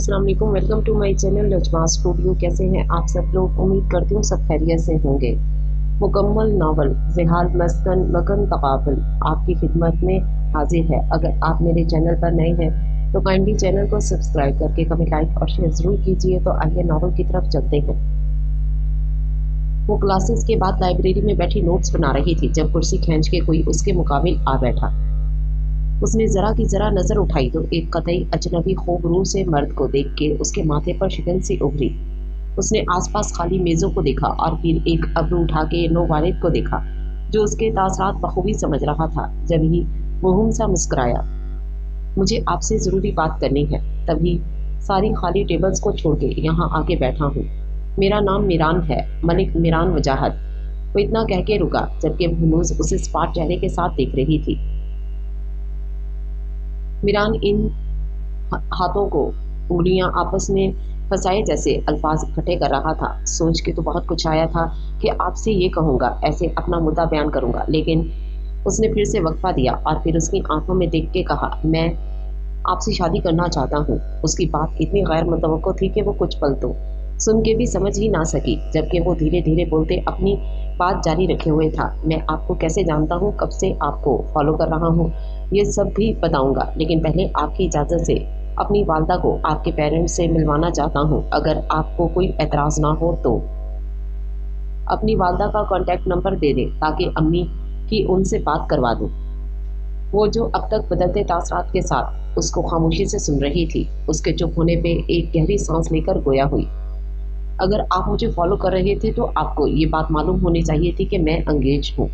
अस्सलाम वालेकुम, welcome to my channel लजवा स्टूडियो। कैसे हैं आप सब लोग? उम्मीद करती हूँ सब खैरियत से होंगे। मुकम्मल नावल ज़िहाल मस्कन मकन तकाबुल आपकी खिदमत में हाजिर है। अगर आप मेरे चैनल पर नए हैं तो काइंडली चैनल को सब्सक्राइब करके कमेंट लाइक और शेयर ज़रूर कीजिए। तो आइए नावल की तरफ चलते हैं। वो क्लासेस के बाद लाइब्रेरी में बैठी नोट्स बना रही थी जब कुर्सी खींच के कोई उसके मुकाबिल आ बैठा। उसने जरा की जरा नजर उठाई तो एक कतई अजनबी खूबरू से मर्द को देख के उसके माथे पर शिकन सी उभरी। उसने आसपास खाली मेजों को देखा और फिर एक अब्रू उठा के नो वालिद को देखा जो उसके तासरात बखूबी समझ रहा था। जब ही मुहम सा मुस्कुराया, मुझे आपसे ज़रूरी बात करनी है, तभी सारी खाली टेबल्स को छोड़ के यहाँ आके बैठा हूँ। मेरा नाम मीरान है, मलिक मीरान वजाहत। वो इतना कह के रुका जबकि हनूज उसे स्पाट चेहरे के साथ देख रही थी। मीरान इन हाथों को उंगलियां आपस में फंसाए जैसे अल्फाज इकट्ठे कर रहा था। सोच के तो बहुत कुछ आया था कि आपसे ये कहूँगा, ऐसे अपना मुद्दा बयान करूँगा, लेकिन उसने फिर से वक्फा दिया और फिर उसकी आंखों में देख के कहा, मैं आपसे शादी करना चाहता हूँ। उसकी बात इतनी गैर मुतवक्को थी कि वो कुछ पल तो सुन के भी समझ ही ना सकी, जबकि वो धीरे धीरे बोलते अपनी बात जारी रखे हुए था। मैं आपको कैसे जानता हूँ, कब से आपको फॉलो कर रहा हूँ, ये सब भी बताऊंगा, लेकिन पहले आपकी इजाज़त से अपनी वालदा को आपके पेरेंट्स से मिलवाना चाहता हूँ। अगर आपको कोई एतराज़ ना हो तो अपनी वालदा का कॉन्टैक्ट नंबर दे दे ताकि अम्मी की उनसे बात करवा दूँ। वो जो अब तक बदलते तासरात के साथ उसको खामोशी से सुन रही थी, उसके चुप होने पे एक गहरी सांस लेकर गोया हुई। अगर आप मुझे फॉलो कर रहे थे तो आपको ये बात मालूम होनी चाहिए थी कि मैं अंगेज हूँ।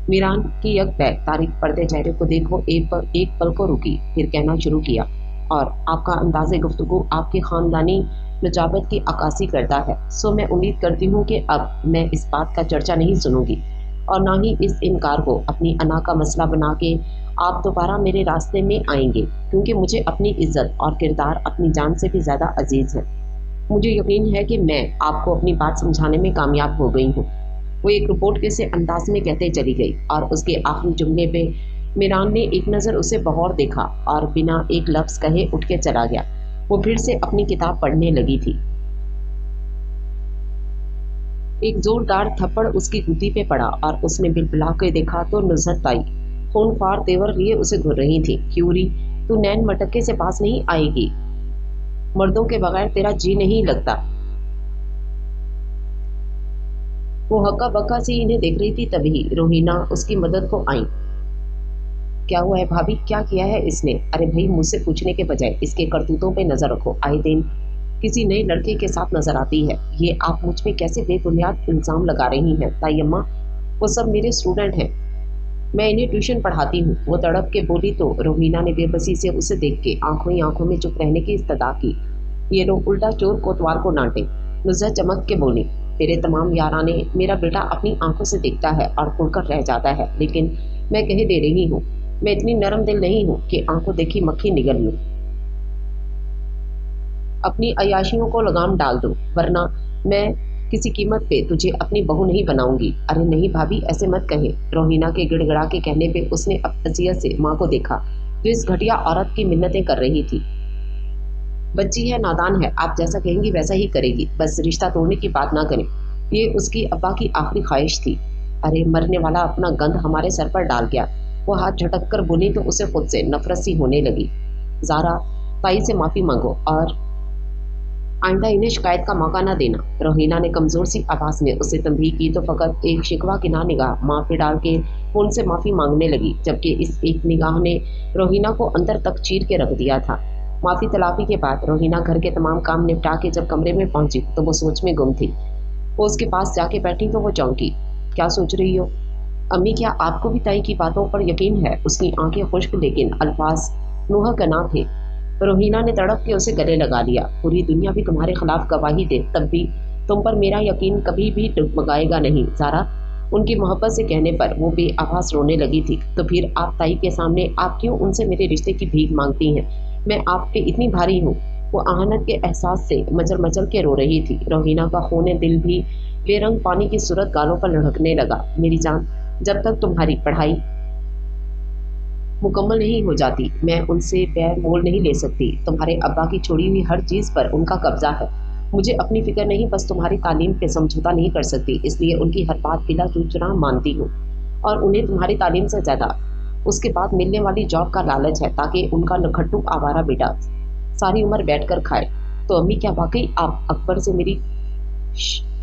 मीरान की यक बैग तारीख पड़ते चेहरे को देख वो एक पल को रुकी, फिर कहना शुरू किया, और आपका अंदाज़े गुफ्तगू आपके ख़ानदानी नजाबत की अक्कासी करता है। सो मैं उम्मीद करती हूँ कि अब मैं इस बात का चर्चा नहीं सुनूंगी और ना ही इस इनकार को अपनी अना का मसला बना के आप दोबारा मेरे रास्ते में आएंगे, क्योंकि मुझे अपनी इज्जत और किरदार अपनी जान से भी ज़्यादा अजीज़ है। मुझे यकीन है कि मैं आपको अपनी बात समझाने में कामयाब हो गई हूँ। वो एक रिपोर्ट के से अंदाज में कहते चली गई और उसके आखिरी जुमले पे मीरान ने एक नज़र उसे बगौर देखा और बिना एक लफ्ज़ कहे उठ के चला गया। वो फिर से अपनी किताब पढ़ने लगी थी। एक जोरदार थप्पड़ उसकी गुद्दी पे पड़ा और उसने बिलबिला के देखा तो नुज़हत आई खूनख्वार तेवर लिए उसे घूर रही थी। क्यूरी, तू नैन मटक्के से पास नहीं आएगी, मर्दों के बगैर तेरा जी नहीं लगता। वो हक्का बक्का सी इन्हें देख रही थी, तभी रोहिना उसकी मदद को आई। क्या हुआ है भाभी, क्या किया है इसने? अरे भाई, मुझसे पूछने के बजाय इसके करतूतों पे नजर रखो। आए दिन किसी नए लड़के के साथ नजर आती है। ये आप मुझ पे कैसे बेबुनियाद इल्जाम लगा रही हैं? ताई अम्मा, वो सब मेरे स्टूडेंट हैं, मैं इन्हें ट्यूशन पढ़ाती हूँ। वो तड़प के बोली तो रोहिना ने बेबसी से उसे देख के आंखों ही आंखों में चुप रहने की इस्तदा की। ये लोग उल्टा चोर कोतवाल को डांटे। नुज़हत चमक के बोली, तेरे तमाम याराने मेरा बेटा अपनी आंखों से देखता है और उड़कर रह जाता है, लेकिन मैं कह दे रही हूँ, मैं इतनी नरम दिल नहीं हूँ कि आंखों देखी मक्खी निगल लूँ, अपनी अयाशियों को लगाम डाल दूँ, वरना मैं किसी कीमत पे तुझे अपनी बहू नहीं बनाऊंगी। अरे नहीं भाभी, ऐसे मत कहे। रोहिना के गिड़गिड़ा के कहने पे उसने असियत से माँ को देखा जो इस घटिया औरत की मिन्नतें कर रही थी। बच्ची है, नादान है, आप जैसा कहेंगी वैसा ही करेगी, बस रिश्ता तोड़ने की बात ना करें। ये उसकी अब्बा की आखिरी ख्वाहिश थी। अरे मरने वाला अपना गंध हमारे सर पर डाल गया। वो हाथ झटक कर बोली तो उसे खुद से नफरत सी होने लगी। ज़ारा, ताई से माफ़ी मांगो और आइंदा इन्हें शिकायत का मौका न देना। रोहिना ने कमज़ोर सी आवाज़ में उसे तंबीह की तो फ़कत एक शिकवा की ना निगाह माँ पे डाल के वो उनसे माफ़ी मांगने लगी, जबकि इस एक निगाह ने रोहिना को अंदर तक चीर के रख दिया था। माफ़ी तलाफी के बाद रोहिना घर के तमाम काम निपटा के जब कमरे में पहुंची तो वो सोच में गुम थी। वो उसके पास जाके बैठी तो वो चौंकी। क्या सोच रही हो अम्मी? क्या आपको भी ताई की बातों पर यकीन है? उसकी आंखें खुश्क लेकिन अल्फाज नुहा का ना थे। रोहिना ने तड़प के उसे गले लगा लिया। पूरी दुनिया भी तुम्हारे खिलाफ गवाही दे, तब भी तुम पर मेरा यकीन कभी भी डगमगाएगा नहीं। ज़ारा, उनकी मोहब्बत से कहने पर वो बेआवाज़ रोने लगी थी। तो फिर आप ताई के सामने आप क्यों उनसे मेरे रिश्ते की भीख मांगती हैं? मैं आप पे इतनी भारी हूँ। वो आहनत के एहसास से मचल मचल के रो रही थी। रोहिना का खूने दिल भी बेरंग पानी की सूरत गालों पर लुढ़कने लगा। मेरी जान, जब तक तुम्हारी पढ़ाई मुकम्मल नहीं हो जाती। मैं उनसे बैर मोल नहीं ले सकती। तुम्हारे अब्बा की छोड़ी हुई हर चीज़ पर उनका कब्जा है। मुझे अपनी फिक्र नहीं, बस तुम्हारी तालीम पे समझौता नहीं कर सकती, इसलिए उनकी हर बात बिला चूचना मानती हूँ। और उन्हें तुम्हारी तालीम से ज़्यादा उसके बाद मिलने वाली जॉब का लालच है, ताकि उनका नखट्टू आवारा बेटा सारी उम्र बैठ कर खाए। तो अम्मी, क्या वाकई आप अकबर से मेरी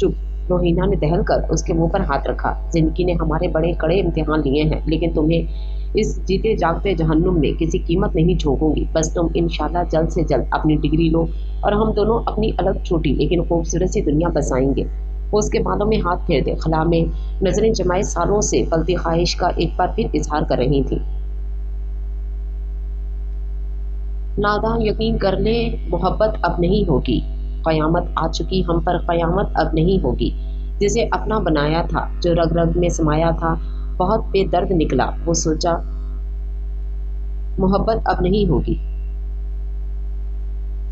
चुप। रोहिना ने दहल कर उसके मुंह पर हाथ रखा। जिंदगी ने हमारे बड़े कड़े इम्तिहान लिए हैं, लेकिन तुम्हें इस जीते जागते जहन्नुम में किसी कीमत नहीं झोंकूंगी। बस तुम इंशाल्लाह जल्द से जल्द अपनी डिग्री लो और हम दोनों अपनी अलग छोटी लेकिन खूबसूरत सी दुनिया बसाएंगे। वो उसके बालों में हाथ फेर दे खला में नजरें जमाए सालों से पलती ख्वाहिश का एक बार फिर इजहार कर रही थी। नादान यकीन कर ले, मोहब्बत अब नहीं होगी। क़यामत आ चुकी हम पर, क़यामत अब नहीं होगी। जिसे अपना बनाया था, जो रग रग में समाया था, बहुत बेदर्द निकला। वो सोचा मोहब्बत अब नहीं होगी।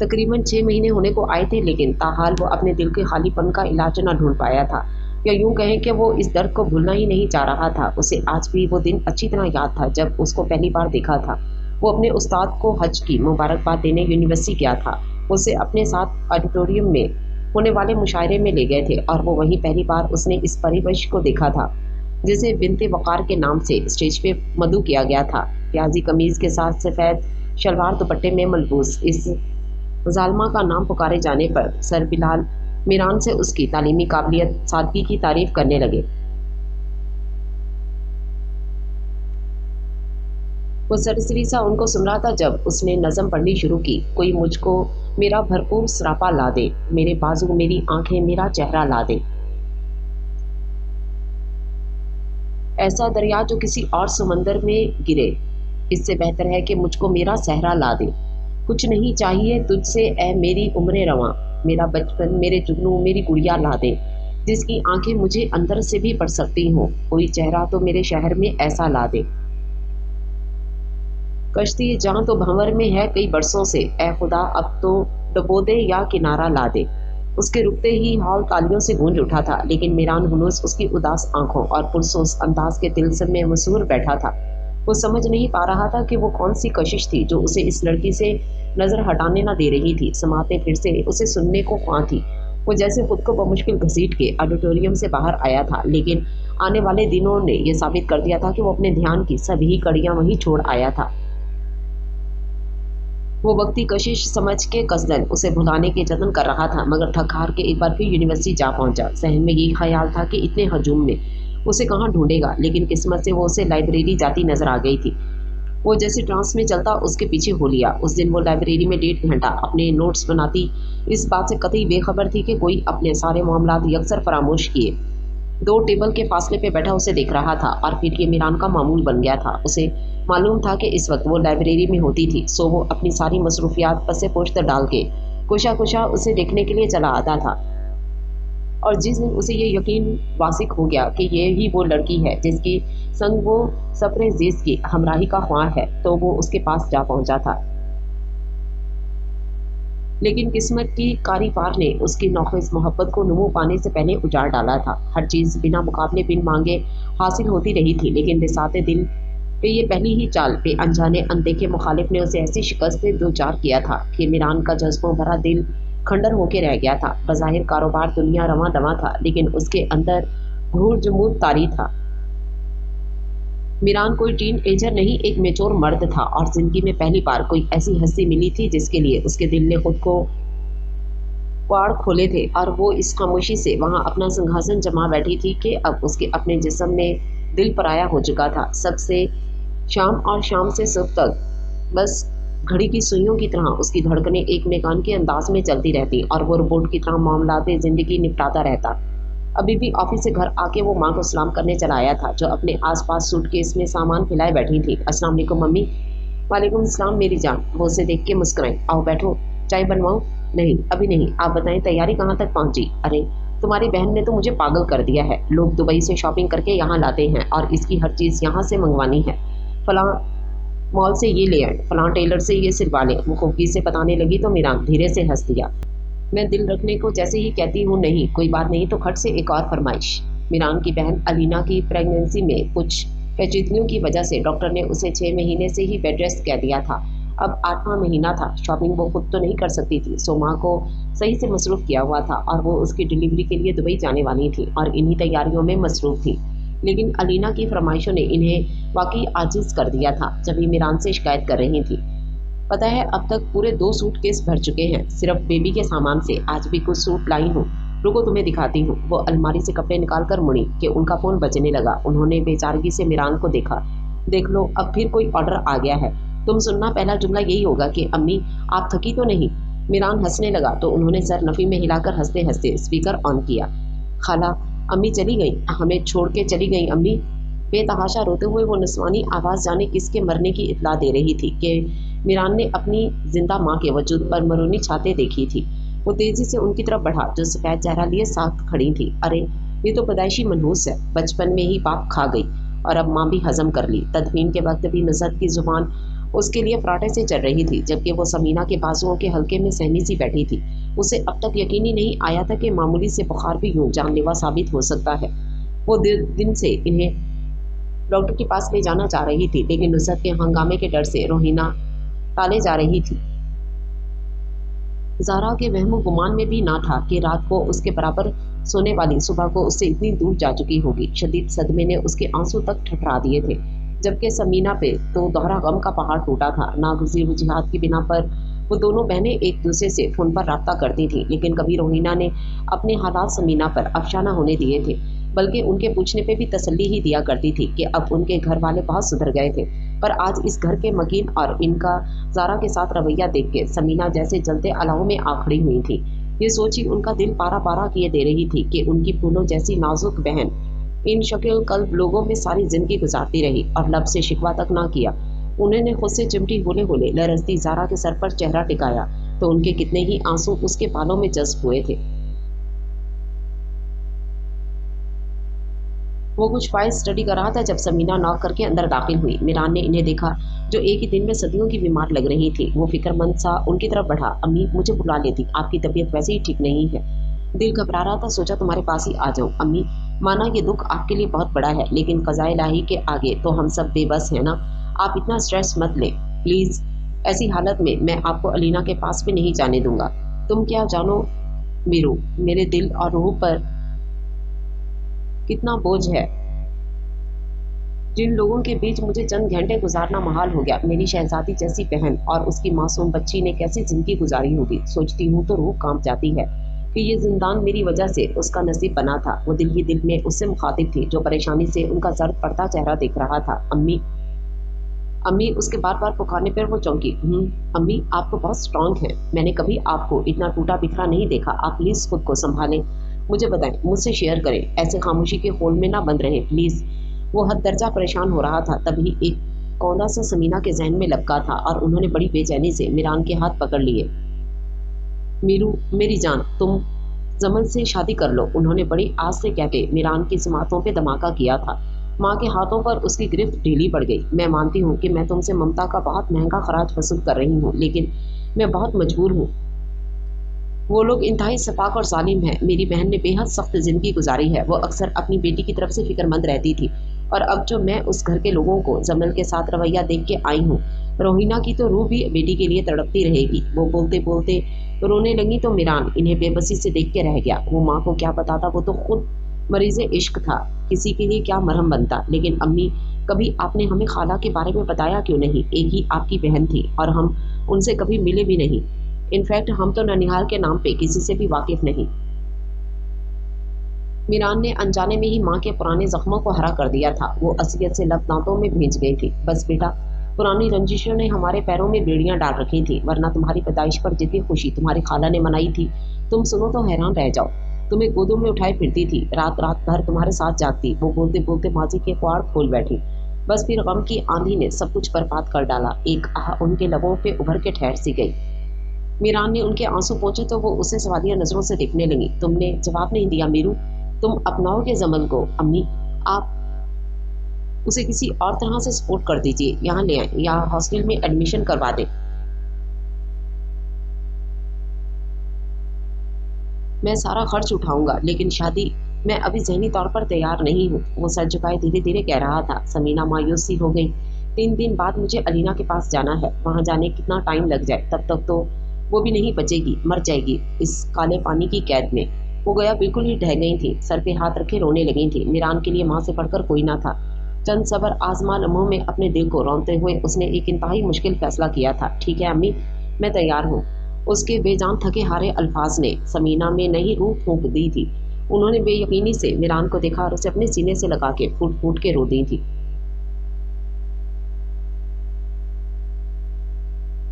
तकरीबन 6 महीने होने को आए थे, लेकिन ताहाल वो अपने दिल के खालीपन का इलाज न ढूंढ पाया था, या यूं कहें कि वो इस दर्द को भूलना ही नहीं चाह रहा था। उसे आज भी वो दिन अच्छी तरह याद था जब उसको पहली बार देखा था। वो अपने उस्ताद को हज की मुबारकबाद देने यूनिवर्सिटी गया था। उसे अपने साथ ऑडिटोरियम में होने वाले मुशायरे में ले गए थे, और वो वहीं पहली बार उसने इस परिवेश को देखा था जिसे बिनते वकार के नाम से स्टेज पे मदऊ किया गया था। प्याजी कमीज के साथ सफ़ेद शलवार दुपट्टे में मलबूस इस जालमा का नाम पुकारे जाने पर सर बिलाल मीरान से उसकी तालीमी काबिलियत सादगी की तारीफ करने लगे। वो सरसरी सा उनको सुन रहा था जब उसने नज़म पढ़नी शुरू की। कोई मुझको मेरा भरपूर सरापा ला दे, मेरे बाजू मेरी आंखें मेरा चेहरा ला दे। ऐसा दरिया जो किसी और समंदर में गिरे, इससे बेहतर है कि मुझको मेरा सहरा ला दे। कुछ नहीं चाहिए तुझसे ए मेरी उम्र रवां, मेरा बचपन मेरे जुगनू मेरी गुड़िया ला दे, जिसकी आंखें मुझे अंदर से भी पढ़ सकती हों। कोई चेहरा तो मेरे शहर में ऐसा ला दे। कश्ती जहाँ तो भंवर में है कई बरसों से, ए खुदा अब तो डबो दे या किनारा ला दे। उसके रुकते ही हॉल तालियों से गूंज उठा था, लेकिन मीरान हुनूस उसकी उदास आंखों और पुरसोस अंदाज के तिलस्म में मसूर बैठा था। वो समझ नहीं पा रहा था कि वो कौन सी कशिश थी जो उसे इस लड़की से नजर हटाने न दे रही थी। समाते फिर से उसे सुनने को ख्वां थी। वो जैसे खुद को बमुश्किल घसीट के ऑडिटोरियम से बाहर आया था, लेकिन आने वाले दिनों ने यह साबित कर दिया था कि वो अपने ध्यान की सभी कड़ियां वहीं छोड़ आया था। वो वक्ती कशिश समझ के कसदन उसे भुलाने के जतन कर रहा था, मगर थक हार के एक बार फिर यूनिवर्सिटी जा पहुंचा। जहन में यही ख्याल था कि इतने हजूम में उसे कहाँ ढूंढेगा, लेकिन किस्मत से वो उसे लाइब्रेरी जाती नजर आ गई थी। वो जैसे ट्रांस में चलता उसके पीछे हो लिया। उस दिन वो लाइब्रेरी में 1.5 घंटा अपने नोट्स बनाती इस बात से कतई बेखबर थी कि कोई अपने सारे मामलात यकसर फरामोश किए 2 टेबल के फासले पे बैठा उसे देख रहा था, और फिर ये मीरान का मामूल बन गया था। उसे मालूम था कि इस वक्त वो लाइब्रेरी में होती थी, सो वो अपनी सारी मसरूफियात पसे पोश्त डाल के कुशा कुशा उसे देखने के लिए चला आता था। और जिस दिन उसे ये यकीन वासिक हो गया कि ये ही वो लड़की है जिसकी संग वो सफरे जीज की हमराही का ख्वाह है, तो वो उसके पास जा पहुंचा था। लेकिन किस्मत की कारी पार ने उसकी नौखेज़ मोहब्बत को नमू पाने से पहले उजाड़ डाला था। हर चीज़ बिना मुकाबले बिन मांगे हासिल होती रही थी, लेकिन बिसाते दिल पे ये पहली ही चाल पे अनजाने अनदेखे मुखालिफ ने उसे ऐसी शिकस्त से दो चार किया था कि मीरान का जज्बों भरा दिल खंडर होके रह गया था। बज़ाहिर कारोबार दुनिया रवां दवां था, लेकिन उसके अंदर घूर जमूद तारी था। मीरान कोई टीन एजर नहीं, एक मेचोर मर्द था, और जिंदगी में पहली बार कोई ऐसी हस्ती मिली थी जिसके लिए उसके दिल ने खुद को पाड़ खोले थे, और वो इस खामोशी से वहां अपना सिंहासन जमा बैठी थी कि अब उसके अपने जिस्म में दिल पराया हो चुका था। सबसे शाम और शाम से सुबह तक बस घड़ी की सुइयों की तरह उसकी धड़कनें एक मेकान के अंदाज में चलती रहती, और वो रोबोट की तरह मामलाते जिंदगी निपटाता रहता। अभी भी ऑफिस से घर आके वो माँ को सलाम करने चला आया था, जो अपने आसपास सूटकेस में सामान फैलाए बैठी थी। अस्सलाम वालेकुम मम्मी। वालेकुम सलाम मेरी जान। वो उसे देख के मुस्कुराई। आओ बैठो, चाय बनवाऊं? नहीं अभी नहीं। आप बताएं तैयारी कहाँ तक पहुंची? अरे तुम्हारी बहन ने तो मुझे पागल कर दिया है। लोग दुबई से शॉपिंग करके यहाँ लाते हैं और इसकी हर चीज़ यहाँ से मंगवानी है। फलां मॉल से ये ले आए, फलां टेलर से ये सिलवा लें। वो खूबी से बताने लगी तो मीरान धीरे से हंस दिया। मैं दिल रखने को जैसे ही कहती हूँ नहीं कोई बात नहीं, तो खट से एक और फरमाइश। मीरान की बहन अलीना की प्रेगनेंसी में कुछ पेचीदगियों की वजह से डॉक्टर ने उसे 6 महीने से ही बेड रेस्ट कह दिया था। अब 8वां महीना था। शॉपिंग वो खुद तो नहीं कर सकती थी, सो माँ को सही से मसरूफ किया हुआ था और वो उसकी डिलीवरी के लिए दुबई जाने वाली थी और इन्हीं तैयारियों में मसरूफ थी। लेकिन अलीना की फरमाइशों ने इन्हें वाकई आजिज कर दिया था जब ये मीरान से शिकायत कर रही थी। पता है, अब तक पूरे 2 सूटकेस भर चुके हैं सिर्फ बेबी के सामान से। आज भी कुछ सूट लाई हूँ, रुको तुम्हें दिखाती हूँ। वो अलमारी से कपड़े निकाल कर मुड़ी कि उनका फोन बजने लगा। उन्होंने बेचारगी से मीरान को देखा। देख लो, अब फिर कोई ऑर्डर आ गया है। तुम सुनना, पहला जुमला यही होगा कि अम्मी आप थकी तो नहीं। मीरान हंसने लगा तो उन्होंने सर नफी में हिलाकर हंसते हंसते स्पीकर ऑन किया। खाला, अम्मी चली गई, हमें छोड़ के चली गई अम्मी। बेतहाशा रोते हुए वो निस्वानी आवाज जाने किसके मरने की इत्तला दे रही थी कि मीरान ने अपनी जिंदा माँ के वजूद पर मरूनी छाते देखी थी। वो तेजी से उनकी तरफ बढ़ा जो सफेद चेहरा लिए साथ खड़ी थी। अरे ये तो पैदाइशी मनहूस है, बचपन में ही पाप खा गई और अब माँ भी हजम कर ली। तदफीन के वक्त भी नुसरत की जुबान उसके लिए फराटे से चल रही थी, जबकि वो समीना के बाजुओं के हल्के में सहमी सी बैठी थी। उसे अब तक यकीन ही नहीं आया था कि मामूली से बुखार भी यूं जानलेवा साबित हो सकता है। वो दिन से इन्हें डॉक्टर के पास ले जाना चाह रही थी, लेकिन नुसरत के हंगामे के डर से रोहिना टाले जा रही थी। ज़ारा के वहमो गुमान में भी ना था कि रात को उसके बराबर सोने वाली सुबह को उससे इतनी दूर जा चुकी होगी। शदीद सदमे ने उसके आंसू तक ठठरा दिए थे, जबकि समीना पे तो दोहरा गम का पहाड़ टूटा था। नागुज़ीर वजूहात की बिना पर वो दोनों बहनें एक दूसरे से फ़ोन पर रब्ता करती थीं, लेकिन कभी रोहिना ने अपने हालात समीना पर अफशा न होने दिए थे, बल्कि उनके पूछने पे भी तसल्ली ही दिया करती थी कि अब उनके घर वाले बहुत सुधर गए थे। पर आज इस घर के मकीन और इनका ज़ारा के साथ रवैया देख के समीना जैसे जलते अलाव में आ खड़ी हुई थी। ये सोची उनका दिल पारा पारा किए दे रही थी कि उनकी फूलों जैसी नाजुक बहन इन शकील कल्ब लोगों में सारी जिंदगी गुजारती रही और लब से शिकवा तक ना किया। उन्होंने खुद से चिमटी होले होले लरजती ज़ारा के सर पर चेहरा टिकाया तो उनके कितने ही आंसू उसके बालों में जज्ब हुए थे। वो कुछ फाइल स्टडी कर रहा था जब समीना नॉक करके अंदर दाखिल हुई। मीरान ने इन्हें देखा जो एक ही दिन में सदियों की बीमार लग रही थी। वो फिक्रमंद सा उनकी तरफ बढ़ा। अम्मी मुझे बुला लेती, आपकी तबीयत वैसे ही ठीक नहीं है। दिल घबरा रहा था, सोचा तुम्हारे पास ही आ जाऊं। अम्मी माना ये दुख आपके लिए बहुत बड़ा है, लेकिन क़ज़ाए इलाही के आगे तो हम सब बेबस हैं ना। आप इतना स्ट्रेस मत लें प्लीज़। ऐसी हालत में मैं आपको अलीना के पास भी नहीं जाने दूंगा। तुम क्या जानो मीरू, मेरे दिल और रूह पर कितना बोझ है। जिन लोगों के बीच मुझे चंद घंटे गुजारना महाल हो गया, मेरी शहजादी जैसी बहन और उसकी मासूम बच्ची ने कैसी जिंदगी गुजारी होगी। सोचती हूँ तो रूह कांप जाती है कि ये जिंदान मेरी वजह से उसका नसीब बना था। वो दिल ही दिल में उससे मुखातिब थी जो परेशानी से उनका जर्द पड़ता चेहरा देख रहा था। अम्मी अम्मी उसके बार बार पुकारने पर वो चौंकी। अम्मी आप तो बहुत स्ट्रांग हैं, मैंने कभी आपको इतना टूटा बिखरा नहीं देखा। आप प्लीज़ खुद को संभालें, मुझे बताएं, मुझसे शेयर करें, ऐसे खामोशी के होल में ना बंद रहे प्लीज़। वो हद दर्जा परेशान हो रहा था, तभी एक कौंदा सा समीना के जहन में लपका था और उन्होंने बड़ी बेचैनी से मीरान के हाथ पकड़ लिए। मीरू मेरी जान, तुम जमल से शादी कर लो, उन्होंने बड़ी आस से कह के मीरान की समातों पे धमाका किया था। माँ के हाथों पर उसकी गिरफ्त ढीली पड़ गई। मैं मानती हूँ कि मैं तुमसे ममता का बहुत महंगा खराज वसूल कर रही हूँ, लेकिन मैं बहुत मजबूर हूँ। वो लोग इंतहाई सपाक और जालिम हैं। मेरी बहन ने बेहद सख्त जिंदगी गुजारी है। वो अक्सर अपनी बेटी की तरफ से फिक्रमंद रहती थी और अब जो मैं उस घर के लोगों को जमल के साथ रवैया देख के आई हूँ, रोहिना की तो रूह भी बेटी के लिए तड़पती रहेगी। वो बोलते बोलते रोने लगी तो मीरान इन्हें बेबसी से देख के रह गया। वो माँ को क्या बताता, वो तो खुद मरीज इश्क था, किसी के लिए क्या मरहम बनता। लेकिन अम्मी कभी आपने हमें खाला के बारे में बताया क्यों नहीं? एक ही आपकी बहन थी और हम उनसे कभी मिले भी नहीं। इनफैक्ट हम तो ननिहाल के नाम पे किसी से भी वाकिफ नहीं। मीरान ने अनजाने में ही माँ के पुराने जख्मों को हरा कर दिया था। वो असलियत से लब दांतों में भींच गई थी। बस बेटा, पुरानी रंजिशों ने हमारे पैरों में बेड़ियां डाल रखी थी, वरना तुम्हारी पैदाइश पर जितनी खुशी तुम्हारी खाला ने मनाई थी, तुम सुनो तो हैरान रह जाओ। तुम्हें गोदों में उठाए फिरती थी, रात रात भर तुम्हारे साथ जागती। वो बोलते बोलते माजी के क्वाड़ खोल बैठी। बस फिर गम की आंधी ने सब कुछ बर्बाद कर डाला। एक आह उनके लबों पे उभर के ठहर सी गई। मीरान ने उनके आंसू पहुंचे तो वो उसे सवालिया नजरों से देखने लगी। तुमने जवाब नहीं दिया मीरू, तुम अपनाओगे जमल को? अम्मी आप उसे किसी और तरह से सपोर्ट कर दीजिए, यहाँ ले आए या हॉस्टल में एडमिशन करवा दें। मैं सारा खर्च उठाऊंगा, लेकिन शादी मैं अभी ज़हनी तौर पर तैयार नहीं हूँ, वो सर झुकाए धीरे धीरे कह रहा था। समीना मायूस सी हो गई। 3 दिन बाद मुझे अलीना के पास जाना है, वहाँ जाने कितना टाइम लग जाए, तब तक तो वो भी नहीं बचेगी, मर जाएगी इस काले पानी की कैद में। वो गया बिल्कुल ही ढह गई थी, सर पे हाथ रखे रोने लगी थी। मीरान के लिए माँ से बढ़कर कोई ना था। चंद सबर आजमा लम्हों में अपने दिल को रौंदते हुए उसने एक इंतहाई मुश्किल फैसला किया था। ठीक है अम्मी, मैं तैयार हूँ। उसके बेजान थके हारे अल्फाज ने समीना में नई रूह फूंक दी थी। उन्होंने बेयकीनी से मीरान को देखा और उसे अपने सीने से लगा के फूट फूट के रो दी थी।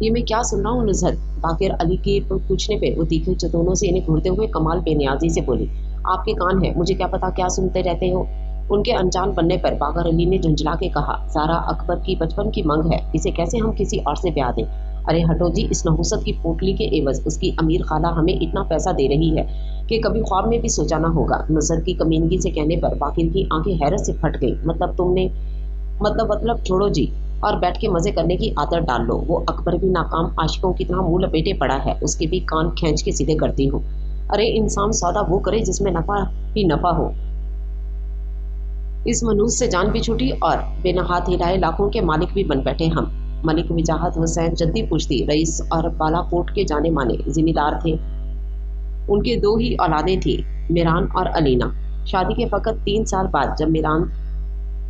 ये मैं क्या सुन रहा हूँ नुजहत? बाकिर अली के पूछने पे वो तीखे चतौनों से इन्हें घूरते हुए कमाल बेनियाजी से बोली। आपके कान है, मुझे क्या पता क्या सुनते रहते हो। उनके अनजान बनने पर बागर अली ने झुंझला के कहा, ज़ारा अकबर की बचपन की मंग है, इसे कैसे हम किसी और से ब्याह दें। अरे हटो जी, इस नहुसत की पोटली के एवज उसकी अमीर खाला हमें इतना पैसा दे रही है कि कभी ख्वाब में भी सोचा ना होगा। नुसरत की कमीनगी से कहने पर बाकिर की आंखें हैरत से फट गई। मतलब तुमने मतलब छोड़ो जी और बैठ के मजे करने की आदत डाल लो। वो अकबर भी नाकाम आशिकों की तरह मुंह लपेटे पड़ा है, उसके भी कान खींच के सीधे करती हूँ। अरे इंसान सौदा वो करे जिसमें नफा ही नफा हो। इस मनूस से जान भी छूटी और बिना हाथ हिलाए लाखों के मालिक भी बन बैठे हम। मलिक वजाहत हुसैन जद्दी पुश्ती रईस और बालाकोट के जाने माने जिम्मेदार थे। उनके 2 ही औलादें थी, मीरान और अलीना। शादी के फकत 3 साल बाद जब मीरान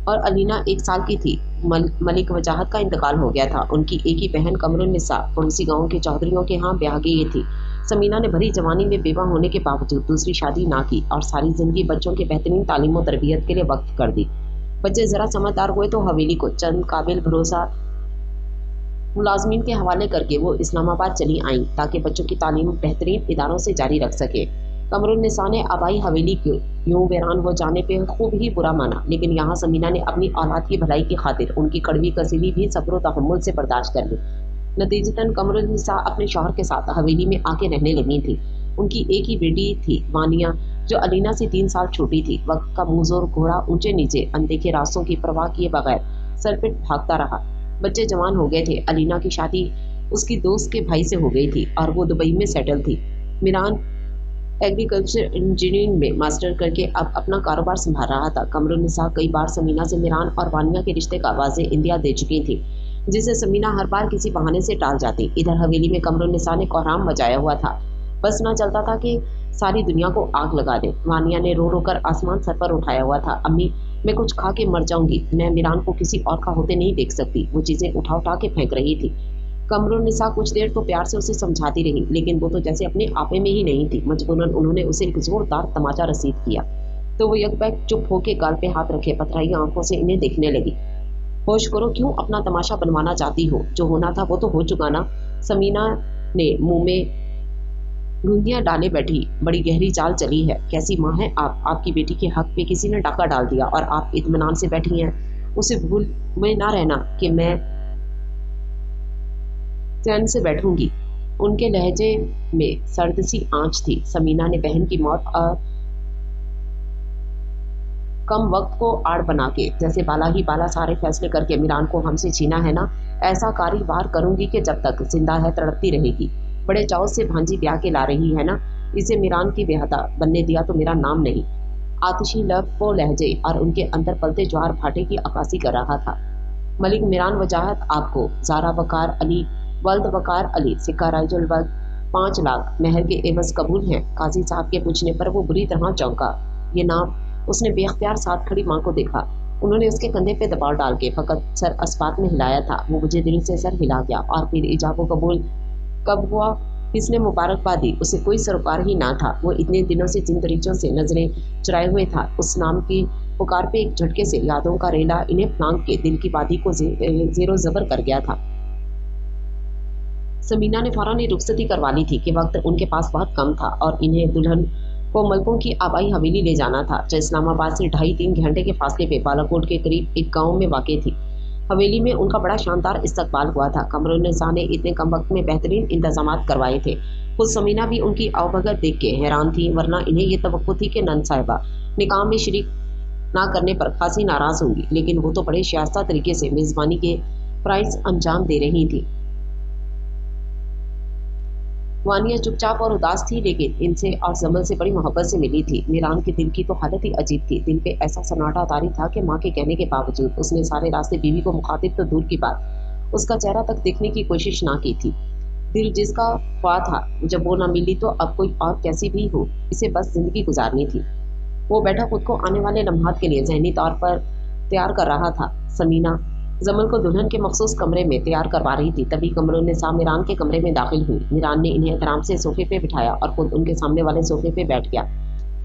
और अलीना 1 साल की थी, मलिक वजाहत का इंतकाल हो गया था। उनकी एक ही बहन कमरुन्निसा पड़ोसी गांव के चौधरियों के यहाँ ब्याह गई थी। समीना ने भरी जवानी में बेवा होने के बावजूद दूसरी शादी ना की और सारी जिंदगी बच्चों के बेहतरीन तालीम और तरबियत के लिए वक्फ कर दी। बच्चे जरा समझदार हुए तो हवेली को चंद काबिल भरोसा मुलाजमीन के हवाले करके वो इस्लामाबाद चली आईं ताकि बच्चों की तालीम बेहतरीन इदारों से जारी रख सके। कमरुन्निसा ने आबाई हवेली को यूं वीरान हो जाने पे खूब ही बुरा माना, लेकिन यहाँ समीना ने अपनी औलाद की भलाई की खातिर उनकी कड़वी कसीली भी सब्र तहम्मुल से बर्दाश्त कर ली। नतीजतन कमरुन्निसा अपने शौहर के साथ हवेली में आके रहने लगी थी। उनकी एक ही बेटी थी वानिया, जो अलीना से 3 साल छोटी थी। वक्त का मुंहजोर घोड़ा ऊंचे नीचे अनदेखे रास्तों की परवाह किए बगैर सरपिट भागता रहा। बच्चे जवान हो गए थे। अलीना की शादी उसकी दोस्त के भाई से हो गई थी और वो दुबई में सेटल थी। मीरान एग्रीकल्चर इंजीनियरिंग में मास्टर करके अब अपना कारोबार संभाल रहा था। कमरुन्निसा कई बार समीना से मीरान और वानिया के रिश्ते का वाज़े इंदिया दे चुकी थी, जिसे समीना हर बार किसी बहाने से टाल जाती। इधर हवेली में कमरुन्निसा ने कोहराम मचाया हुआ था। बस ना चलता था कि सारी दुनिया को आग लगा दे। वानिया ने रो रो कर आसमान सर पर उठाया हुआ था। अम्मी, मैं कुछ खा के मर जाऊंगी, मैं मीरान को किसी और का होते नहीं देख सकती। वो चीज़ें उठा उठा के फेंक रही थी। कमरुन्निसा कुछ देर तो प्यार से उसे समझाती रही, लेकिन वो तो जैसे अपने आपे में ही नहीं थी। मजबूरन उन्होंने उसे एक जोरदार तमाचा रसीद किया तो वो यकबैक चुप होके गाल पे हाथ रखे पथराई आंखों से इन्हें देखने लगी। होश करो, क्यों अपना तमाशा बनवाना चाहती हो? जो होना था वो तो हो चुका ना। समीना ने मुंह में घुंघियां डाले बैठी बड़ी गहरी चाल चली है। कैसी माँ है आप? आपकी बेटी के हक पे किसी ने डाका डाल दिया और आप इत्मीनान से बैठी हैं। उसे भूल में ना रहना कि मैं चैन से बैठूंगी। उनके लहजे में सर्द सी आंच थी। समीना ने बहन की मौत और कम वक्त को आड़ बना के जैसे बाला ही बाला सारे फैसले करके मीरान को हमसे छीना है ना, ऐसा कारोबार करूंगी कि जब तक जिंदा है तड़पती रहेगी। बड़े चाव से भांजी ब्याह के ला रही है ना, इसे मीरान की बेहदा बनने दिया तो मेरा नाम नहीं। आतिशी लब वो लहजे और उनके अंदर पलते ज्वार भाटे की अक्कासी कर रहा था। मलिक मीरान वजाहत आपको ज़ारा वकार अली वल्द वकार अली सिक्का राइजुल वल्द 5 लाख महर के एवज कबूल हैं। काजी साहब के पूछने पर वो बुरी तरह चौंका। ये नाम उसने बेख्तियार साथ खड़ी माँ को देखा। उन्होंने उसके कंधे पे दबाव डाल के फकत सर अस्पात में हिलाया था। वो मुझे दिल से सर हिला गया और फिर इजाबो कबूल कब हुआ किसने मुबारकबाद दी? उसे कोई सरोकार ही ना था। वो इतने दिनों से जिन तरीकों से नजरें चुराए हुए था, उस नाम की पुकार पे एक झटके से यादों का रेला इन्हें फांक के दिल की वादी को जेरो जबर कर गया था। समीना ने फौरन ही रुखसती करवा ली थी कि वक्त उनके पास बहुत कम था और इन्हें दुल्हन को मलकों की आबाई हवेली ले जाना था, जो इस्लामाबाद से 2.5-3 घंटे के फासले पे बालाकोट के करीब एक गांव में वाक़ थी। हवेली में उनका बड़ा शानदार इस्तकबाल हुआ था। कमरुन्निसा ने इतने कम वक्त में बेहतरीन इंतजामात करवाए थे। खुद समीना भी उनकी आवभगत देख के हैरान थी, वरना इन्हें ये तवक्को थी कि नंद साहिबा निकाह में शरीक ना करने पर खासी नाराज होंगी, लेकिन वो तो बड़े शाइस्ता तरीके से मेज़बानी के प्राइस अंजाम दे रही थी। वानिया चुपचाप और उदास थी, लेकिन इनसे और जमल से बड़ी मोहब्बत से मिली थी। मीरान के दिल की तो हालत ही अजीब थी। दिल पे ऐसा सन्नाटा तारी था कि माँ के कहने के बावजूद उसने सारे रास्ते बीवी को मुखातिब तो दूर की बात, उसका चेहरा तक देखने की कोशिश ना की थी। दिल जिसका ख्वाह था, जब वो ना मिली तो अब कोई और कैसी भी हो, इसे बस जिंदगी गुजारनी थी। वो बैठा खुद को आने वाले लम्हात के लिए जहनी तौर पर तैयार कर रहा था। समीना जमल को दुल्हन के मखसूस कमरे में तैयार करवा रही थी। तभी कमरों ने साहब मीरान के कमरे में दाखिल हुई। मीरान ने इन्हें एहतराम से सोफे पे बिठाया और खुद उनके सामने वाले सोफे पे बैठ गया।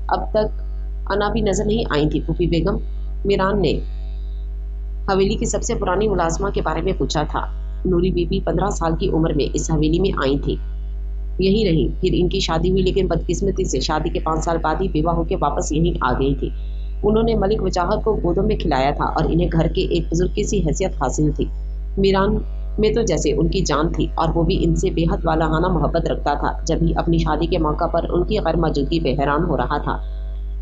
अब तक अना भी नजर नहीं आई थी फूफी बेगम। मीरान ने हवेली की सबसे पुरानी मुलाजमा के बारे में पूछा था। नूरी बीबी 15 साल की उम्र में इस हवेली में आई थी, यही रही। फिर इनकी शादी हुई, लेकिन बदकिस्मती से शादी के 5 साल बाद ही बेवा होकर वापस यहीं आ गई थी। उन्होंने मलिक वजाहत को गोदों में खिलाया था और इन्हें घर के एक बुजुर्ग की सी हैसियत हासिल थी। मीरान में तो जैसे उनकी जान थी, और वो भी इनसे बेहद वालाहाना मोहब्बत रखता था। जब भी अपनी शादी के मौका पर उनकी गैर मौजूदगी पे हैरान हो रहा था।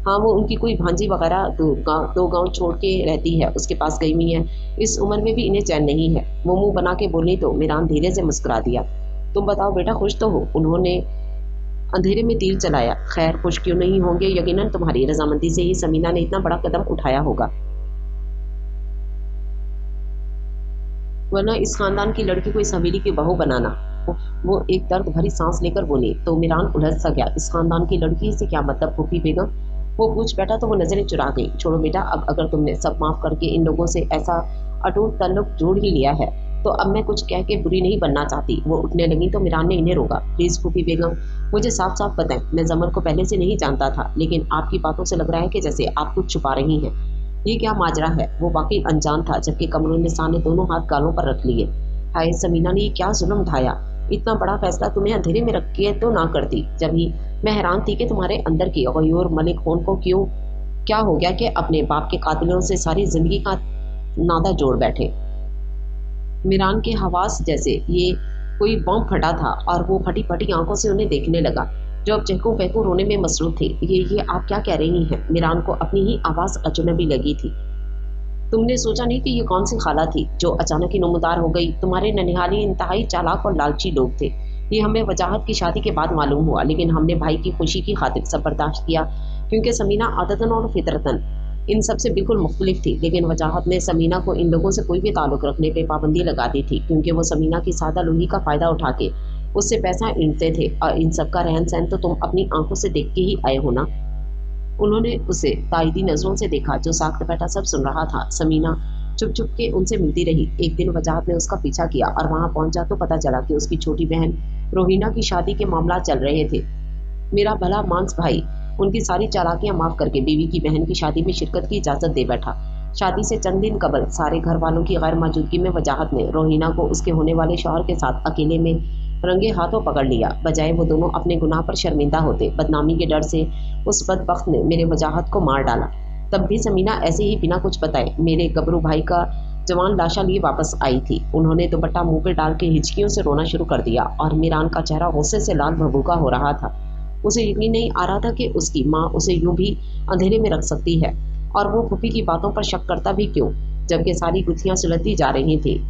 हाँ, वो उनकी कोई भांजी वगैरह दो गांव छोड़ के रहती है, उसके पास गई हुई है। इस उम्र में भी इन्हें चैन नहीं है। वो मुंह बना के बोली तो मीरान धीरे से मुस्कुरा दिया। तुम बताओ बेटा, खुश तो हो? उन्होंने अंधेरे में तीर चलाया। खैर, खुश क्यों नहीं होंगे, यकीनन तुम्हारी रजामंदी से ही समीना ने इतना बड़ा कदम उठाया होगा, वरना इस खानदान की लड़की को इस हवेली की बहू बनाना। वो एक दर्द भरी सांस लेकर बोली। तो मीरान उलझ सा गया। इस खानदान की लड़की से क्या मतलब फूफी बेगम? वो पूछ बैठा तो वो नजरें चुरा गई। छोड़ो बेटा, अब अगर तुमने सब माफ करके इन लोगों से ऐसा अटूट ताल्लुक जोड़ ही लिया है, तो अब मैं कुछ कह के बुरी नहीं बनना चाहती। वो उठने लगी तो मीरान ने इन्हें रोका। प्लीज फूफी बेगम, मुझे साफ साफ बताएं, मैं जमल को पहले से नहीं जानता था, लेकिन आपकी बातों से लग रहा है कि जैसे आप कुछ छुपा रही हैं। ये क्या माजरा है? वो वाकई अनजान था, जबकि कमरुन्निसा ने दोनों हाथ गालों पर रख लिए। हाय, समीना ने ये क्या जुल्म ढाया? इतना बड़ा फैसला तुम्हें अंधेरे में रख के तो ना करती। जब ही मैं हैरान थी कि तुम्हारे अंदर की गयूर मलिक होन को क्या हो गया कि अपने बाप के कातिलों से सारी जिंदगी का नाता जोड़ बैठे। मीरान के हवास जैसे ये कोई बम फटा था, और वो फटी फटी आंखों से उन्हें देखने लगा, जो अब चहकू बहकू रोने में मसरूफ थे। ये आप क्या कह रही हैं? मीरान को अपनी ही आवाज अजनबी लगी थी। तुमने सोचा नहीं कि ये कौन सी खाला थी जो अचानक ही नमूदार हो गई? तुम्हारे ननिहाली इंतहाई चालाक और लालची लोग थे। ये हमें वजाहत की शादी के बाद मालूम हुआ, लेकिन हमने भाई की खुशी की खातिर सब बर्दाश्त किया, क्योंकि समीना आदतन और फितरतन इन सबसे बिल्कुल मुख्तलिफ थी। लेकिन वजाहत ने समीना को इन लोगों से कोई भी ताल्लुक रखने पर पाबंदी लगा दी थी, क्योंकि वो समीना की सादा लुही का फायदा उठा के उससे पैसा ईंटते थे। और इन सब का रहन सहन तो तुम अपनी आंखों से देख के ही आए हो ना। उन्होंने उसे ताइदी नजरों से देखा, जो साख्त बैठा सब सुन रहा था। समीना चुप चुप के उनसे मिलती रही। एक दिन वजाहत ने उसका पीछा किया और वहां पहुंचा तो पता चला कि उसकी छोटी बहन रोहिना की शादी के मामला चल रहे थे। मेरा भला मांस भाई उनकी सारी चालाकियां माफ करके बीवी की बहन की शादी में शिरकत की इजाजत दे बैठा। शादी से चंद दिन कबल सारे घर वालों की गैर मौजूदगी में वजाहत ने रोहिना को उसके होने वाले शौहर के साथ अकेले में रंगे हाथों पकड़ लिया। बजाय वो दोनों अपने गुनाह पर शर्मिंदा होते, बदनामी के डर से उस बदबख्त ने मेरे वजाहत को मार डाला। तब भी समीना ऐसे ही बिना कुछ बताए मेरे गबरू भाई का जवान लाशा लिए वापस आई थी। उन्होंने दुपट्टा मुंह पे डाल के हिचकियों से रोना शुरू कर दिया, और मीरान का चेहरा गुस्से से लाल भभूका हो रहा था। उसे यकीन नहीं आ रहा था कि उसकी माँ उसे यूं भी अंधेरे में रख सकती है, और वो फूफी की बातों पर शक करता भी क्यों, जबकि सारी गुत्थियां सुलझती जा रही थी।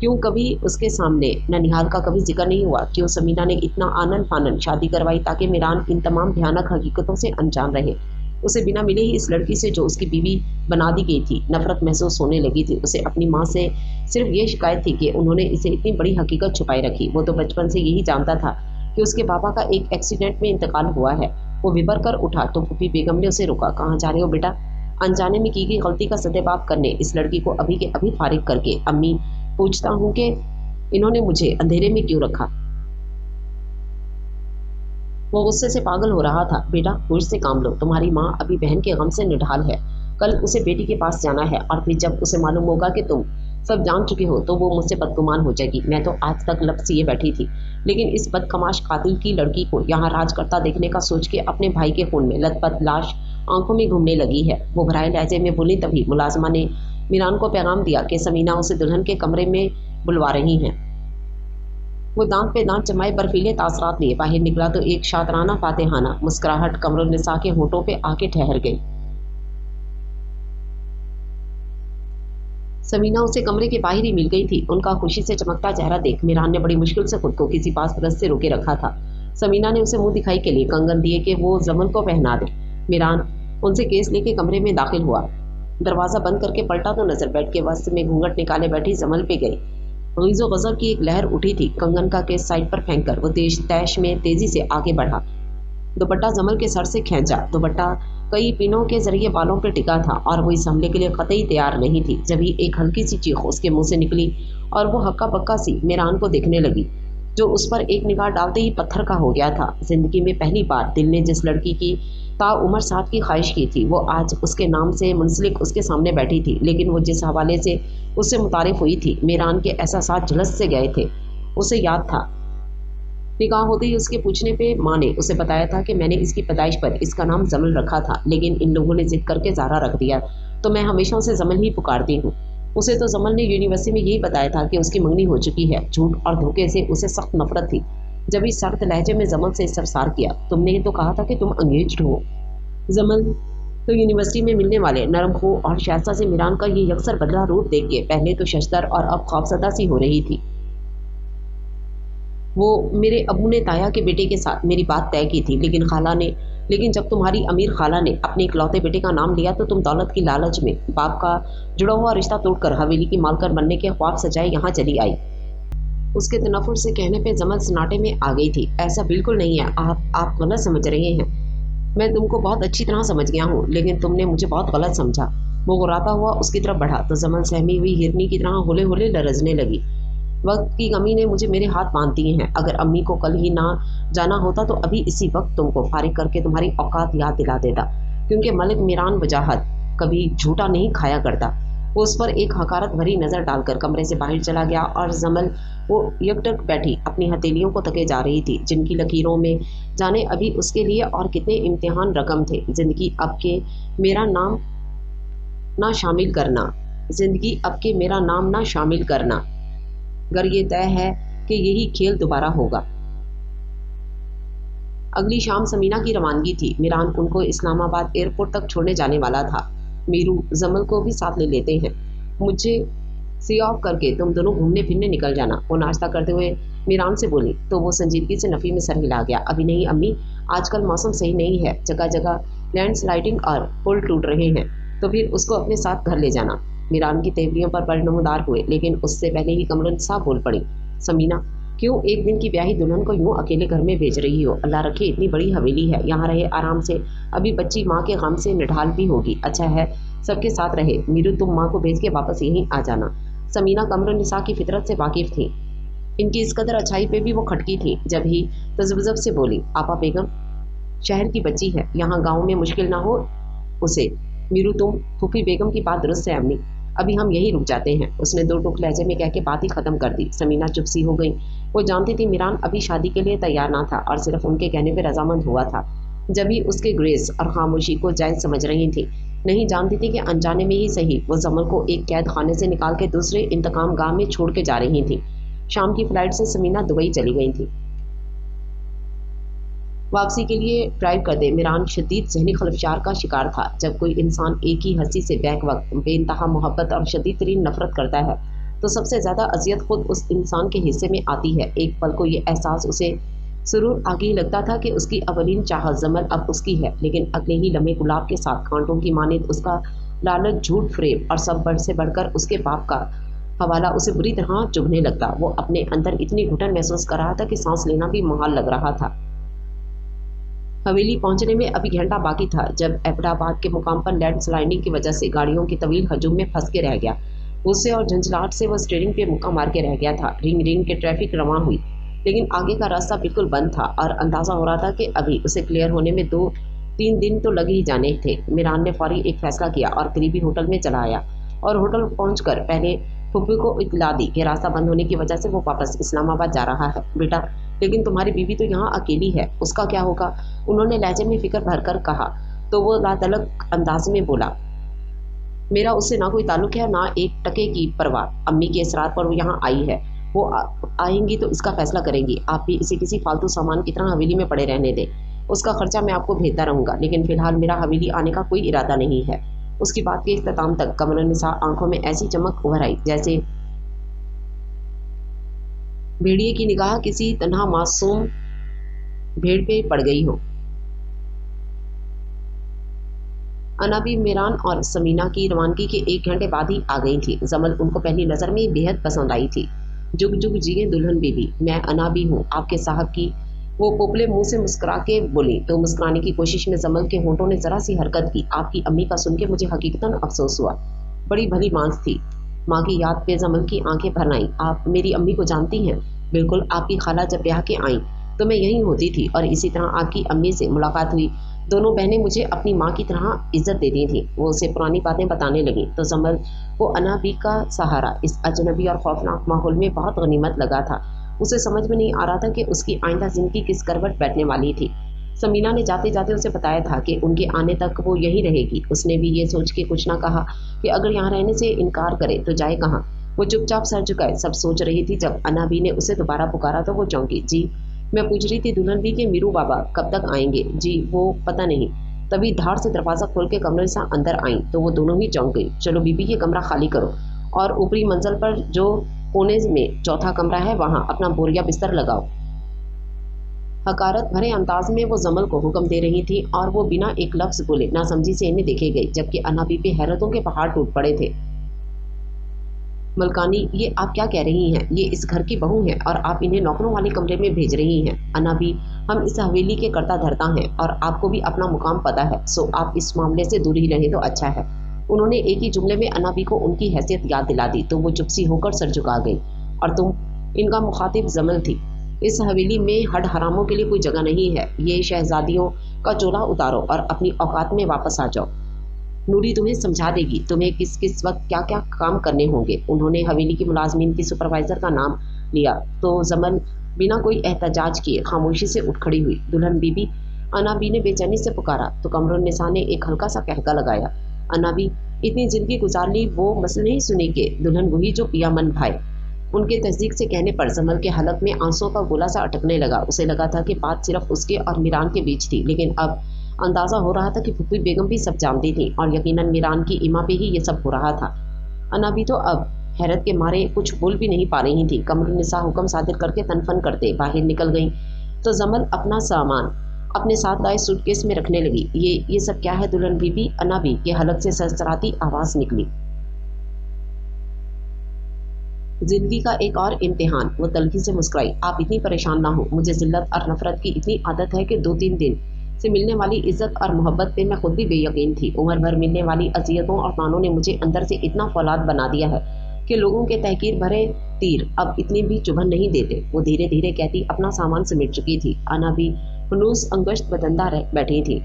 क्यों कभी उसके सामने ननिहाल का कभी जिक्र नहीं हुआ? क्यों समीना ने इतना आनन फानन शादी करवाई ताकि मीरान इन तमाम भयानक हकीकतों से अनजान रहे? उसे बिना मिले ही इस लड़की से जो उसकी बीवी बना दी गई थी नफरत महसूस होने लगी थी। उसे अपनी माँ से सिर्फ ये शिकायत थी कि उन्होंने इसे इतनी बड़ी हकीकत छुपाई रखी। वो तो बचपन से यही जानता था कि उसके पापा का एक एक्सीडेंट में इंतकाल हुआ है। वो विभर कर उठा तो फूफी बेगम ने उसे रोका। कहाँ जा रहे हो बेटा? अनजाने में की गई गलती का सदेबाप करने इस लड़की को अभी के अभी फारिग करके। अम्मी, पूछता हूँ कि इन्होंने मुझे अंधेरे में क्यों रखा? वो गुस्से से पागल हो रहा था। बेटा, होश से काम लो। तुम्हारी माँ अभी बहन के गम से निढाल है। कल उसे बेटी के पास जाना है, और फिर जब उसे मालूम होगा कि तुम सब जान चुके हो तो वो मुझसे बदगुमान हो जाएगी। मैं तो आज तक लफ्ज़ ये बैठी थी, लेकिन इस बदकमाश कातिल की लड़की को यहाँ राज करता देखने का सोच के अपने भाई के खून में लथपथ लाश आंखों में घूमने लगी है। वो भराए लहजे में बोली। तभी मुलाजमा ने मीरान को पैगाम दिया कि समीना उसे दुल्हन के कमरे में बुलवा रही हैं। वो दांत पे दांत जमाए बर्फीले तासरात लिए बाहर निकला तो एक शातराना फातेहाना मुस्कुराहट कमरुन्निसा के होठों पे आके ठहर गई। समीना उसे कमरे के बाहर ही मिल गई थी। उनका खुशी से चमकता चेहरा देख मीरान ने बड़ी मुश्किल से खुद को किसी पास परस से रोके रखा था। समीना ने उसे मुंह दिखाई के लिए कंगन दिए कि वो जमल को पहना दे। मीरान उनसे केस लेके कमरे में दाखिल हुआ। दरवाजा बंद करके पलटा तो नजर बेड के वस्त्र में घूंघट निकाले बैठी जमल पे गई। गीजो गजब की एक लहर उठी थी। कंगन का केस साइड पर फेंक कर वो तेज तैश में तेजी से आगे बढ़ा। दुपट्टा जमल के सर से खींचा। दुपट्टा कई पिनों के जरिए बालों पर टिका था और वो इस हमले के लिए कतई तैयार नहीं थी। जब ही एक हल्की सी चीख उसके मुंह से निकली और वो हक्का बक्का सी मीरान को देखने लगी, जो उस पर एक निगाह डालते ही पत्थर का हो गया था। जिंदगी में पहली बार दिल ने जिस लड़की की ताउम्र साथ की ख्वाहिश की थी, वो आज उसके नाम से मुंसलिक उसके सामने बैठी थी। लेकिन वो जिस हवाले से उससे मुतारिफ हुई थी, मीरान के एहसास झुलस से गए थे। उसे याद था, निकाह होते ही उसके पूछने पे माँ ने उसे बताया था कि मैंने इसकी पैदाइश पर इसका नाम जमल रखा था, लेकिन इन लोगों ने जिद करके ज़ारा रख दिया, तो मैं हमेशा उसे जमल ही पुकारती हूँ। उसे तो जमल ने यूनिवर्सिटी में यही बताया था कि उसकी मंगनी हो चुकी है। झूठ और धोखे से उसे सख्त नफरत थी। जब इस सख्त लहजे में जमल से इस्तफसार किया, तुमने तो कहा था कि तुम अंगेज्ड हो। जमल तो यूनिवर्सिटी में मिलने वाले नरम खो और शायस्ता से मीरान का ये यकसर बदला रूप देख के पहले तो शशदर और अब खौफजदा सी हो रही थी। वो मेरे अबू ने ताया के बेटे के साथ मेरी बात तय की थी, लेकिन जब तुम्हारी अमीर खाला ने अपने इकलौते बेटे का नाम लिया तो तुम दौलत की लालच में बाप का जुड़ा हुआ रिश्ता तोड़कर हवेली की मालकर बनने के ख्वाब सजाए यहाँ चली आई। उसके तनफुर से कहने पे जमल सन्नाटे में आ गई थी। ऐसा बिल्कुल नहीं है, आप गलत समझ रहे हैं। मैं तुमको बहुत अच्छी तरह समझ गया हूँ, लेकिन तुमने मुझे बहुत गलत समझा। वो गुर्राता हुआ उसकी तरफ बढ़ा तो जमल सहमी हुई हिरनी की तरह होले होले लरजने लगी। वक्त की कमी ने मुझे मेरे हाथ बांध दिए हैं। अगर अम्मी को कल ही ना जाना होता तो अभी इसी वक्त तुमको फारिग करके तुम्हारी औकात याद दिला देता, क्योंकि मलिक मीरान वजाहत कभी झूठा नहीं खाया करता। वो उस पर एक हकारत भरी नज़र डालकर कमरे से बाहर चला गया और जमल वो यकटक बैठी अपनी हथेलियों को तके जा रही थी, जिनकी लकीरों में जाने अभी उसके लिए और कितने इम्तिहान रकम थे। जिंदगी अब के मेरा नाम ना शामिल करना, जिंदगी अब के मेरा नाम ना शामिल करना, अगर ये तय है कि यही खेल दोबारा होगा। अगली शाम समीना की रवानगी थी। मीरान उनको इस्लामाबाद एयरपोर्ट तक छोड़ने जाने वाला था। मीरू जमल को भी साथ ले लेते हैं, मुझे सी ऑफ करके तुम दोनों घूमने फिरने निकल जाना, वो नाश्ता करते हुए मीरान से बोली तो वो संजीदगी से नफ़ी में सर हिला गया। अभी नहीं अम्मी, आजकल मौसम सही नहीं है, जगह जगह लैंडस्लाइडिंग और पुल टूट रहे हैं, तो फिर उसको अपने साथ घर ले जाना। मीरान की तेवरियों पर बड़े नमूदार हुए, लेकिन उससे पहले ही कमरुन साहब बोल पड़ी, समीना क्यों एक दिन की ब्याही दुल्हन को यूं अकेले घर में भेज रही हो? अल्लाह रखे इतनी बड़ी हवेली है, यहाँ रहे आराम से, अभी बच्ची माँ के गम से निढाल भी होगी। अच्छा है सबके साथ रहे। मीरू तुम माँ को भेज के वापस यहीं आ जाना। समीना कमरुन निसा की फितरत से वाकिफ थी। इनकी इस कदर अच्छाई पे भी वो खटकी थी। जब ही तजबजब से बोली, आपा बेगम शहर की बच्ची है, यहाँ गाँव में मुश्किल ना हो उसे। मीरू तुम फूफी बेगम की बात दुरुस्त है अम्मी, अभी हम यहीं रुक जाते हैं, उसने दो टुक लहजे में कह के बात ही खत्म कर दी। समीना चुप सी हो गई। वो जानती थी मीरान अभी शादी के लिए तैयार ना था और सिर्फ उनके कहने पर रजामंद हुआ था। जब भी उसके ग्रेस और खामोशी को जायज़ समझ रही थी, नहीं जानती थी कि अनजाने में ही सही वो जमल को एक कैद खाने से निकाल के दूसरे इंतकाम गाह में छोड़ के जा रही थी। शाम की फ्लाइट से समीना दुबई चली गई थी। वापसी के लिए ड्राइव करते मीरान शदीद जहनी खलफशार का शिकार था। जब कोई इंसान एक ही हंसी से बैक वक्त बेइंतहा मोहब्बत और शदीद तरीन नफरत करता है तो सबसे ज़्यादा अजियत खुद उस इंसान के हिस्से में आती है। एक पल को ये एहसास उसे सुरूर आगे ही लगता था कि उसकी अवलीन चाहत जमल अब उसकी है, लेकिन अगले ही लम्हे गुलाब के साथ कांटों की मानिद उसका लालच, झूठ, फ्रेब और सब बढ़ से बढ़कर उसके बाप का हवाला उसे बुरी तरह चुभने लगता। वो अपने अंदर इतनी घुटन महसूस कर रहा था कि सांस लेना भी मुहाल लग रहा था। हवेली पहुंचने में अभी घंटा बाकी था जब एबटाबाद के मुकाम पर लैंड स्लाइडिंग की वजह से गाड़ियों की तवील हजूम में फंस के रह गया। गुस्से और झंझलाहट से वो स्टीयरिंग पे मुक्का मार के रह गया था। रिंग रिंग के ट्रैफिक रवां हुई, लेकिन आगे का रास्ता बिल्कुल बंद था और अंदाज़ा हो रहा था कि अभी उसे क्लियर होने में 2-3 दिन तो लगे ही जाने थे। मीरान ने फौरी एक फैसला किया और करीबी होटल में चला आया और होटल पहुंचकर पहले फुप्पी को इतला दी कि रास्ता बंद होने की वजह से वो वापस इस्लामाबाद जा रहा है। बेटा, लेकिन तुम्हारी बीवी तो यहाँ अकेली है, उसका क्या होगा? उन्होंने लहजे में फिक्र भरकर कहा तो वो लातलक अंदाज में बोला, मेरा उससे ना कोई ताल्लुक है ना एक टके की परवाह। अम्मी के इसरार पर वो यहाँ आई है, वो आएंगी तो इसका फैसला करेंगी। आप भी इसे किसी फालतू सामान की तरह हवेली में पड़े रहने दें, उसका खर्चा मैं आपको भेजता रहूँगा, लेकिन फिलहाल मेरा हवेली आने का कोई इरादा नहीं है। اس کی बात के इख्तिताम तक कमरुन्निसा आंखों में ऐसी चमक उभर आई जैसे भेड़िए की निगाह किसी तन्हा मासूम भेड़ पे पड़ गई हो। अनाबी, मीरान और समीना की रवानगी के 1 घंटे बाद ही आ गई थी। जमल उनको पहली नजर में ही बेहद पसंद आई थी। जुग जुग जिए दुल्हन बीबी, मैं अनाबी हूँ आपके साहब की। वो पोपले मुंह से मुस्कुरा के बोली तो मुस्कुराने की कोशिश में जमल के होंठों ने जरा सी हरकत की। आपकी अम्मी का सुन के मुझे हकीकतन अफसोस हुआ। बड़ी भली मांस थी। माँ की याद पे जमल की आंखें भर आईं। आप मेरी अम्मी को जानती हैं? बिल्कुल, आपकी खाला जब ब्याह के आई तो मैं यहीं होती थी और इसी तरह आपकी अम्मी से मुलाकात हुई। दोनों बहनें मुझे अपनी माँ की तरह इज्जत देती थीं। वो उसे पुरानी बातें बताने लगी तो जमल को अनाबी का सहारा इस अजनबी और खौफनाक माहौल में बहुत गनीमत लगा था। उसे समझ में नहीं आ रहा था कि उसकी आइंदा जिंदगी किस करवट बैठने वाली थी। समीना ने जाते जाते उसे बताया था कि उनके आने तक वो यहीं रहेगी। उसने भी ये सोच के कुछ ना कहा कि अगर यहाँ रहने से इनकार करे तो जाए कहाँ। वो चुपचाप सर झुकाए सब सोच रही थी। जब अनाबी ने उसे दोबारा पुकारा तो वो चौंकी। जी, मैं पूछ रही थी दुल्हन भी कि मीरू बाबा कब तक आएंगे? जी, वो पता नहीं। तभी धार से दरवाजा खोल के कमरे से अंदर आई तो वो दोनों ही चौंक गई। चलो बीबी, ये कमरा खाली करो और ऊपरी मंजिल पर जो कोने में चौथा कमरा है वहां अपना बोरिया बिस्तर लगाओ। हकारत भरे अंदाज में वो जमल को हुक्म दे रही थी और वो बिना एक लफ्ज बोले नासमझी से इन्हें देखे गई, जबकि अनाबी पे हैरतों के पहाड़ टूट पड़े थे। मलकानी, ये आप क्या कह रही हैं? ये इस घर की बहू हैं और आप इन्हें नौकरों वाले कमरे में भेज रही हैं। अनाबी, हम इस हवेली के कर्ता धर्ता हैं और आपको भी अपना मुकाम पता है, सो आप इस मामले से दूर ही रहें तो अच्छा है। उन्होंने एक ही जुमले में अनाबी को उनकी हैसियत याद दिला दी तो वो चुपसी होकर सर झुका गई। और तुम? इनका मुखातिब जमल थी। इस हवेली में हड हरामों के लिए कोई जगह नहीं है। ये शहजादियों का चोला उतारो और अपनी औकात में वापस आ जाओ। नूरी तुम्हें समझा देगी तुम्हें किस किस वक्त क्या क्या काम करने होंगे। उन्होंने हवेली की मुलाजमीन की सुपरवाइजर का नाम लिया तो जमन बिना कोई एहतजाज किए खामोशी से उठ खड़ी हुई। दुल्हन बीबी, अनाबी ने बेचैनी से पुकारा तो कमरुन्निसा ने एक हल्का सा कहका लगाया। अनाबी, इतनी जिंदगी गुजार ली वो मसले नहीं सुनी के दुल्हन वही जो पिया मन भाई। उनके तस्दीक से कहने पर जमल के हलक में आंसुओं का गोला सा अटकने लगा। उसे लगा था कि बात सिर्फ उसके और मीरान के बीच थी, लेकिन अब अंदाजा हो रहा था कि फुप्पी बेगम भी सब जानती थी और यकीनन मीरान की इमा पे ही ये सब हो रहा था। अनाबी तो अब हैरत के मारे कुछ बोल भी नहीं पा रही थी। कमरुन्निसा हुक्म सादिर करके तनफन करते बाहर निकल गई तो जमल अपना सामान अपने साथ लाए सूटकेस में रखने लगी। ये सब क्या है दुल्हन बीबी? अनाबी के हलक से सरसराती आवाज निकली। जिंदगी का एक और इम्तिहान। वो तल्खी से मुस्कुराई। आप इतनी परेशान ना हो। मुझे जिल्लत और नफरत की इतनी आदत है कि 2-3 दिन से मिलने वाली इज्जत और मोहब्बत पे मैं खुद भी बेयकीन थी। उम्र भर मिलने वाली अजियतों और तानों ने मुझे अंदर से इतना फौलाद बना दिया है कि लोगों के तहकीर भरे तीर अब इतनी भी चुभन नहीं देते। वो धीरे धीरे कहती अपना सामान समेट चुकी थी। आना भी फनूस अंगश्त बदंदा रह बैठी थी।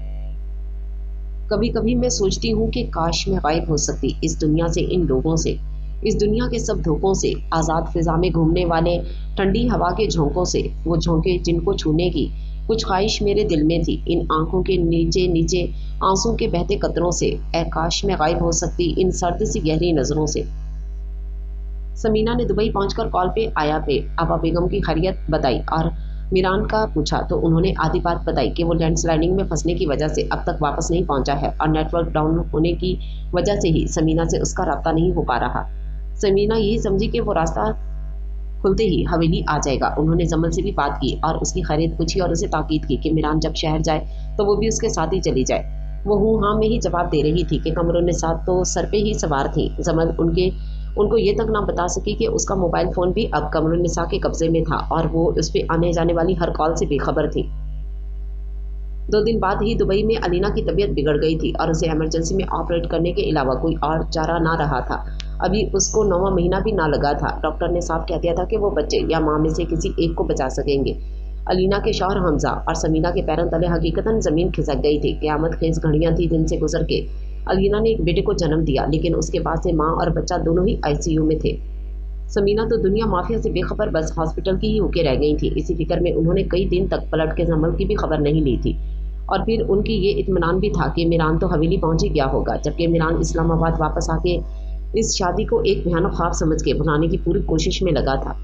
कभी कभी मैं सोचती हूँ कि काश मैं गायब हो सकती इस दुनिया से, इन लोगों से, इस दुनिया के सब धोखों से, आज़ाद फिजा में घूमने वाले ठंडी हवा के झोंकों से। वो झोंके जिनको छूने की कुछ ख्वाहिश मेरे दिल में थी, इन आंखों के नीचे नीचे आंसू के बहते कतरों से। ऐ काश मैं गायब हो सकती इन सर्द सी गहरी नजरों से। समीना ने दुबई पहुंचकर कॉल पे आया पे आबा बेगम की खैरियत बताई और मीरान का पूछा तो उन्होंने आधी बात बताई कि वो लैंडस्लाइडिंग में फंसने की वजह से अब तक वापस नहीं पहुंचा है और नेटवर्क डाउन होने की वजह से ही समीना से उसका रास्ता नहीं हो पा रहा। समीना यही समझी कि वो रास्ता खुलते ही हवेली आ जाएगा। उन्होंने जमल से भी बात की और उसकी खैरियत पूछी और उसे ताकीद की कि मीरान जब शहर जाए तो वो भी उसके साथ ही चली जाए। वो हूँ हाँ में ही जवाब दे रही थी कि कमरुन्निसा तो सर पे ही सवार थी। जमल उनको ये तक ना बता सकी कि उसका मोबाइल फ़ोन भी अब कमरुन्निसा के कब्जे में था और वो उस पर आने जाने वाली हर कॉल से बेखबर थी। 2 दिन बाद ही दुबई में अलीना की तबीयत बिगड़ गई थी और उसे इमरजेंसी में ऑपरेट करने के अलावा कोई और चारा ना रहा था। अभी उसको 9वां महीना भी ना लगा था। डॉक्टर ने साफ कह दिया था कि वो बच्चे या माँ में से किसी एक को बचा सकेंगे। अलीना के शौहर हमजा और समीना के पैरों तले हकीकतन ज़मीन खिसक गई थी। क़यामत खेज घड़ियाँ थी जिनसे गुजर के अलीना ने एक बेटे को जन्म दिया, लेकिन उसके बाद से माँ और बच्चा दोनों ही आईसीयू में थे। समीना तो दुनिया माफिया से बेखबर बस हॉस्पिटल की ही होके रह गई थी। इसी फिक्र में उन्होंने कई दिन तक पलट के जमल की भी खबर नहीं ली थी और फिर उनकी ये इत्मीनान भी था कि मीरान तो हवेली पहुंच ही गया होगा, जबकि मीरान इस्लामाबाद वापस आके इस शादी को एक भयानक ख्वाब समझ के भुलाने की पूरी कोशिश में लगा था।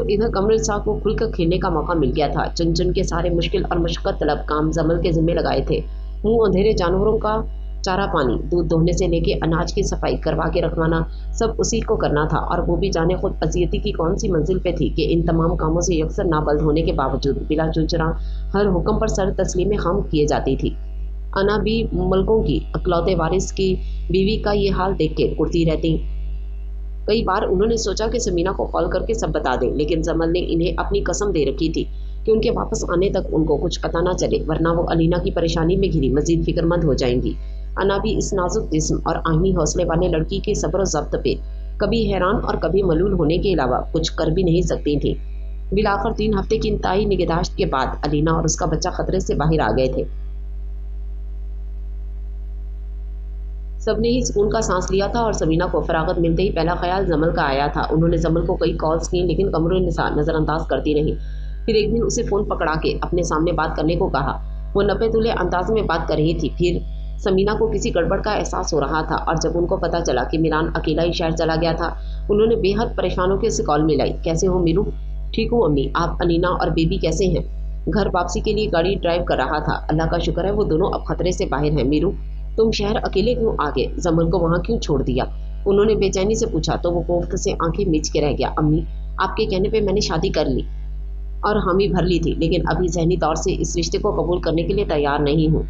इधर कमरुन्निसा को खुलकर खेलने का मौका मिल गया था। चुन चुन के सारे मुश्किल और मुशक्कत तलब काम जमल के जिम्मे लगाए थे। मुंह अंधेरे जानवरों का चारा पानी, दूध दोहने से लेके अनाज की सफाई करवा के रखवाना सब उसी को करना था, और वो भी जाने खुद अजियती की कौन सी मंजिल पे थी कि इन तमाम कामों से यकसर नाबल्द होने के बावजूद बिला चुचरा हर हुक्म पर सर तस्लीम खाम किए जाती थी। अना भी मुल्कों की अकलौते वारिस की बीवी का ये हाल देख के कुर्ती रहती। कई बार उन्होंने सोचा कि समीना को कॉल करके सब बता दें, लेकिन जमल ने इन्हें अपनी कसम दे रखी थी कि उनके वापस आने तक उनको कुछ पता ना चले, वरना वो अलीना की परेशानी में घिरी मजीद फिक्रमंद हो जाएंगी। अना भी इस नाजुक जिस्म और आहिनी हौसले वाले लड़की के सब्र ज़ब्त पे कभी हैरान और कभी मलूल होने के अलावा कुछ कर भी नहीं सकती थी। बिलाखिर 3 हफ्ते की इंतहाई निगहदाश्त के बाद अलीना और उसका बच्चा खतरे से बाहर आ गए थे। सबने ही सुकून का सांस लिया था और समीना को फरागत मिलते ही पहला ख्याल जमल का आया था। उन्होंने जमल को कई कॉल्स की, लेकिन कमरुन्निसा नज़रअंदाज करती रही। फिर एक दिन उसे फ़ोन पकड़ा के अपने सामने बात करने को कहा। वो नपे तुले अंदाज में बात कर रही थी। फिर समीना को किसी गड़बड़ का एहसास हो रहा था, और जब उनको पता चला कि मिरान अकेला ही शहर चला गया था, उन्होंने बेहद परेशान होकर उसे कॉल मिलाई। कैसे हो मीरू? ठीक हूँ अम्मी, आप अलीना और बेबी कैसे हैं? घर वापसी के लिए गाड़ी ड्राइव कर रहा था। अल्लाह का शुक्र है वो दोनों अब खतरे से बाहर हैं। मीरू, तुम शहर अकेले क्यों आ गए? जमल को वहाँ क्यों छोड़ दिया? उन्होंने बेचैनी से पूछा तो वो कोफ्त से आंखें मीच के रह गया। अम्मी, आपके कहने पे मैंने शादी कर ली और हामी भर ली थी, लेकिन अभी जहनी तौर से इस रिश्ते को कबूल करने के लिए तैयार नहीं हूँ।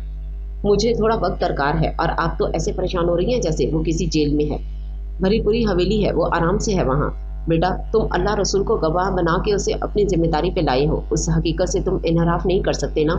मुझे थोड़ा वक्त दरकार है, और आप तो ऐसे परेशान हो रही हैं जैसे वो किसी जेल में है। भरी पूरी हवेली है, वो आराम से है वहाँ। बेटा, तुम अल्लाह रसूल को गवाह बना के उसे अपनी जिम्मेदारी पे लाए हो। उस हकीकत से तुम इनहराफ नहीं कर सकते ना।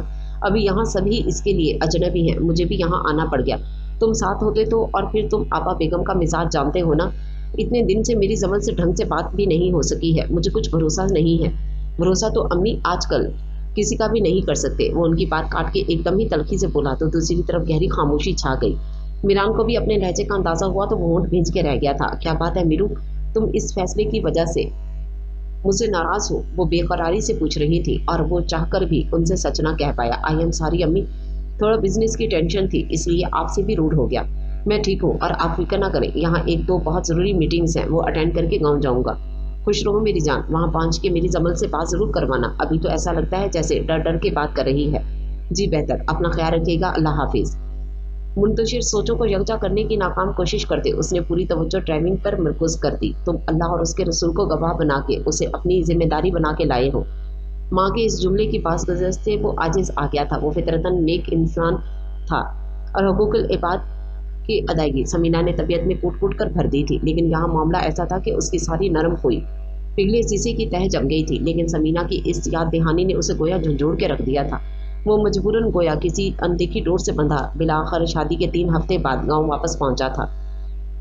अभी यहाँ सभी इसके लिए अजनबी हैं। मुझे भी यहाँ आना पड़ गया। तुम साथ होते तो, और फिर तुम आपा बेगम का मिजाज जानते हो ना। इतने दिन से मेरी जमन से ढंग से बात भी नहीं हो सकी है। मुझे कुछ भरोसा नहीं है। भरोसा तो अम्मी आजकल किसी का भी नहीं कर सकते। वो उनकी बात काट के एकदम ही तलखी से बोला तो दूसरी तरफ गहरी खामोशी छा गई। मिरान को भी अपने लहजे का अंदाजा हुआ तो वो होंठ भींच के रह गया था। क्या बात है मीरू, तुम इस फैसले की वजह से मुझसे नाराज हो? वो बेकरारी से पूछ रही थी, और वो चाहकर भी उनसे सच ना कह पाया। आई एम सॉरी अम्मी, थोड़ा बिजनेस की टेंशन थी, इसलिए आपसे भी रूड हो गया। मैं ठीक हूँ, और आप फिक्र ना करें। यहाँ 1-2 बहुत ज़रूरी मीटिंग्स हैं, वो अटेंड करके गाँव जाऊँगा। खुश रहो मेरी जान। वहाँ पहुँच के मेरी जमल से बात ज़रूर करवाना। अभी तो ऐसा लगता है जैसे डर डर के बात कर रही है। जी बेहतर, अपना ख्याल रखिएगा। अल्लाह हाफिज़। मुंतशिर सोचों को यकजा करने की नाकाम कोशिश करते उसने पूरी तवज्जो ड्राइविंग पर मरकूज कर दी। तुम अल्लाह और उसके रसूल को गवाह बना के उसे अपनी जिम्मेदारी बना के लाए हो। माँ के इस जुमले की पास वजह से वो आजिज आ गया था। वो फितरतन नेक इंसान था, और हुकूकुल इबाद की अदायगी समीना ने तबीयत में कूट कूट कर भर दी थी। लेकिन यहाँ मामला ऐसा था कि उसकी सारी नरम हुई पिघले शीशे की तह जम गई थी। लेकिन समीना की इस याद दहानी ने उसे गोया झंझोड़ के रख दिया था। वो मजबूरन गोया किसी अनदेखी डोर से बंधा बिलाखिर शादी के 3 हफ्ते बाद गांव वापस पहुंचा था।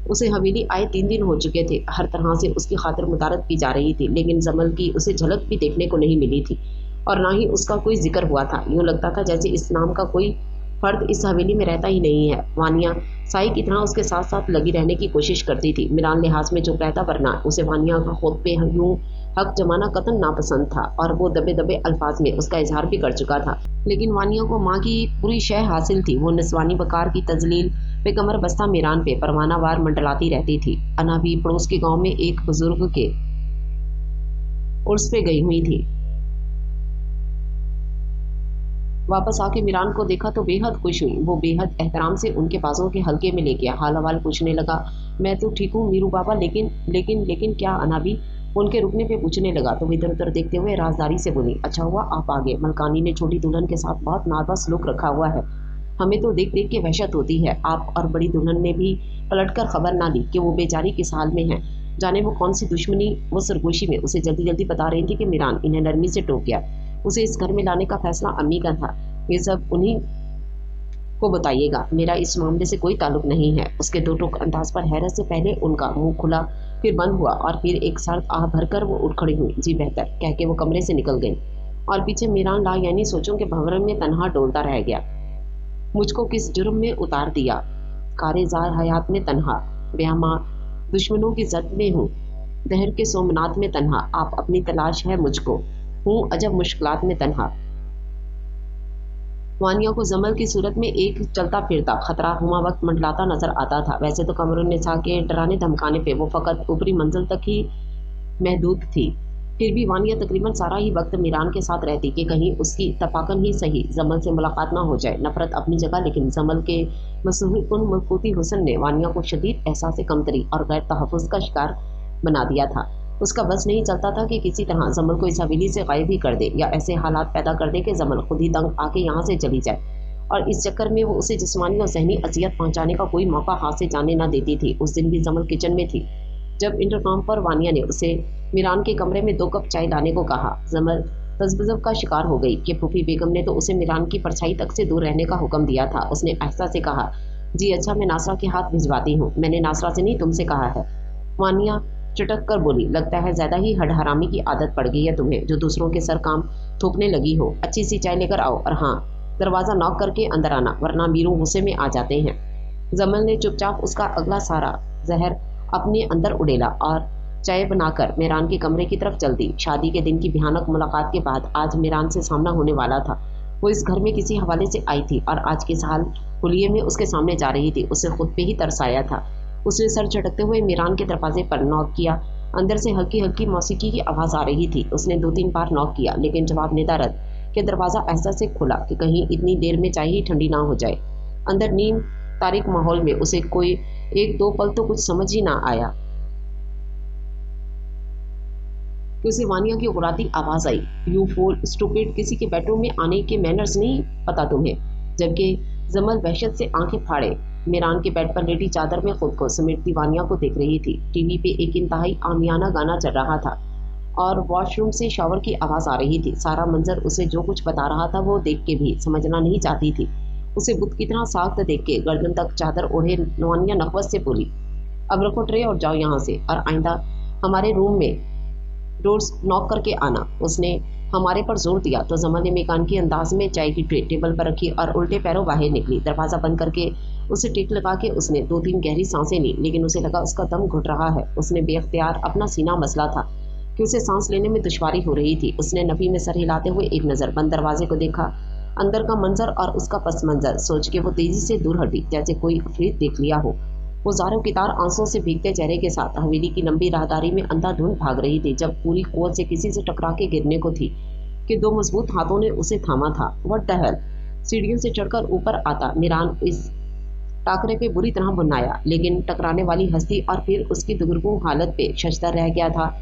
उसे हवेली आए 3 दिन हो चुके थे। हर तरह से उसकी खातिर मुतारत की जा रही थी, लेकिन जमल की उसे झलक भी देखने को नहीं मिली थी, और ना ही उसका कोई जिक्र हुआ था। यूँ लगता था जैसे इस नाम का कोई फर्द इस हवेली में रहता ही नहीं है। वानिया साई की तरह उसके साथ साथ लगी रहने की कोशिश करती थी। मिरान लिहाज में चुप रहता, वरना उसे वानिया का खुद पे यूं हक जमाना कतन नापसंद था, और वो दबे दबे अल्फाज में उसका इजहार भी कर चुका था। लेकिन वानिया को माँ की पूरी शय हासिल थी। वो निस्वानी बकार की तजलील पे कमर बस्ता मिरान पे परवाना वार मंडलाती रहती थी। अना भी पड़ोस के गाँव में एक बुजुर्ग के उर्स पे गई हुई थी। वापस आके मिरान को देखा तो बेहद खुश हुई। वो बेहद एहतराम से उनके बाजों के हल्के में ले गया। हाल हवाल पूछने लगा। मैं तो ठीक हूँ मीरू बाबा, लेकिन क्या? अना भी उनके रुकने पे पूछने लगा तो इधर उधर देखते हुए राजदारी से बोली, अच्छा हुआ आप आ गए। मलकानी ने छोटी दुल्हन के साथ बहुत नार्वस लुक रखा हुआ है। हमें तो देख देख के वहशत होती है। आप और बड़ी दुल्हन ने भी पलटकर खबर ना ली कि वो बेचारी किस हाल में है। जाने वो कौन सी दुश्मनी वो सरगोशी में उसे जल्दी जल्दी बता रही थी कि मिरान इन्हें नरमी से टोक गया। उसे इस घर में लाने का फैसला अम्मी का था। ये सब उन्हीं को बताइएगा, मेरा इस मामले से कोई ताल्लुक नहीं है। उसके दो टोक अंदाज पर हैरत से पहले उनका मुंह खुला, फिर बंद हुआ, और फिर एक सर्द आह भरकर वो उठ खड़ी हुई। जी बेहतर कह के वो कमरे से निकल गई, और पीछे मिरान ला यानी सोचों के भंवरे में तन्हा डोलता रह गया। मुझको किस जुर्म में उतार दिया, कारेजार हयात में तन्हा, बेहमा दुश्मनों की जद में हूँ, दहर के सोमनाथ में तन्हा, आप अपनी तलाश है मुझको, हूँ अजब मुश्किलात में तन्हा। वानिया को जमल की सूरत में एक चलता फिरता खतरा हुआ वक्त मंडलाता नजर आता था। वैसे तो कमरुन्निसा के डराने धमकाने पे वो फकत ऊपरी मंजिल तक ही महदूद थी, फिर भी वानिया तकरीबन सारा ही वक्त मीरान के साथ रहती कि कहीं उसकी तपाकन ही सही जमल से मुलाकात ना हो जाए। नफरत अपनी जगह, लेकिन जमल के मसहूर मलकूती हुस्न ने वानिया को शदीद एहसास कमतरी और गैर तहफ़्फ़ुज़ का शिकार बना दिया था। उसका बस नहीं चलता था कि किसी तरह जमल को इस हवेली से गायब ही कर दे या ऐसे हालात पैदा कर दे कि जमल खुद ही दंग आके यहाँ से चली जाए, और इस चक्कर में वो उसे जिस्मानी और ज़हनी अजियत पहुँचाने का कोई मौका हाथ से जाने ना देती थी। उस दिन भी जमल किचन में थी जब इंटरकॉम पर वानिया ने उसे मीरान के कमरे में 2 कप चाय लाने को कहा। जमल तज़ब्ज़ुब का शिकार हो गई कि फूफी बेगम ने तो उसे मीरान की परछाई तक से दूर रहने का हुक्म दिया था। उसने आहिस्ता से कहा, जी अच्छा, मैं नासरा के हाथ भिजवाती हूँ। मैंने नासरा से नहीं, तुमसे कहा है। वानिया चटक कर बोली, लगता है ज़्यादा ही हड़हरामी की आदत पड़ गई है तुम्हें, जो दूसरों के सर काम थोपने लगी हो। अच्छी सी चाय लेकर आओ, और हाँ, दरवाज़ा नॉक करके अंदर आना, वरना मीरू गुस्से में आ जाते हैं। जमल ने चुपचाप उसका अगला सारा जहर अपने अंदर उड़ेला और चाय बनाकर मीरान के कमरे की तरफ चल दी। शादी के दिन की भयानक मुलाकात के बाद आज मीरान से सामना होने वाला था। वो इस घर में किसी हवाले से आई थी और आज किस हाल हुलिये में उसके सामने जा रही थी। उसे खुद पे ही तरस आया था। उसने सर झटकते हुए मीरान के दरवाजे पर नॉक किया। अंदर से हल्की हल्की मौसीकी की आवाज़ आ रही थी। उसने 2-3 बार नॉक किया, लेकिन जवाब निदारद कि दरवाज़ा ऐसा से खुला कि कहीं इतनी देर में चाय ही ठंडी ना हो जाए। अंदर नीम तारीक माहौल में उसे कोई 1-2 पल तो कुछ समझ ही ना आया कि उसे वानिया की उगराती आवाज़ आई, यू फूल स्टूपिड, किसी के बेडरूम में आने के मैनर्स नहीं पता तुम्हें। जबकि जमल वहशत से आंखें फाड़े मीरान के बेड पर लेटी चादर में खुद को समेटती वानिया को देख रही थी। टीवी पे एक इंतहाई आमियाना गाना चल रहा था और वॉशरूम से शावर की आवाज़ आ रही थी। सारा मंजर उसे जो कुछ बता रहा था वो देख के भी समझना नहीं चाहती थी। उसे बुत की तरह साख्त देख के गर्दन तक चादर ओढ़े वानिया नखवत से बोली, अब रखो ट्रे और जाओ यहाँ से, और आइंदा हमारे रूम में डोर्स नॉक करके आना। उसने हमारे पर जोर दिया तो जमल ने मेकानकी अंदाज में चाय की ट्रे टेबल पर रखी और उल्टे पैरों बाहर निकली। दरवाज़ा बंद करके उसे टिक लगा के उसने 2-3 गहरी सांसें ली, लेकिन उसे लगा उसका दम घुट रहा है। उसने बेख्तियार अपना सीना मसला था कि उसे सांस लेने में दुश्वारी हो रही थी। उसने नफी में सर हिलाते हुए एक नज़र बंद दरवाजे को देखा। अंदर का मंजर और उसका पस मंजर सोच के वो तेजी से दूर हटी, जैसे कोई अफरीत देख लिया हो। वो ज़ारों की तार आंसुओं से भीगते चेहरे के साथ हवेली की लंबी राहदारी में अंधाधुंध भाग रही थी, जब पूरी कुव्वत से किसी से टकरा के गिरने को थी कि 2 मजबूत हाथों ने उसे थामा था। What the hell! सीढ़ियों से चढ़कर ऊपर आता मीरान इस टाकरे पे बुरी तरह बुनाया, लेकिन टकराने वाली हस्ती और फिर उसकी दुर्गुम हालत पे शशदा रह गया था।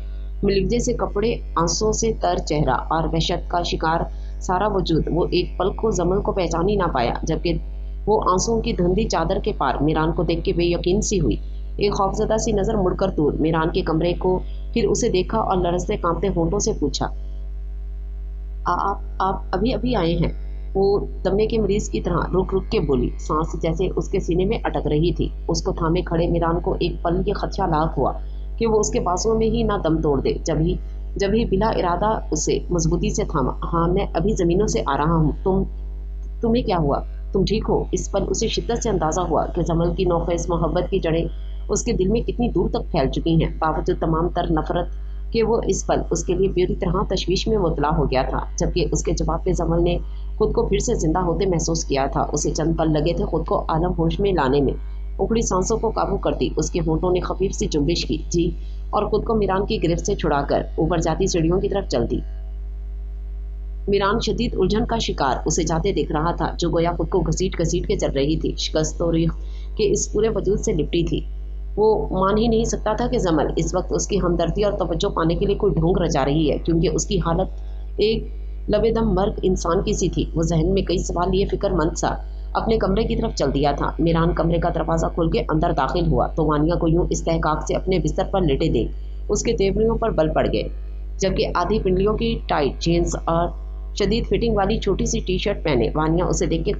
मिलजे से कपड़े, आंसुओं से तर चेहरा और वहशत का शिकार सारा वजूद। वो एक पल को जमल को पहचान ही ना पाया, जबकि वो आंसुओं की धुंधी चादर के पार मीरान को देख के बेयकीन सी हुई। एक खौफजदा सी नज़र मुड़कर दूर मीरान के कमरे को, फिर उसे देखा और लरजते कांपते होंठों से पूछा, आप अभी अभी आए हैं? वो दमे के मरीज की तरह रुक रुक के बोली, सांस जैसे उसके सीने में अटक रही थी। उसको थामे खड़े मीरान को एक पल ये खदशा लाक हुआ कि वो उसके बाजुओं में ही ना दम तोड़ दे। जब ही बिला इरादा उसे मजबूती से थामा। हाँ, मैं अभी ज़मीनों से आ रहा हूँ। तुम्हें क्या हुआ? तुम ठीक हो? इस पल उसे शिद्दत से अंदाज़ा हुआ कि जमल की नौखेज़ मोहब्बत की जड़ें उसके दिल में कितनी दूर तक फैल चुकी हैं। बावजूद तमाम तर नफरत कि वो इस पल उसके लिए पूरी तरह तशवीश में मुबतला हो गया था। जबकि उसके जवाब में जमल ने खुद को फिर से जिंदा होते महसूस किया था। उसे चंद पल लगे थे खुद को आलम होश में लाने में। उखड़ी सांसों को काबू करती उसके होंठों ने खफीफ सी जुम्बिश की, जी, और खुद को मीरान की गिरफ्त से छुड़ाकर ऊपर जाती सीढ़ियों की तरफ चल दी। मीरान शदीद उलझन का शिकार उसे जाते देख रहा था, जो गोया खुद को घसीट घसीट के चल रही थी। शिकस्त और रिख के इस पूरे वजूद से लिपटी थी। वो मान ही नहीं सकता था कि जमल इस वक्त उसकी हमदर्दी और तवज्जो पाने के लिए कोई ढोंग रचा रही है, क्योंकि उसकी हालत एक लबेदम मर्ग इंसान की सी थी। वो जहन में कई सवाल लिए फिक्रमंद सा अपने कमरे की तरफ चल दिया था। मीरान कमरे का दरवाज़ा खोल के अंदर दाखिल हुआ तो वानिया को यूं इस्तेहकाक से अपने बिस्तर पर लेटे देख उसके तेवरियों पर बल पड़ गए, जबकि आधी पिंडलियों की टाइट जीन्स और शदीद फिटिंग वाली छोटी सी टी शर्ट पहने वानिया उसे देख के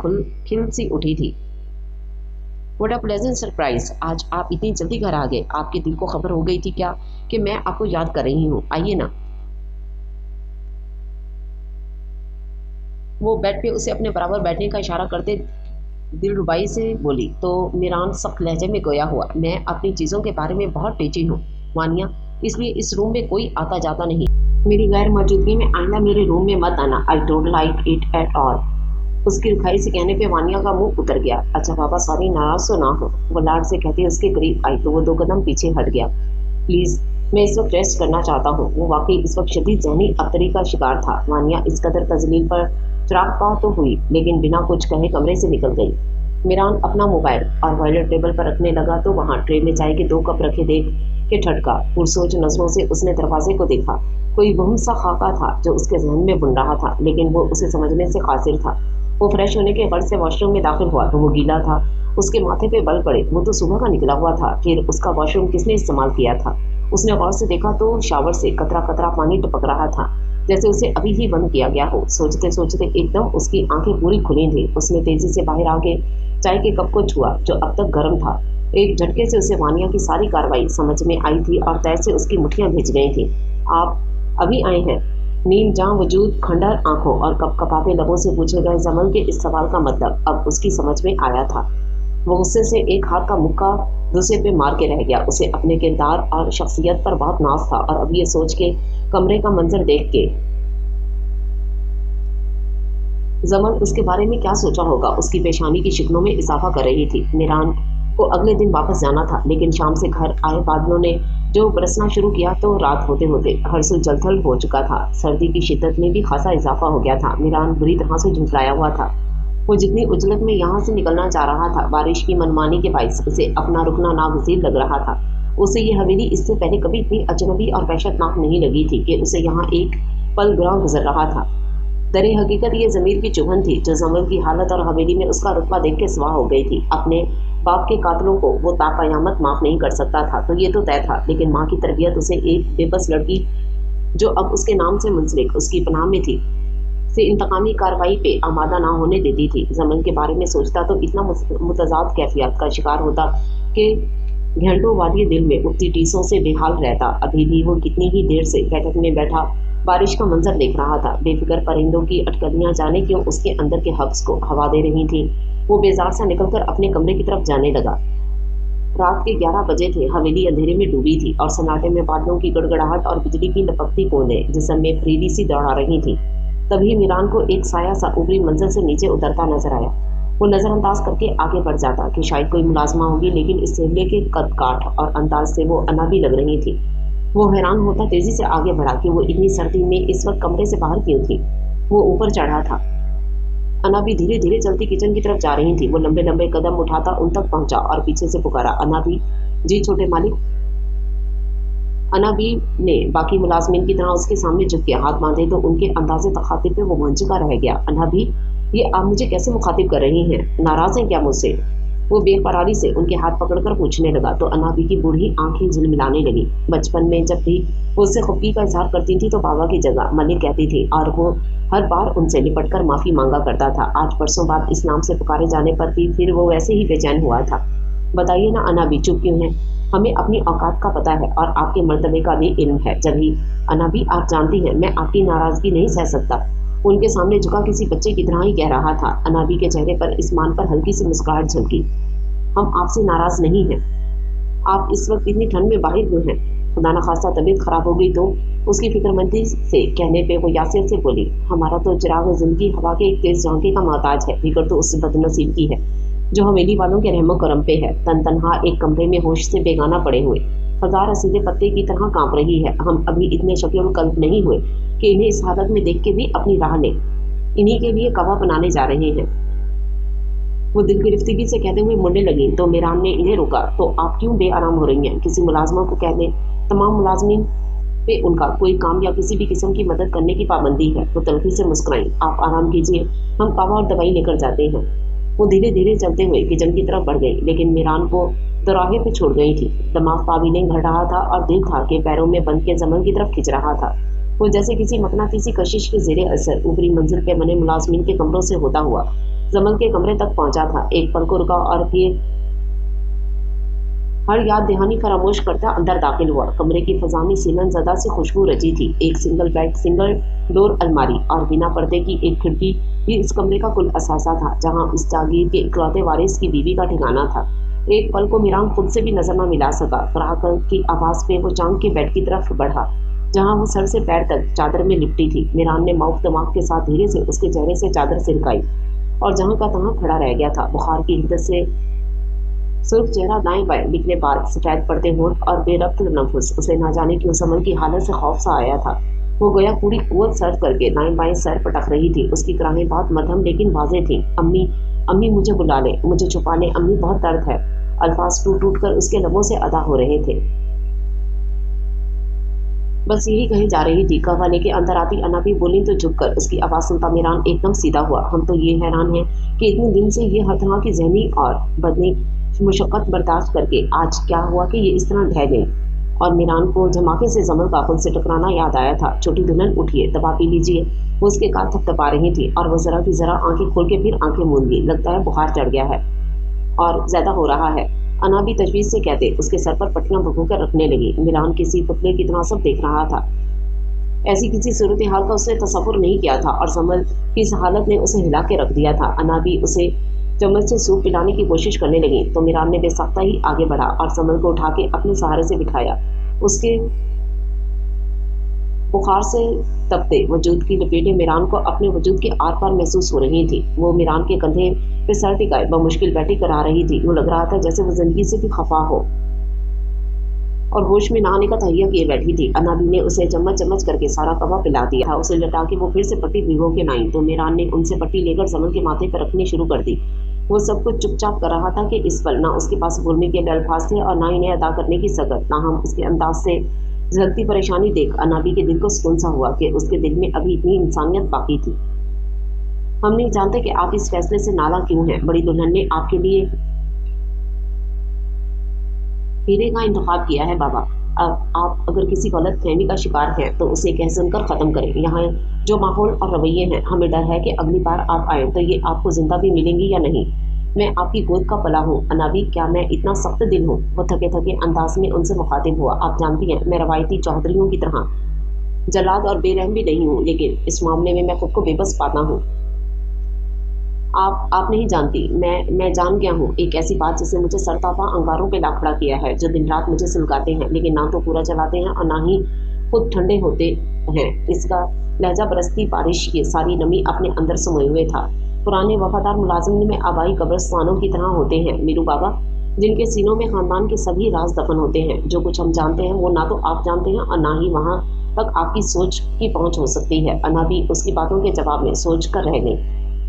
खिल सी उठी थी। What a pleasant surprise! आज आप इतनी जल्दी घर आ गए। आपके दिल को खबर हो गई थी क्या कि मैं आपको याद कर रही हूँ? आइए ना। वो बेड पे उसे अपने बराबर बैठने का इशारा करते दिलरुबाई से बोली तो मीरान सख्त लहजे में गोया हुआ, मैं अपनी चीज़ों के बारे में बहुत टेची हूँ वानिया, इसलिए इस रूम में कोई आता जाता नहीं। मेरी गैर मौजूदगी में आइंदा मेरे रूम में मत आना। I don't like it at all. उसकी रुखाई से कहने पे वानिया का मुंह उतर गया। अच्छा बाबा, सॉरी, नाराज तो ना हो। वो लाड से कहती उसके करीब आई तो वो 2 कदम पीछे हट गया। प्लीज़ मैं इस वक्त रेस्ट करना चाहता हूँ। वो वाकई इस वक्त शदीद ज़हनी अबतरी का शिकार था। वानिया इस कदर तजलील पर चिराग तो हुई, लेकिन बिना कुछ कहे कमरे से निकल गई। मिरान अपना मोबाइल और वॉयलेट टेबल पर रखने लगा तो वहाँ ट्रे में चाय के 2 कप रखे देख के ठटका। पुरसोच नजरों से उसने दरवाजे को देखा। कोई वहम सा खाका था जो उसके जहन में बुन रहा था, लेकिन वो उसे समझने से कासिर था। वो फ्रेश होने के गर्ज से वॉशरूम में दाखिल हुआ तो वो गीला था। उसके माथे पे बल पड़े। वो तो सुबह का निकला हुआ था। फिर उसका वॉशरूम किसने इस्तेमाल किया था? उसने गौर से देखा तो शावर से कतरा कतरा पानी टपक रहा था, जैसे उसे अभी ही बंद किया गया हो। सोचते सोचते एकदम उसकी आंखें पूरी खुली थी। उसने तेजी से बाहर आके चाय के कप को छुआ जो अब तक गर्म था। एक झटके से उसे वानिया की सारी कार्रवाई समझ में आई थी और तय से उसकी मुट्ठियां भिज गई थी। आप अभी आए हैं? नीम जां वजूद खंडर आंखों और कपकपाते लबों से पूछे गए जमल के इस सवाल का मतलब अब उसकी समझ में आया था। वो गुस्से से एक हाथ का मुक्का दूसरे पे मार के रह गया। उसे अपने किरदार और शख्सियत पर बहुत नाज था और अब ये सोच के कमरे का मंजर देख के जमल उसके बारे में क्या सोचा होगा। उसकी पेशानी की शिकनों में इजाफा कर रही थी। मिरान को अगले दिन वापस जाना था, लेकिन शाम से घर आए बादलों ने जो बरसना शुरू किया तो रात होते होते हरसू जलथल हो चुका था। सर्दी की शिद्दत में भी खासा इजाफा हो गया था। मिरान बुरी तरह से झुंझलाया हुआ था। वो जितनी उजलत में यहाँ से निकलना चाह रहा था, बारिश की मनमानी के बाइस उसे अपना रुकना नागजीर लग रहा था। उसे ये हवेली इससे पहले कभी इतनी अजनबी और वहशतनाक नहीं लगी थी कि उसे यहाँ एक पल ग्रह गुजर रहा था। दरे हकीकत ये जमीर की चुभन थी जो जमल की हालत और हवेली में उसका रुतबा देख के स्वाह हो गई थी। अपने बाप के कातलों को वो ताक़यामत माफ नहीं कर सकता था तो ये तो तय था, लेकिन माँ की तरबियत उसे एक बेबस लड़की जो अब उसके नाम से मुंसलिक उसकी पनाह में थी से इंतकामी कार्रवाई पे आमादा ना होने देती थी। जमन के बारे में सोचता तो इतना मुतजाद कैफियत का शिकार होता कि घंटों वादी दिल में उठती टीसों से बेहाल रहता। अभी भी वो कितनी ही देर से बैठक में बैठा बारिश का मंजर देख रहा था। बेफिक्र परिंदों की अटकलियां जाने क्यों उसके अंदर के हब्स को हवा दे रही थी। वो बेजार सा निकलकर अपने कमरे की तरफ जाने लगा। रात के 11 बजे थे। हवेली अंधेरे में डूबी थी और सन्नाटे में बादलों की गड़गड़ाहट और बिजली की लपकती बूंदें जिस्म में फरीदी सी दौड़ा रही थी। तभी मिरान को एक साया सा ऊपरी मंजिल से नीचे उतरता नजर आया। वो नजरअंदाज करके आगे बढ़ जाता कि शायद कोई मुलाजमा होगी, लेकिन इस सेहले के कद काठ और अंदाज से वो अनाबी लग रही थी। वो हैरान होता तेजी से आगे बढ़ा कि वो इतनी सर्दी में इस वक्त कमरे से बाहर क्यों थी। वो ऊपर चढ़ा था। अनाबी धीरे धीरे चलती किचन की तरफ जा रही थी। वो लंबे लंबे कदम उठाता उन तक पहुंचा और पीछे से पुकारा, अनाबी जी छोटे मालिक। अनाबी ने बाकी मुलाजमीन की तरह उसके सामने झुक के हाथ बांधे तो उनके अंदाजे तखातिब पे वो मंचका रह गया। अनाबी, ये आप मुझे कैसे मुखातिब कर रही हैं? नाराज हैं क्या मुझसे? वो बेकरारी से उनके हाथ पकड़कर पूछने लगा तो अनाबी की बूढ़ी आंखें झिलमिलाने लगी। बचपन में जब भी वो उससे खुफी का इजहार करती थी तो बाबा की जगह मलिक कहती थी और वो हर बार उनसे लिपट कर माफी मांगा करता था। आज परसों बाद इस नाम से पुकारे जाने पर भी फिर वो वैसे ही बेचैन हुआ था। बताइए ना अनाबी, चुप क्यों है? हमें अपनी औकात का पता है और आपके मर्तबे का भी इल्म है। जब ही अनाबी, आप जानती हैं मैं आपकी नाराजगी नहीं सह सकता। उनके सामने झुका किसी बच्चे की तरह ही कह रहा था। अनाबी के चेहरे पर इस मान पर हल्की सी मुस्कुराहट झलकी। हम आपसे नाराज नहीं हैं। आप इस वक्त इतनी ठंड में बाहर क्यों हैं? खुदा न खास्ता तबीयत खराब हो गई तो? उसकी फिक्रमंदी से कहने पे वो यासिर से बोली, हमारा तो चिराग जिंदगी हवा के एक तेज झांके का मोहताज है। फिक्र तो उस बदनसीब की है जो हवेली वालों के रहमो करम पे है। तन तनहा एक कमरे में होश से बेगाना पड़े हुए हजार असीदे पत्ते की तरह कांप रही है। हम अभी इतने शकील कल्ब नहीं हुए कि इन्हें इस हालत में देख के भी अपनी राह लें। इन्हीं के लिए कवा बनाने जा रहे हैं। वो दिल गिरफ्तगी से कहते हुए मुड़ने लगी तो मिरान ने इन्हें रोका। तो आप क्यों बेआराम हो रही हैं? किसी मुलाजमा को कह दें। तमाम मुलाजमीन पे उनका कोई काम या किसी भी किस्म की मदद करने की पाबंदी है। वो तलखी से मुस्कुराई। आप आराम कीजिए, हम कावा और दवाई लेकर जाते हैं। वो धीरे धीरे चलते हुए किचन की तरफ बढ़ गई, लेकिन मिरान को दोराहे पे छोड़ गई थी। दिमाग काबिलें घड़ रहा था और दिल था के पैरों में बंद के जमन की तरफ खिंच रहा था। वो जैसे किसी मकनातीसी कशिश के जेरे असर ऊपरी मंजिल पे बने मुलाजमीन के कमरों से होता हुआ जमल के कमरे तक पहुंचा था। एक पल को रुका और फिर हर याद दहानी फरामोश करता अंदर दाखिल हुआ। कमरे की फजा में सीलन ज़दा से खुशबू रची थी। एक सिंगल बेड, सिंगल डोर अलमारी और बिना पर्दे की एक खिड़की भी इस कमरे का कुल असासा था, जहां इस जागीर के इकलौते वारिस की बीवी का ठिकाना था। एक पल को मिरान खुद से भी नजर न मिला सका। कराहकर की आवाज पे वो चांद के बेड की तरफ बढ़ा, जहां वो सर से पैर तक चादर में लिपटी थी। मिरान ने माउफ दिमाग के साथ धीरे से उसके चेहरे से चादर सिरकाई और जहां का तहां खड़ा रह गया था। बुखार की हिद्दत से सुर्ख चेहरा, दाएं बाएं बिखरे बाल, सफेद पड़ते होंठ और बेरब्त नफुस। उसे ना जाने क्यों समन की हालत से खौफ सा आया था। वो गोया पूरी कुवत सर्च करके दाएं बाएं सर पटक रही थी। उसकी कराहें बहुत मध्यम लेकिन वाज़ेह थीं। अम्मी, अम्मी मुझे बुला ले, मुझे छुपा ले, अम्मी बहुत दर्द है। अल्फाज टूट टूट कर उसके लबों से अदा हो रहे थे। बस यही कहे जा रही थी, कहवाने के अंदर आती अना भी बोली तो झुककर उसकी आवाज़ सुनता मीरान एकदम सीधा हुआ। हम तो ये हैरान हैं कि इतने दिन से ये हर तरह की ज़हनी और बदनी मुशक्क़त बर्दाश्त करके आज क्या हुआ कि ये इस तरह ढह गई। और मीरान को धमाके से जमल का खुद से टकराना याद आया था। छोटी दुल्हन उठिए, दवा पी लीजिए। वो उसके गाल थपथपा रही थी और वो ज़रा की ज़रा आंखें खोल के फिर आंखें मूंद ली। लगता है बुखार चढ़ गया है और ज़्यादा हो रहा है, अना भी तजवीज़ से कहते उसके सर पर पट्टियां भगो कर रखने लगी। मीरान किसी पुतले की तरह सब देख रहा था। ऐसी किसी सूरत हाल का उसने तसव्वुर नहीं किया था और समल की इस हालत ने उसे हिला के रख दिया था। अना भी उसे चम्मच से सूप पिलाने की कोशिश करने लगी तो मीरान ने बेसाख्ता ही आगे बढ़ा और समल को उठा के अपने सहारे से बिठाया। उसके बुखार से तपते वजूद की लपेटें मीरान को अपने वजूद के आर पार महसूस हो रही थी। वो मीरान के कंधे पे सर टिकाए बमुश्किल बैठी कर आ रही थी। वो लग रहा था जैसे वो जिंदगी से भी खफा हो और होश में ना आने का तहैया किए बैठी थी। अनाबी ने उसे चम्मच चम्मच करके सारा कवा पिला दिया था। उसे लटा के वो फिर से पट्टी भिगो के लाई तो मीरान ने उनसे पट्टी लेकर समल के माथे पर रखनी शुरू कर दी। वो सब कुछ चुपचाप कर रहा था कि इस पल ना उसके पास बोलने के अल्फाज थे और ना इन्हें अदा करने की सकत। ना हम उसके अंदाज से झलकती परेशानी देख अनाबी के दिल को सुकून सा हुआ कि उसके दिल में अभी इतनी इंसानियत बाकी थी। हम नहीं जानते कि आप इस फैसले से नाला क्यों हैं। बड़ी दुल्हन ने आपके लिए हीरे का इंतखाब किया है बाबा। अब आप अगर किसी गलत फहमी का शिकार हैं तो उसे कह सुनकर ख़त्म करें। यहाँ जो माहौल और रवैये हैं, हमें डर है कि अगली बार आप आए तो ये आपको जिंदा भी मिलेंगी या नहीं। मैं आपकी गोद का पला हूँ अनाबी, क्या मैं इतना सख्त दिल हूँ? वो थके थके अंदाज में उनसे मुखातिब हुआ। आप जानती हैं मैं रवायती चौधरियों की तरह जलाद और बेरहम भी नहीं हूँ, लेकिन इस मामले में मैं खुद को बेबस पाता हूँ। आप नहीं जानती, मैं जान गया हूँ एक ऐसी बात जिसने मुझे सरतापा अंगारों पे ला खड़ा किया है, जो दिन रात मुझे सुलगाते हैं लेकिन ना तो पूरा चलाते हैं और ना ही खुद ठंडे होते हैं। इसका लहजा बरसती बारिश की सारी नमी अपने अंदर समाये हुए था। पुराने वफादार मुलाजिम में आबाई कब्रिस्तानों की तरह होते हैं मीरू बाबा, जिनके सीनों में खानदान के सभी राज दफन होते हैं। जो कुछ हम जानते हैं वो ना तो आप जानते हैं और ना ही वहाँ तक आपकी सोच की पहुँच हो सकती है। अना भी उसकी बातों के जवाब में सोच कर रह गई।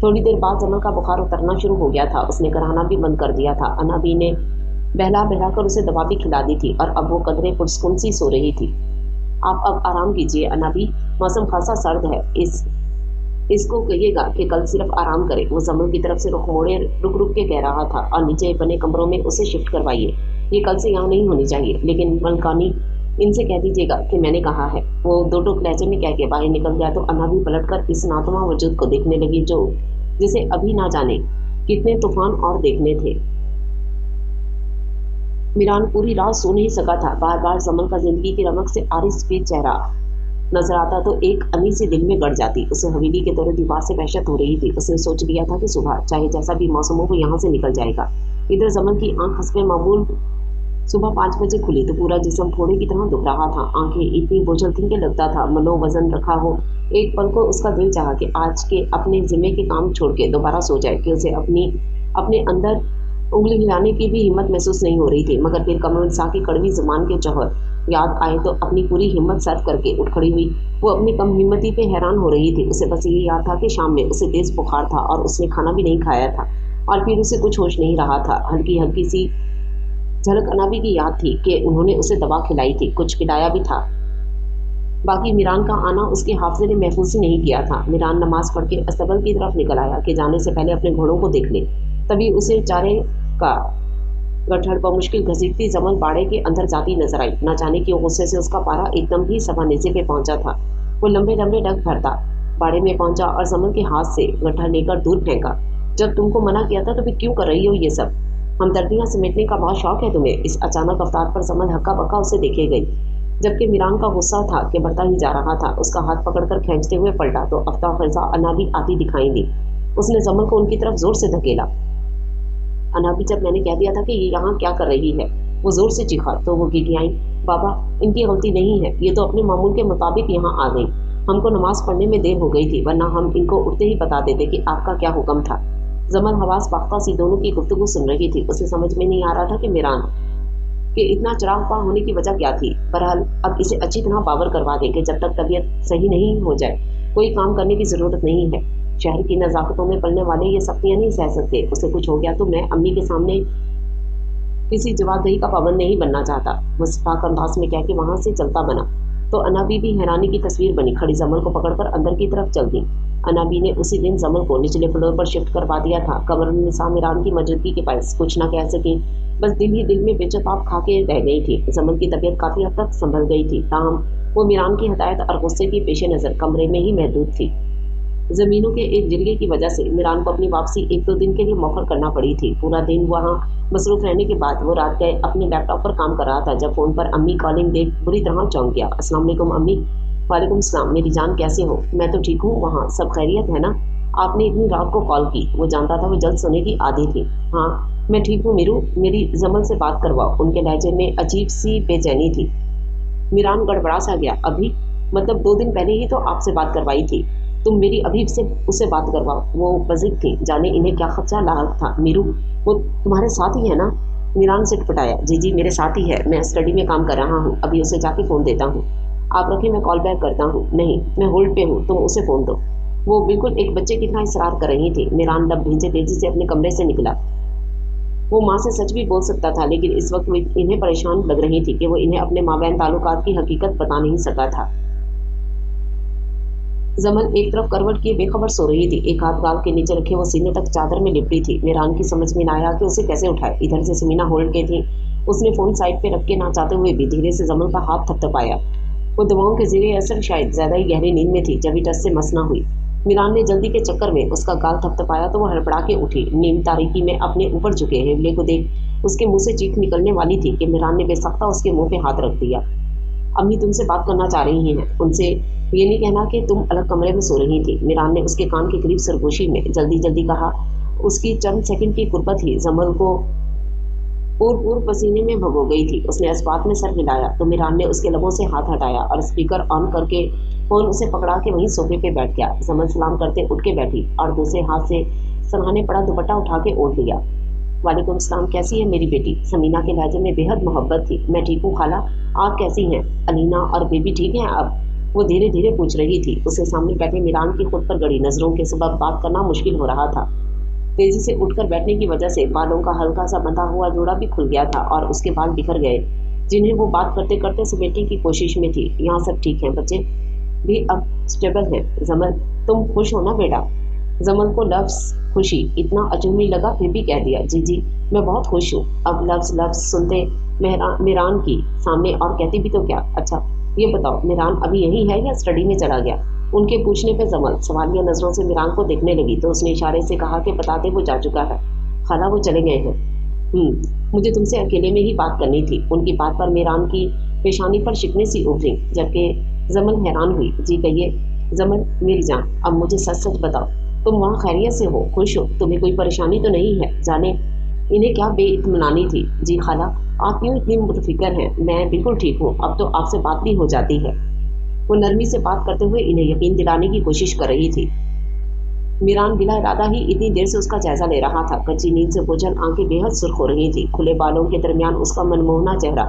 थोड़ी देर बाद जमल का बुखार उतरना शुरू हो गया था। उसने कराहना भी बंद कर दिया था। अनाबी ने बहला बहला कर उसे दवा भी खिला दी थी और अब वो कदरे पुरस्कुन सी सो रही थी। आप अब आराम कीजिए अनाबी, मौसम खासा सर्द है। इसको कहिएगा कि कल सिर्फ आराम करे। वो जमल की तरफ से रुख मोड़े रुक रुक के कह रहा था और नीचे बने कमरों में उसे शिफ्ट करवाइए। ये कल से यहाँ नहीं होनी चाहिए, लेकिन मलकानी इनसे कह दीजिएगा कि मैंने कहा है। वो दो टुक लहजे में कह के बाहर निकल गया तो अनाबी पलट कर इस नातमा वजूद को देखने लगी जो जिसे अभी ना जाने कितने तूफान और देखने थे। मीरान पूरी रात सो नहीं सका था। बार बार जमल का जिंदगी की रमक से आरिस पे चेहरा नजर आता तो एक अनी से दिल में गड़ जाती। उसे हवेली के तौर दीवार से वहशत हो रही थी। उसने सोच लिया था कि सुबह चाहे जैसा भी मौसम हो वो यहाँ से निकल जाएगा। इधर जमल की आंख हस्बे मामूल सुबह 5 बजे खुली तो पूरा जिस्म फोड़े की तरह दुख रहा था। आंखें इतनी बोझल थी कि लगता था मनो वजन रखा हो। एक पल को उसका दिल चाहा कि आज के अपने जिम्मे के काम छोड़ के दोबारा सो जाए कि उसे अपने अंदर उंगली हिलाने की भी हिम्मत महसूस नहीं हो रही थी। मगर फिर कमर सा की कड़वी जुबान के जौहर याद आए तो अपनी पूरी हिम्मत सर्व करके उठ खड़ी हुई। वो अपनी कम हिम्मती पे हैरान हो रही थी। उसे बस यही याद था कि शाम में उसे तेज बुखार था और उसने खाना भी नहीं खाया था और फिर उसे कुछ होश नहीं रहा था। हल्की हल्की सी झलक अनाबी की याद थी कि उन्होंने उसे दवा खिलाई थी, कुछ खिलाया भी था। बाकी मीरान का आना उसके हाफजे ने महफूज ही नहीं किया था। मीरान नमाज पढ़ के अस्तबल की तरफ निकल आया कि जाने से पहले अपने घोड़ों को देख ले। तभी उसे चारे का गठड़ पर मुश्किल घसीटती जमल बाड़े के अंदर जाती नजर आई। न जाने क्यों गुस्से से उसका पारा एकदम ही सभा नीचे पे पहुंचा था। वो लंबे लंबे डग भरता बाड़े में पहुंचा और जमल के हाथ से गठड़ लेकर दूर फेंका। जब तुमको मना किया था तो फिर क्यों कर रही हो ये सब? हमदर्दियां समेटने का बहुत शौक है तुम्हें। इस अचानक अवतार पर जमल हक्का बक्का उसे देखे गई, जबकि मीरान का गुस्सा था कि बढ़ता ही जा रहा था। उसका हाथ पकड़कर खींचते हुए पलटा तो अफ्ता फैजा अनाबी आती दिखाई दी। उसने जमल को उनकी तरफ जोर से धकेला। अनाबी, जब मैंने कह दिया था कि ये यहाँ क्या कर रही है, वो जोर से चीखा तो वो गिड़गिड़ाई। बाबा, इनकी गलती नहीं है, ये तो अपने मामूल के मुताबिक यहाँ आ गई। हमको नमाज पढ़ने में देर हो गई थी, वरना हम इनको उठते ही बता देते कि आपका क्या हुक्म था। जमल हवास बाख्ता सी दोनों की गुफ्तगू सुन रही थी। उसे समझ में नहीं आ रहा था कि मीरान के इतना चिराग होने की वजह क्या थी। बहरहाल अब इसे अच्छी तरह बावर करवा दें कि जब तक तबीयत सही नहीं हो जाए कोई काम करने की जरूरत नहीं है। शहर की नजाकतों में पलने वाले ये सख्तियां नहीं सह सकते। उसे कुछ हो गया तो मैं अम्मी के सामने किसी जवाबदेही का पाबंद नहीं बनना चाहता। मुस्ताक अंदाज में कह के वहां से चलता बना तो अनाबी भी हैरानी की तस्वीर बनी खड़ी जमल को पकड़कर अंदर की तरफ चल दी। अनाबी ने उसी दिन जमल को निचले फ्लोर पर शिफ्ट करवा दिया था। कमर निसा मीरान की मौजूदगी के पास कुछ ना कह सकी, बस दिल ही दिल में बेचैताब खा के रह गई थी। जमल की तबीयत काफी हद तक संभल गई थी, ताहम वो मीरान की हदायत और गुस्से की पेश नजर कमरे में ही महदूद थी। जमीनों के एक जिरगे की वजह से मीरान को अपनी वापसी 1-2 दिन के लिए मौखर करना पड़ी थी। पूरा दिन वहाँ मसरूफ रहने के बाद वो रात गए अपने लैपटॉप पर काम कर रहा था जब फोन पर अम्मी कॉलिंग देख बुरी तरह चौंक गया। अस्सलाम वालेकुम अम्मी। वालेकुम सलाम मेरी जान, कैसे हो? मैं तो ठीक हूँ, वहाँ सब खैरियत है ना? आपने इतनी रात को कॉल की, वो जानता था वो जल्द सोने की आदी थी। हाँ मैं ठीक हूँ मीरू, मेरी जमल से बात करवाओ। उनके लहजे में अजीब सी बेचैनी थी। मीरान गड़बड़ा सा गया। अभी मतलब 2 दिन पहले ही तो आपसे बात करवाई थी, तुम मेरी अभी से उससे बात करवाओ। वो पजित थी, जाने इन्हें क्या खदशा लाक था। मीरू वो तुम्हारे साथ ही है ना? मीरान से पटाया। जी जी मेरे साथ ही है, मैं स्टडी में काम कर रहा हूँ, अभी उसे जाके फ़ोन देता हूँ। आप रखिए मैं कॉल बैक करता हूँ। नहीं मैं होल्ड पे हूँ, तुम उसे फ़ोन दो। वो बिल्कुल एक बच्चे की तरह इसरार कर रही थी। मीरान लब भींचे तेजी से अपने कमरे से निकला। वो माँ से सच भी बोल सकता था, लेकिन इस वक्त वो इन्हें परेशान लग रही थी कि वो इन्हें अपने माबैन ताल्लुकात की हकीकत बता नहीं सका था। जमल एक तरफ करवट किए बेखबर सो रही थी, एक हाथ गाल के नीचे रखे वो सीने तक चादर में लिपटी थी। मीरान की समझ में न आया कि उसे कैसे उठाए। इधर से समीना होल्ड के थी, उसने फोन साइड पे रख के ना चाहते हुए भी धीरे से जमल का हाथ थपथपाया। वो दवाओं के ज़ेरे असर शायद ज्यादा ही गहरी नींद में थी जब टस से मस न हुई। मीरान ने जल्दी के चक्कर में उसका गाल थपथपाया तो वो हड़बड़ा के उठी। नीम तारीकी में अपने ऊपर झुके हेवले को देख उसके मुंह से चीख निकलने वाली थी कि मीरान ने बेसख्ता उसके मुंह पे हाथ रख दिया। अम्मी तुमसे बात करना चाह रही हैं, उनसे ये नहीं कहना कि तुम अलग कमरे में सो रही थी। मीरान ने उसके कान के करीब सरगोशी में जल्दी जल्दी कहा। उसकी चंद सेकंड की कुर्बत ही जमल को पूर पसीने में भगो गई थी। उसने इस बात में सर हिलाया तो मीरान ने उसके लबों से हाथ हटाया और स्पीकर ऑन करके फोन उसे पकड़ा के वहीं सोफे पे बैठ गया। जमल सलाम करते उठ के बैठी और दूसरे हाथ से सरहाने पड़ा दुपट्टा उठा के ओढ़ लिया। वालेकुम सलाम, कैसी है मेरी बेटी? समीना के लहजे में बेहद मोहब्बत थी। मैं ठीक हूँ खाला, आप कैसी हैं? अलीना और बेबी ठीक हैं अब? वो धीरे धीरे पूछ रही थी। उसके सामने बैठे मीरान की खुद पर गड़ी नजरों के सबब बात करना मुश्किल हो रहा था। तेजी से उठकर बैठने की वजह से बालों का हल्का सा बंधा हुआ जोड़ा भी खुल गया था और उसके बाल बिखर गए, जिन्हें वो बात करते करते समेटने की कोशिश में थी। यहाँ सब ठीक है, बच्चे भी अब स्टेबल है। जमल तुम खुश हो ना बेटा? जमल को लफ्ज खुशी इतना अजनबी लगा, फिर भी कह दिया जी जी मैं बहुत खुश हूँ। अब लफ्ज लफ्ज सुनते मीरान की सामने और कहती भी तो क्या। अच्छा ये बताओ मीरान अभी यही है या स्टडी में चला गया? उनके पूछने पर जमल सवालिया नजरों से मीरान को देखने लगी तो उसने इशारे से कहा कि बताते वो जा चुका है खाला, वो चले गए हैं। मुझे तुमसे अकेले में ही बात करनी थी। उनकी बात पर मीरान की पेशानी पर शिकने सी उभरी जबकि जमल हैरान हुई। जी कहिए जमल मेरी जान, अब मुझे सच सच बताओ, तुम वहाँ खैरियत से हो, खुश हो, तुम्हें कोई परेशानी तो नहीं है? जाने इन्हें क्या बेइत्मीनानी थी। जी खाला आप क्यों इतनी मुतफिकर हैं? मैं बिल्कुल ठीक हूँ, अब तो आपसे बात भी हो जाती है। वो नरमी से बात करते हुए इन्हें यकीन दिलाने की कोशिश कर रही थी। मीरान बिला इरादा ही इतनी देर से उसका जायजा ले रहा था। कच्ची नींद से बोझल आंखें बेहद सुर्ख हो रही थी। खुले बालों के दरमियान उसका मनमोहना चेहरा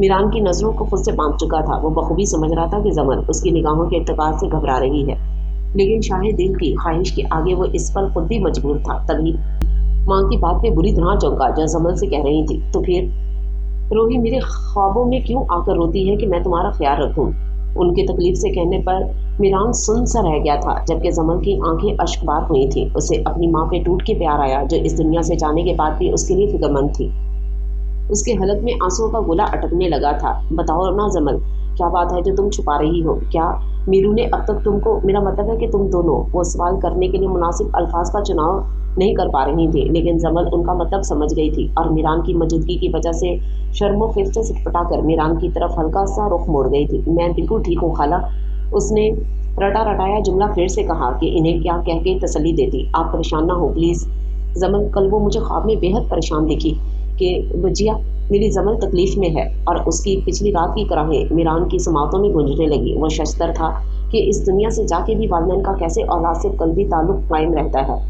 मीरान की नजरों को खुद से बांध चुका था। वो बखूबी समझ रहा था कि जमल उसकी निगाहों के इत्तेफाक से घबरा रही है, लेकिन शाहे दिल की ख्वाहिश के आगे वो इस पर खुद भी मजबूर था। तभी माँ की बात पे बुरी तरह चौंका जो जमल से कह रही थी, तो फिर रोही मेरे ख्वाबों में क्यों आकर रोती है कि मैं तुम्हारा ख्याल रखूं? उनके तकलीफ से कहने पर मीरान सुन सा रह गया था जबकि जमल की आंखें अश्कबार हुई थी। उसे अपनी माँ पे टूट के प्यार आया जो इस दुनिया से जाने के बाद भी उसके लिए फिक्रमंद थी। उसके हलक में आंसुओं का गोला अटकने लगा था। बताओ ना जमल, क्या बात है जो तुम छुपा रही हो? क्या मीरू ने अब तक तुमको, मेरा मतलब है कि तुम दोनों, वो सवाल करने के लिए मुनासिब अल्फाज का चुनाव नहीं कर पा रही थी, लेकिन जमल उनका मतलब समझ गई थी और मीरान की मौजूदगी की वजह से शर्मो खिफ से सिटपटा कर मीरान की तरफ हल्का सा रुख मोड़ गई थी। मैं बिल्कुल ठीक हूँ खाला, उसने रटा रटाया जुमला फिर से कहा कि इन्हें क्या कह के तसल्ली देती। आप परेशान ना हो प्लीज़। जमल कल वो मुझे ख्वाब में बेहद परेशान दिखी कि बजिया मेरी जमल तकलीफ में है, और उसकी पिछली रात की कराहें मीरान की समातों में गूंजने लगी। वो शस्तर था कि इस दुनिया से जाके भी वालिदैन का कैसे औलाद से कल्बी ताल्लुक कायम रहता है।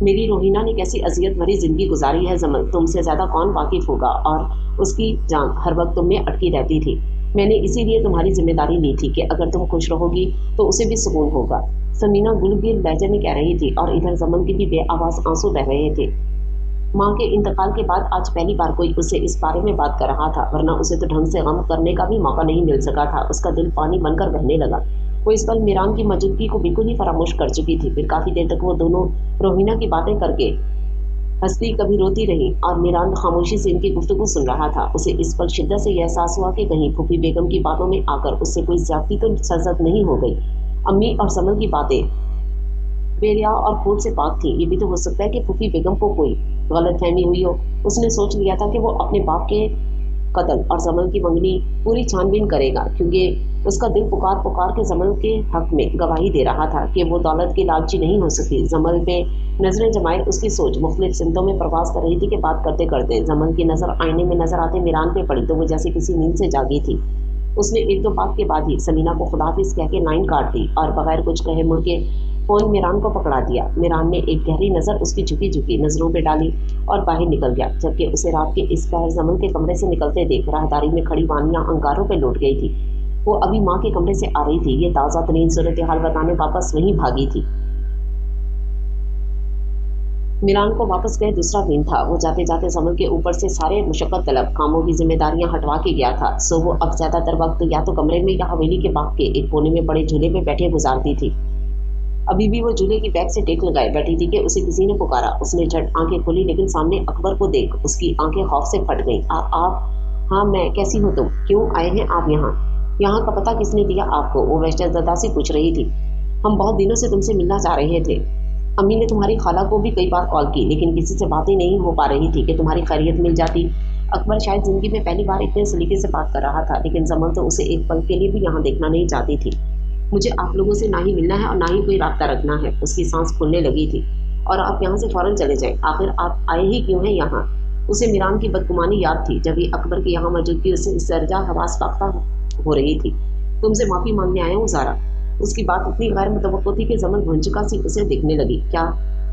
میری روہینہ نے کیسی اذیت بھری زندگی گزاری ہے زمن، تم سے زیادہ کون واقف ہوگا، اور اس کی جان ہر وقت تم میں اٹکی رہتی تھی۔ میں نے اسی لیے تمہاری ذمہ داری لی تھی کہ اگر تم خوش رہو گی تو اسے بھی سکون ہوگا، سمینہ گلگل لہجے میں کہہ رہی تھی، اور ادھر زمن کی بھی بے آواز آنسو بہ رہے تھے۔ ماں کے انتقال کے بعد آج پہلی بار کوئی اسے اس بارے میں بات کر رہا تھا، ورنہ اسے تو ڈھنگ سے غم کرنے کا بھی موقع نہیں مل سکا تھا۔ اس کا دل پانی بن کر بہنے لگا۔ وہ اس پل میران کی موجودگی کو بالکل ہی فراموش کر چکی تھی۔ پھر کافی دیر تک وہ دونوں روہینہ کی باتیں کر کے ہنستی کبھی روتی رہی، اور میران خاموشی سے ان کی گفتگو سن رہا تھا۔ اسے اس پر شدت سے یہ احساس ہوا کہ کہیں پھوپھی بیگم کی باتوں میں آ کر اس سے کوئی زیادتی تو سرزد نہیں ہو گئی۔ امی اور سمل کی باتیں بے ریا اور کھوٹ سے پاک تھی۔ یہ بھی تو ہو سکتا ہے کہ پھوپھی بیگم کو کوئی غلط فہمی ہوئی ہو۔ اس نے سوچ لیا تھا کہ وہ اپنے باپ کے قتل اور زمل کی منگنی پوری چھان بین کرے گا، کیونکہ اس کا دل پکار پکار کے زمل کے حق میں گواہی دے رہا تھا کہ وہ دولت کی لالچی نہیں ہو سکتی۔ زمل پہ نظریں جمائے اس کی سوچ مختلف سمتوں میں پرواز کر رہی تھی کہ بات کرتے کرتے زمل کی نظر آئینے میں نظر آتے میران پہ پڑی تو وہ جیسے کسی نیند سے جاگی تھی۔ اس نے ایک دو بات کے بعد ہی سمینہ کو خداحافظ کہہ کے لائن کاٹ دی اور بغیر کچھ کہے مڑ کے فون میران کو پکڑا دیا۔ میران نے ایک گہری نظر اس کی جھکی جھکی نظروں پہ ڈالی اور باہر نکل گیا، جبکہ اسے رات کے اس پہر زمن کے کمرے سے نکلتے دیکھ راہداری میں کھڑی وانیاں انگاروں پہ لوٹ گئی تھی۔ وہ ابھی ماں کے کمرے سے آ رہی تھی، یہ تازہ ترین صورتحال بتانے واپس وہیں بھاگی تھی۔ میران کو واپس گئے دوسرا دن تھا۔ وہ جاتے جاتے زمن کے اوپر سے سارے مشقت طلب کاموں کی ذمہ داریاں ہٹوا کے گیا تھا، سو وہ اب زیادہ تر وقت یا تو کمرے میں یا حویلی کے باغ کے ایک کونے میں بڑے جھولے پہ بیٹھے گزارتی تھی۔ ابھی بھی وہ جھولے کی بیک سے ٹیک لگائے بیٹھی تھی کہ اسے کسی نے پکارا۔ اس نے جھٹ آنکھیں کھولی، لیکن سامنے اکبر کو دیکھ اس کی آنکھیں خوف سے پھٹ گئیں۔ آپ؟ ہاں میں، کیسی ہو تم؟ کیوں آئے ہیں آپ یہاں؟ یہاں کا پتہ کس نے دیا آپ کو؟ وہ وحشت زدہ سی پوچھ رہی تھی۔ ہم بہت دنوں سے تم سے ملنا چاہ رہے تھے۔ امی نے تمہاری خالہ کو بھی کئی بار کال کی، لیکن کسی سے باتیں نہیں ہو پا رہی تھی کہ تمہاری خیریت مل جاتی۔ اکبر شاید زندگی میں پہلی بار اتنے سلیقے سے بات کر رہا تھا، لیکن زمن تو اسے ایک پل کے لیے بھی یہاں دیکھنا نہیں چاہتی تھی۔ مجھے آپ لوگوں سے نہ ہی ملنا ہے اور نہ ہی کوئی رابطہ رکھنا ہے۔ اس کی سانس پھولنے لگی تھی۔ اور آپ یہاں سے فوراً چلے جائیں۔ آخر آپ آئے ہی کیوں ہیں یہاں؟ اسے میران کی بدگمانی یاد تھی، جب ہی اکبر کی یہاں موجودگی اسے سرجا حواس فاختہ ہو رہی تھی۔ تم سے معافی مانگنے آیا ہوں زارا۔ اس کی بات اتنی غیر متوقع تھی کہ زمن بھنچکا سی اسے دیکھنے لگی۔ کیا؟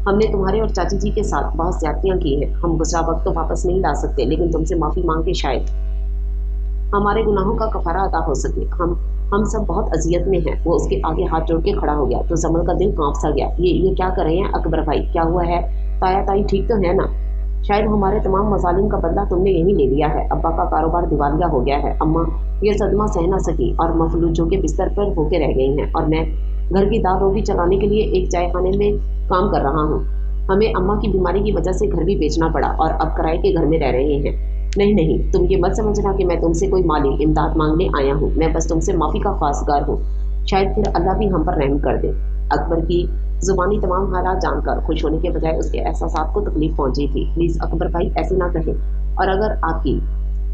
ہم نے تمہارے اور چاچی جی کے ساتھ بہت زیادتیاں کی ہیں۔ ہم گزرا وقت تو واپس نہیں لا سکتے، لیکن تم سے معافی مانگ کے شاید ہمارے گناہوں کا کفارہ ادا ہو سکے۔ ہم سب بہت اذیت میں ہیں۔ وہ اس کے آگے ہاتھ جوڑ کے کھڑا ہو گیا تو زمن کا دل کانپ سا گیا۔ یہ کیا کر رہے ہیں اکبر بھائی؟ کیا ہوا ہے؟ تایا تائی ٹھیک تو ہے نا؟ شاید ہمارے تمام مظالم کا بدلہ تم نے یہی لے لیا ہے۔ ابا کا کاروبار دیوالیہ ہو گیا ہے، اماں یہ صدمہ سہ نہ سکی اور مفلوجوں کے بستر پر ہو کے رہ گئی ہیں، اور میں گھر کی دال روٹی چلانے کے لیے ایک چائے خانے میں کام کر رہا ہوں۔ ہمیں اماں کی بیماری کی وجہ سے گھر بھی بیچنا پڑا اور اب کرائے کے گھر میں رہ رہے ہیں۔ نہیں، تم یہ مت سمجھنا کہ میں تم سے کوئی مالی امداد مانگنے آیا ہوں۔ میں بس تم سے معافی کا خواستگار ہوں، شاید پھر اللہ بھی ہم پر رحم کر دے۔ اکبر کی زبانی تمام حالات جان کر خوش ہونے کے بجائے اس کے احساسات کو تکلیف پہنچی تھی۔ پلیز اکبر بھائی ایسے نہ کہیں، اور اگر آپ کی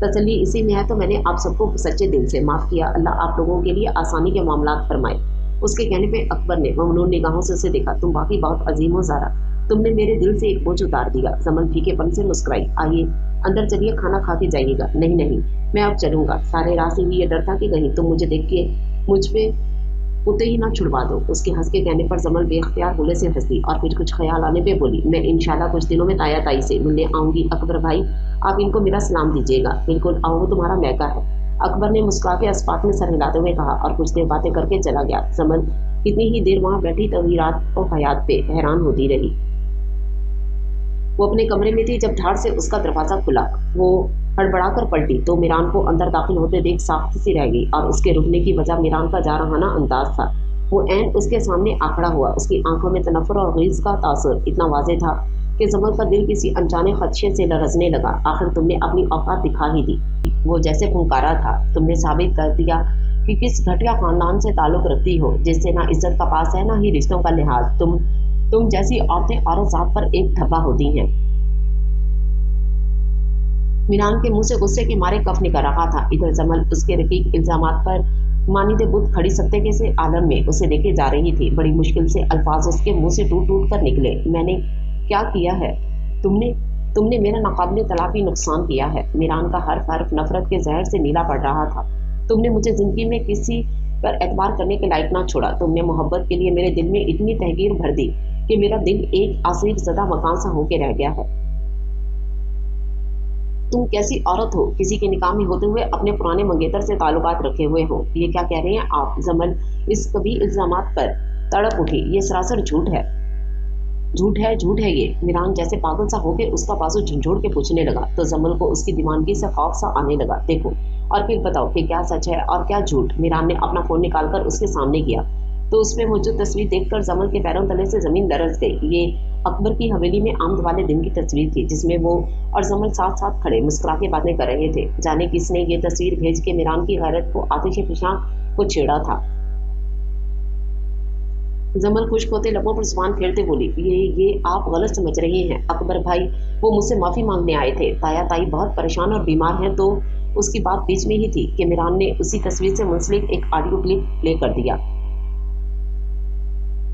تسلی اسی میں ہے تو میں نے آپ سب کو سچے دل سے معاف کیا۔ اللہ آپ لوگوں کے لیے آسانی کے معاملات فرمائے۔ اس کے کہنے پہ اکبر نے ممنون نگاہوں سے اسے دیکھا۔ تم واقعی بہت عظیم ہو زارا، تم نے میرے دل سے ایک بوجھ اتار دیا۔ زمن پھیکے پن سے مسکرائی۔ آئیے اندر چلیے، کھانا کھا کے جائیے گا۔ نہیں، میں اب چلوں گا۔ سارے راہ سے ہی یہ ڈر تھا کہ کہیں تم مجھے دیکھ کے مجھ پہ کتے ہی نہ چھڑوا دو۔ اس کے ہنس کے کہنے پر زمن بے اختیار بولے سے ہنسی اور پھر کچھ خیال آنے پہ بولی، میں انشاءاللہ کچھ دنوں میں تایا تائی سے ملنے آؤں گی اکبر بھائی، آپ ان کو میرا سلام دیجیے گا۔ بالکل آؤ، وہ تمہارا میکا ہے، اکبر نے مسکرا کے اسپاٹ میں سر ہلاتے ہوئے کہا، اور کچھ دیر باتیں کر کے چلا گیا۔ زمن کتنی ہی دیر وہاں بیٹھی تغیرات و حیات پہ حیران ہوتی رہی۔ وہ اپنے کمرے میں تھی جب دھاڑ سے اس کا دروازہ کھلا۔ وہ ہڑبڑا کر پلٹی تو میران کو اندر داخل ہوتے دیکھ ساخت سی رہ گئی، اور اس کے رکنے کی وجہ میران کا جارحانہ انداز تھا۔ وہ عین اس کے سامنے آ کھڑا ہوا۔ اس کی آنکھوں میں تنفر اور غیظ کا تاثر اتنا واضح تھا کہ زمن کا دل کسی انجانے خدشے سے لرزنے لگا۔ آخر تم نے اپنی اوقات دکھا ہی دی، وہ جیسے پھنکارا تھا۔ تم نے ثابت کر دیا کہ کس گھٹیا خاندان سے تعلق رکھتی ہو، جس سے نہ عزت کا پاس ہے نہ ہی رشتوں کا لحاظ۔ تم جیسی عورتیں عورت ذات پر ایک دھبا ہوتی ہیں۔ میران کے منہ سے غصے کے مارے کف نکل رہا تھا۔ ادھر زمن اس کے رقیق الزامات پر مانند بت کھڑی سکتے کے سے عالم میں اسے دیکھے جا رہی تھی۔ بڑی مشکل سے الفاظ اس کے منہ سے ٹوٹ کر نکلے، میں نے کیا کیا ہے؟ تم نے میرا ناقابل تلافی نقصان کیا ہے۔ میران کا حرف نفرت کے زہر سے نیلا پڑ رہا تھا۔ تم نے مجھے زندگی میں کسی پر اعتبار کرنے کے لائق نہ چھوڑا۔ تم نے محبت کے لیے میرے دل میں اتنی تحقیر بھر دی कि मेरा दिल एक आसिफ ज़दा मकान सा होके रह गया है। तुम कैसी औरत हो, किसी के निकाह में होते हुए अपने पुराने मंगेतर से ताल्लुकात रखे हुए हो। ये क्या कह रहे हैं आप? जमल इस कभी इल्जामात पर तड़प उठी। ये सरासर झूठ है, झूठ है, झूठ है ये। मिरान जैसे पागल सा होके उसका बाजू झंझोड़ के पूछने लगा तो जमल को उसकी दीवानगी से खौफ सा आने लगा। देखो और फिर बताओ कि क्या सच है और क्या झूठ। मिरान ने अपना फोन निकालकर उसके सामने किया तो उसमें मौजूद तस्वीर देखकर जमल के पैरों तले से जमीन दरस गई। ये अकबर की हवेली में आमद वाले दिन की तस्वीर थी जिसमें वो और जमल साथ साथ खड़े मुस्कुरा के बातें कर रहे थे। जाने किसने ये तस्वीर भेज के मिरान की गैरत को आतिश फिशां को छेड़ा था। जमल खुश्क होते लबों पर जुबान फेरते बोली, ये आप गलत समझ रहे हैं अकबर भाई। वो मुझसे माफी मांगने आए थे। ताया ताई बहुत परेशान और बीमार हैं। तो उसकी बात बीच में ही थी कि मिरान ने उसी तस्वीर से मुंसलिक एक ऑडियो क्लिप प्ले कर दिया।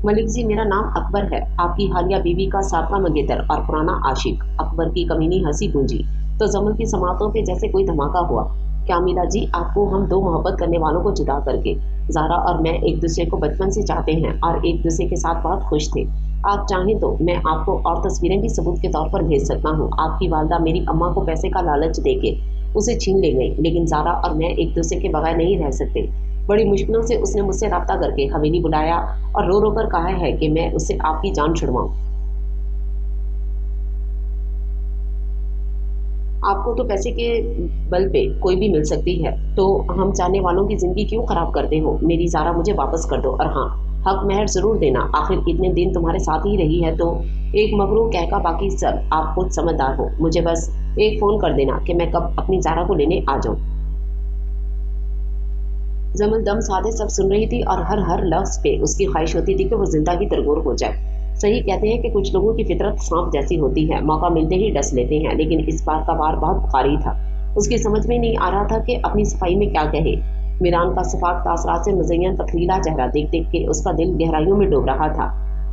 मलिक जी, मेरा नाम अकबर है, आपकी हालिया बीवी का साबका मंगेतर और पुराना आशिक। अकबर की कमीनी हंसी गूंजी तो जमल की समातों पे जैसे कोई धमाका हुआ। क्या मिला जी आपको हम दो मोहब्बत करने वालों को जुदा करके? ज़ारा और मैं एक दूसरे को बचपन से चाहते हैं और एक दूसरे के साथ बहुत खुश थे। आप चाहें तो मैं आपको और तस्वीरें भी सबूत के तौर पर भेज सकता हूँ। आपकी वालदा मेरी अम्मा को पैसे का लालच देके उसे छीन ले गई, लेकिन ज़ारा और मैं एक दूसरे के बगैर नहीं रह सकते। बड़ी मुश्किलों से उसने मुझसे रब्ता करके हवेली बुलाया और रो रो कर कहा है कि मैं उससे आपकी जान छुड़वाऊं। आपको तो पैसे के बल पे कोई भी मिल सकती है, तो हम चाहने वालों की जिंदगी क्यों खराब करते हो? मेरी ज़ारा मुझे वापस कर दो और हाँ, हक मेहर जरूर देना। आखिर इतने दिन तुम्हारे साथ ही रही है तो एक मगरू कह का बाकी सब। आप खुद समझदार हो। मुझे बस एक फोन कर देना कि मैं कब अपनी ज़ारा को लेने आ जाऊं। जमल दम साधे सब सुन रही थी और हर लफ्ज पे उसकी ख्वाहिश होती थी कि वो जिंदा की तरगोर हो जाए। सही कहते हैं कि कुछ लोगों की फितरत सांप जैसी होती है, मौका मिलते ही डस लेते हैं। लेकिन इस बार का वार बहुत बुखारी था। उसकी समझ में नहीं आ रहा था कि अपनी सफाई में क्या कहे। मिरान का सफाक तासरात से मुज़य्यन पथरीला चेहरा देख देख के उसका दिल गहराइयों में डूब रहा था।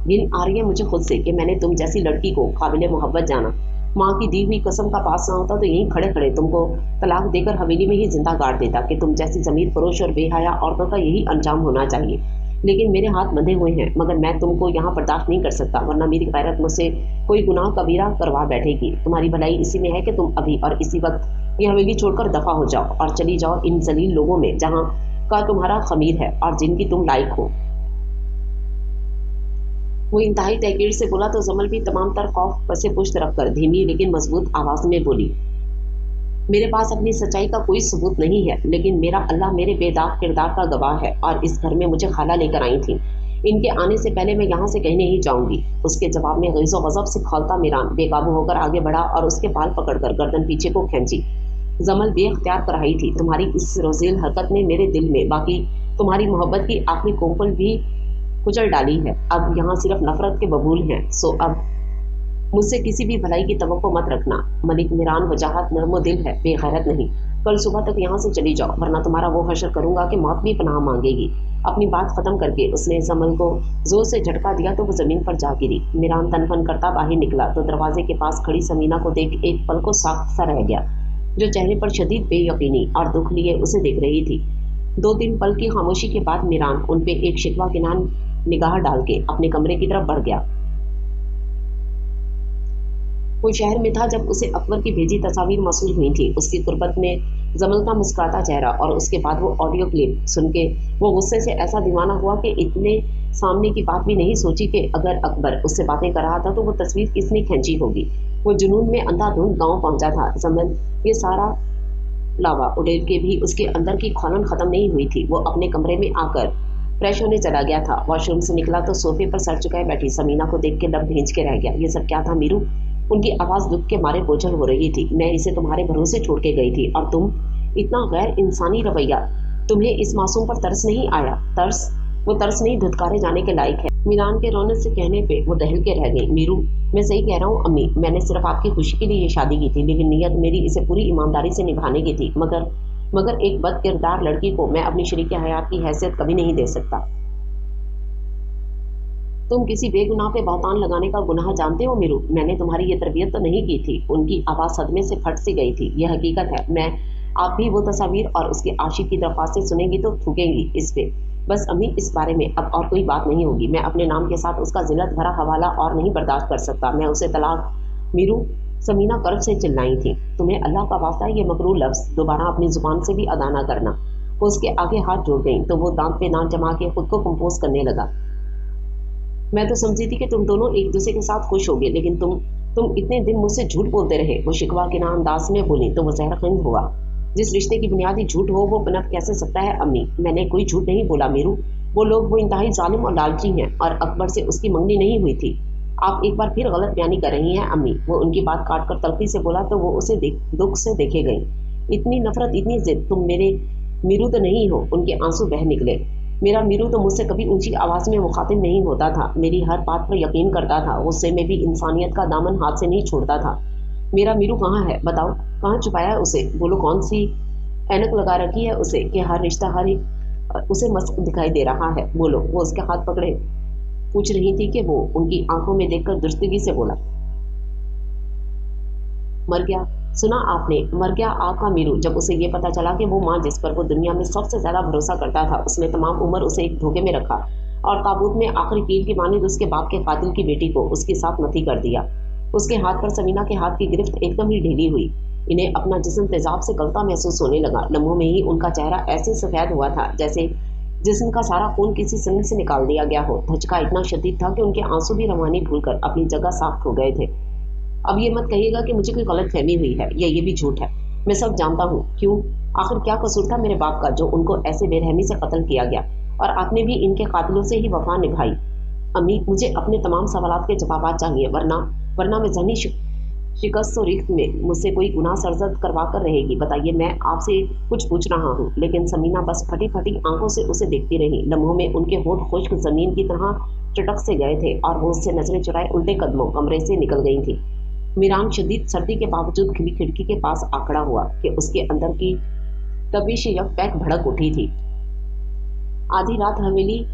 घिन आ रही है मुझे खुद से कि मैंने तुम जैसी लड़की को काबिल मोहब्बत जाना। माँ की दी हुई कसम का पास ना होता तो यहीं खड़े खड़े तुमको तलाक देकर हवेली में ही जिंदा गाड़ देता कि तुम जैसी जमीर फरोश और बेहया औरतों का यही अंजाम होना चाहिए। लेकिन मेरे हाथ बंधे हुए हैं, मगर मैं तुमको यहाँ बर्दाश्त नहीं कर सकता, वरना मेरी गैरत मुझसे कोई गुनाह कबीरा करवा बैठेगी। तुम्हारी भलाई इसी में है कि तुम अभी और इसी वक्त ये हवेली छोड़कर दफा हो जाओ और चली जाओ इन जलील लोगों में जहाँ का तुम्हारा खमीर है और जिनकी तुम लायक हो। वो इंतहाई तहकीर से बोला तो जमल भी तमाम तर खौफ पसे पुश्त रखकर धीमी लेकिन मजबूत आवाज में बोली, मेरे पास अपनी सच्चाई का कोई सबूत नहीं है, लेकिन मेरा अल्लाह मेरे बेदाग किरदार का गवाह है और इस घर में मुझे खाला लेकर आई थी। इनके आने से पहले मैं यहाँ से कहीं नहीं जाऊंगी। उसके जवाब में गैज़ो गज़ब से खौलता मिरान बेकाबू होकर आगे बढ़ा और उसके बाल पकड़कर गर्दन पीछे को खींची। जमल बेख्तियार कर आई थी। तुम्हारी इस रोज़ेल हरकत ने मेरे दिल में बाकी तुम्हारी मोहब्बत की आखिरी कोंपल भी कुचल डाली है। अब यहाँ सिर्फ नफरत के बबूल हैं। सो अब मुझसे किसी भी भलाई की तवक्को मत रखना। मलिक मिरान वजाहत नर्मो दिल है, बेगैरत नहीं। कल सुबह तक यहाँ से चली जाओ, वरना तुम्हारा वो हशर करूंगा कि मौत भी पनाह मांगेगी। अपनी बात खत्म करके उसने जमल को जोर से झटका दिया तो वो जमीन पर जा गिरी। मिरान तनफन करता बाहर निकला तो दरवाजे के पास खड़ी समीना को देख एक पल को साख्त सा रह गया, जो चेहरे पर शदीद बेयकीनी और दुख लिए उसे देख रही थी। 2-3 पल की खामोशी के बाद मिरान उन पे एक शिकवा किनान निगाह डाल के अपने कमरे की तरफ बढ़ गया। वो शहर में था जब उसे अकबर की भेजी तस्वीर मौसूल हुई थी। उसकी कुर्बत में जमल का मुस्कुराता चेहरा और उसके बाद वो ऑडियो क्लिप सुन के वो गुस्से से ऐसा दीवाना हुआ कि इतने सामने की बात भी नहीं सोची कि अगर अकबर उससे बातें कर रहा था तो वो तस्वीर किसने खींची होगी। वो जुनून में अंधाधुंध गाँव पहुंचा था। जमल ये सारा लावा उड़ेल के भी उसके अंदर की खौलन खत्म नहीं हुई थी। वो अपने कमरे में आकर फ्रेश होने चला गया था। वॉशरूम से निकला तो सोफे पर सर झुकाए बैठी समीना को देख के लब भींच के रह गया। ये सब क्या था मीरू? उनकी आवाज दुख के मारे बोझल हो रही थी। मैं इसे तुम्हारे भरोसे छोड़ के गई थी और तुम इतना गैर इंसानी रवैया। तुम्हें इस मासूम पर तरस नहीं आया? वो तरस नहीं धुतकारे जाने के लायक है। मिरान के रोने से कहने पे वो दहल के रह गई। मीरू, मैं सही कह रहा हूँ अम्मी, मैंने सिर्फ आपकी खुशी के लिए ये शादी की थी, लेकिन नीयत मेरी इसे पूरी ईमानदारी से निभाने की थी। मगर एक बद किरदार लड़की को मैं अपनी शरीक हयात की हैसियत कभी नहीं दे सकता। तुम किसी बेगुनाह पे बहतान लगाने का गुनाह जानते हो मीरू? मैंने तुम्हारी ये तरबियत तो नहीं की थी। उनकी आवाज़ सदमे से फट सी गई थी। यह हकीकत है। मैं आप भी वो तस्वीर और उसके आशिक की दरख्वास्तें सुनेंगी तो थूकेंगी इस पे। बस अम्मी, इस बारे में अब और कोई बात नहीं होगी। मैं अपने नाम के साथ उसका जिल्लत भरा हवाला और नहीं बर्दाश्त कर सकता। मैं उसे तलाक। मीरू, समीना कर्ब से चिल्लाई थी। तुम्हें अल्लाह का वास्ता है ये मकरूह लफ्ज़ दोबारा अपनी जुबान से भी अदा न करना। वो उसके आगे हाथ जोड़ गई तो वो दांत पे दांत जमा के खुद को कंपोज करने लगा। मैं तो समझी थी कि तुम दोनों एक दूसरे के साथ खुश होगे, लेकिन तुम इतने दिन मुझसे झूठ बोलते रहे। वो शिकवा के अंदाज में बोली तो वो जहरखंद हुआ। जिस रिश्ते की बुनियादी झूठ हो वो पनप कैसे सकता है अम्मी? मैंने कोई झूठ नहीं बोला मीरू। वो लोग वो इंतहाई जालिम और लालची हैं और अकबर से उसकी मंगनी नहीं हुई थी। आप एक बार फिर गलत बयानी कर रही हैं अम्मी। वो उनकी बात काट कर तलखी से बोला तो वो उसे दुख से देखे गई। इतनी नफरत, इतनी जिद, तुम मेरे मीरू तो नहीं हो। उनके आंसू बह निकले। मेरा मीरू तो मुझसे कभी ऊंची आवाज में मुखातिब नहीं होता था, मेरी हर बात पर यकीन करता था, गुस्से में भी इंसानियत का दामन हाथ से नहीं छोड़ता था। मेरा मीरू कहाँ है बताओ, कहाँ छुपाया है उसे? बोलो, कौन सी ऐनक लगा रखी है उसे कि हर रिश्ता हर एक उसे मस्त दिखाई दे रहा है? बोलो। वो उसके हाथ पकड़े पूछ रही थी कि वो उनकी आंखों में देखकर दुरुस्तगी से बोला, मर गया। सुना आपने, मर गया आपका मीरू। जब उसे ये पता चला कि वो माँ जिस पर वो दुनिया में सबसे ज्यादा भरोसा करता था, उसने तमाम उम्र उसे एक धोखे में रखा और ताबूत में आखिरी कील की मानिंद उसके बाप के कातिल की बेटी को उसके साथ नथी कर दिया। उसके हाथ पर समीना के हाथ की गिरफ्त एकदम ही ढीली हुई। इन्हें अपना जिस्म तेजाब से गलता महसूस होने लगा। लम्हों में ही उनका चेहरा ऐसे सफेद हुआ था जैसे जिस्म का सारा खून किसी सनक से निकाल दिया गया हो। धचका इतना शदीद था कि उनके आंसू भी रवानी भूलकर अपनी जगह साफ हो गए थे। अब ये मत कहिएगा कि मुझे कोई गलत फहमी हुई है या ये भी झूठ है। मैं सब जानता हूँ। क्यों? आखिर क्या कसूर था मेरे बाप का जो उनको ऐसे बेरहमी से कत्ल किया गया? और आपने भी इनके कातिलों से ही वफा निभाई। अम्मी, मुझे अपने तमाम सवालात के जवाब चाहिए, वरना मैं जहनी शिकस्त और रिख्त में मुझसे कोई गुनाह सरजद करवा कर रहेगी। बताइए, मैं आपसे कुछ पूछ रहा हूँ। लेकिन समीना बस फटी फटी आंखों से उसे देखती रही। लम्हों में उनके होंठ खुश्क जमीन की तरह चटक से गए थे और वो उससे नजरें चुराए उल्टे कदमों कमरे से निकल गई थी। मीरान शदीद सर्दी के बावजूद खुली खिड़की के पास आंकड़ा हुआ कि उसके अंदर की तपिश यकपैक भड़क उठी थी। आधी रात हवेली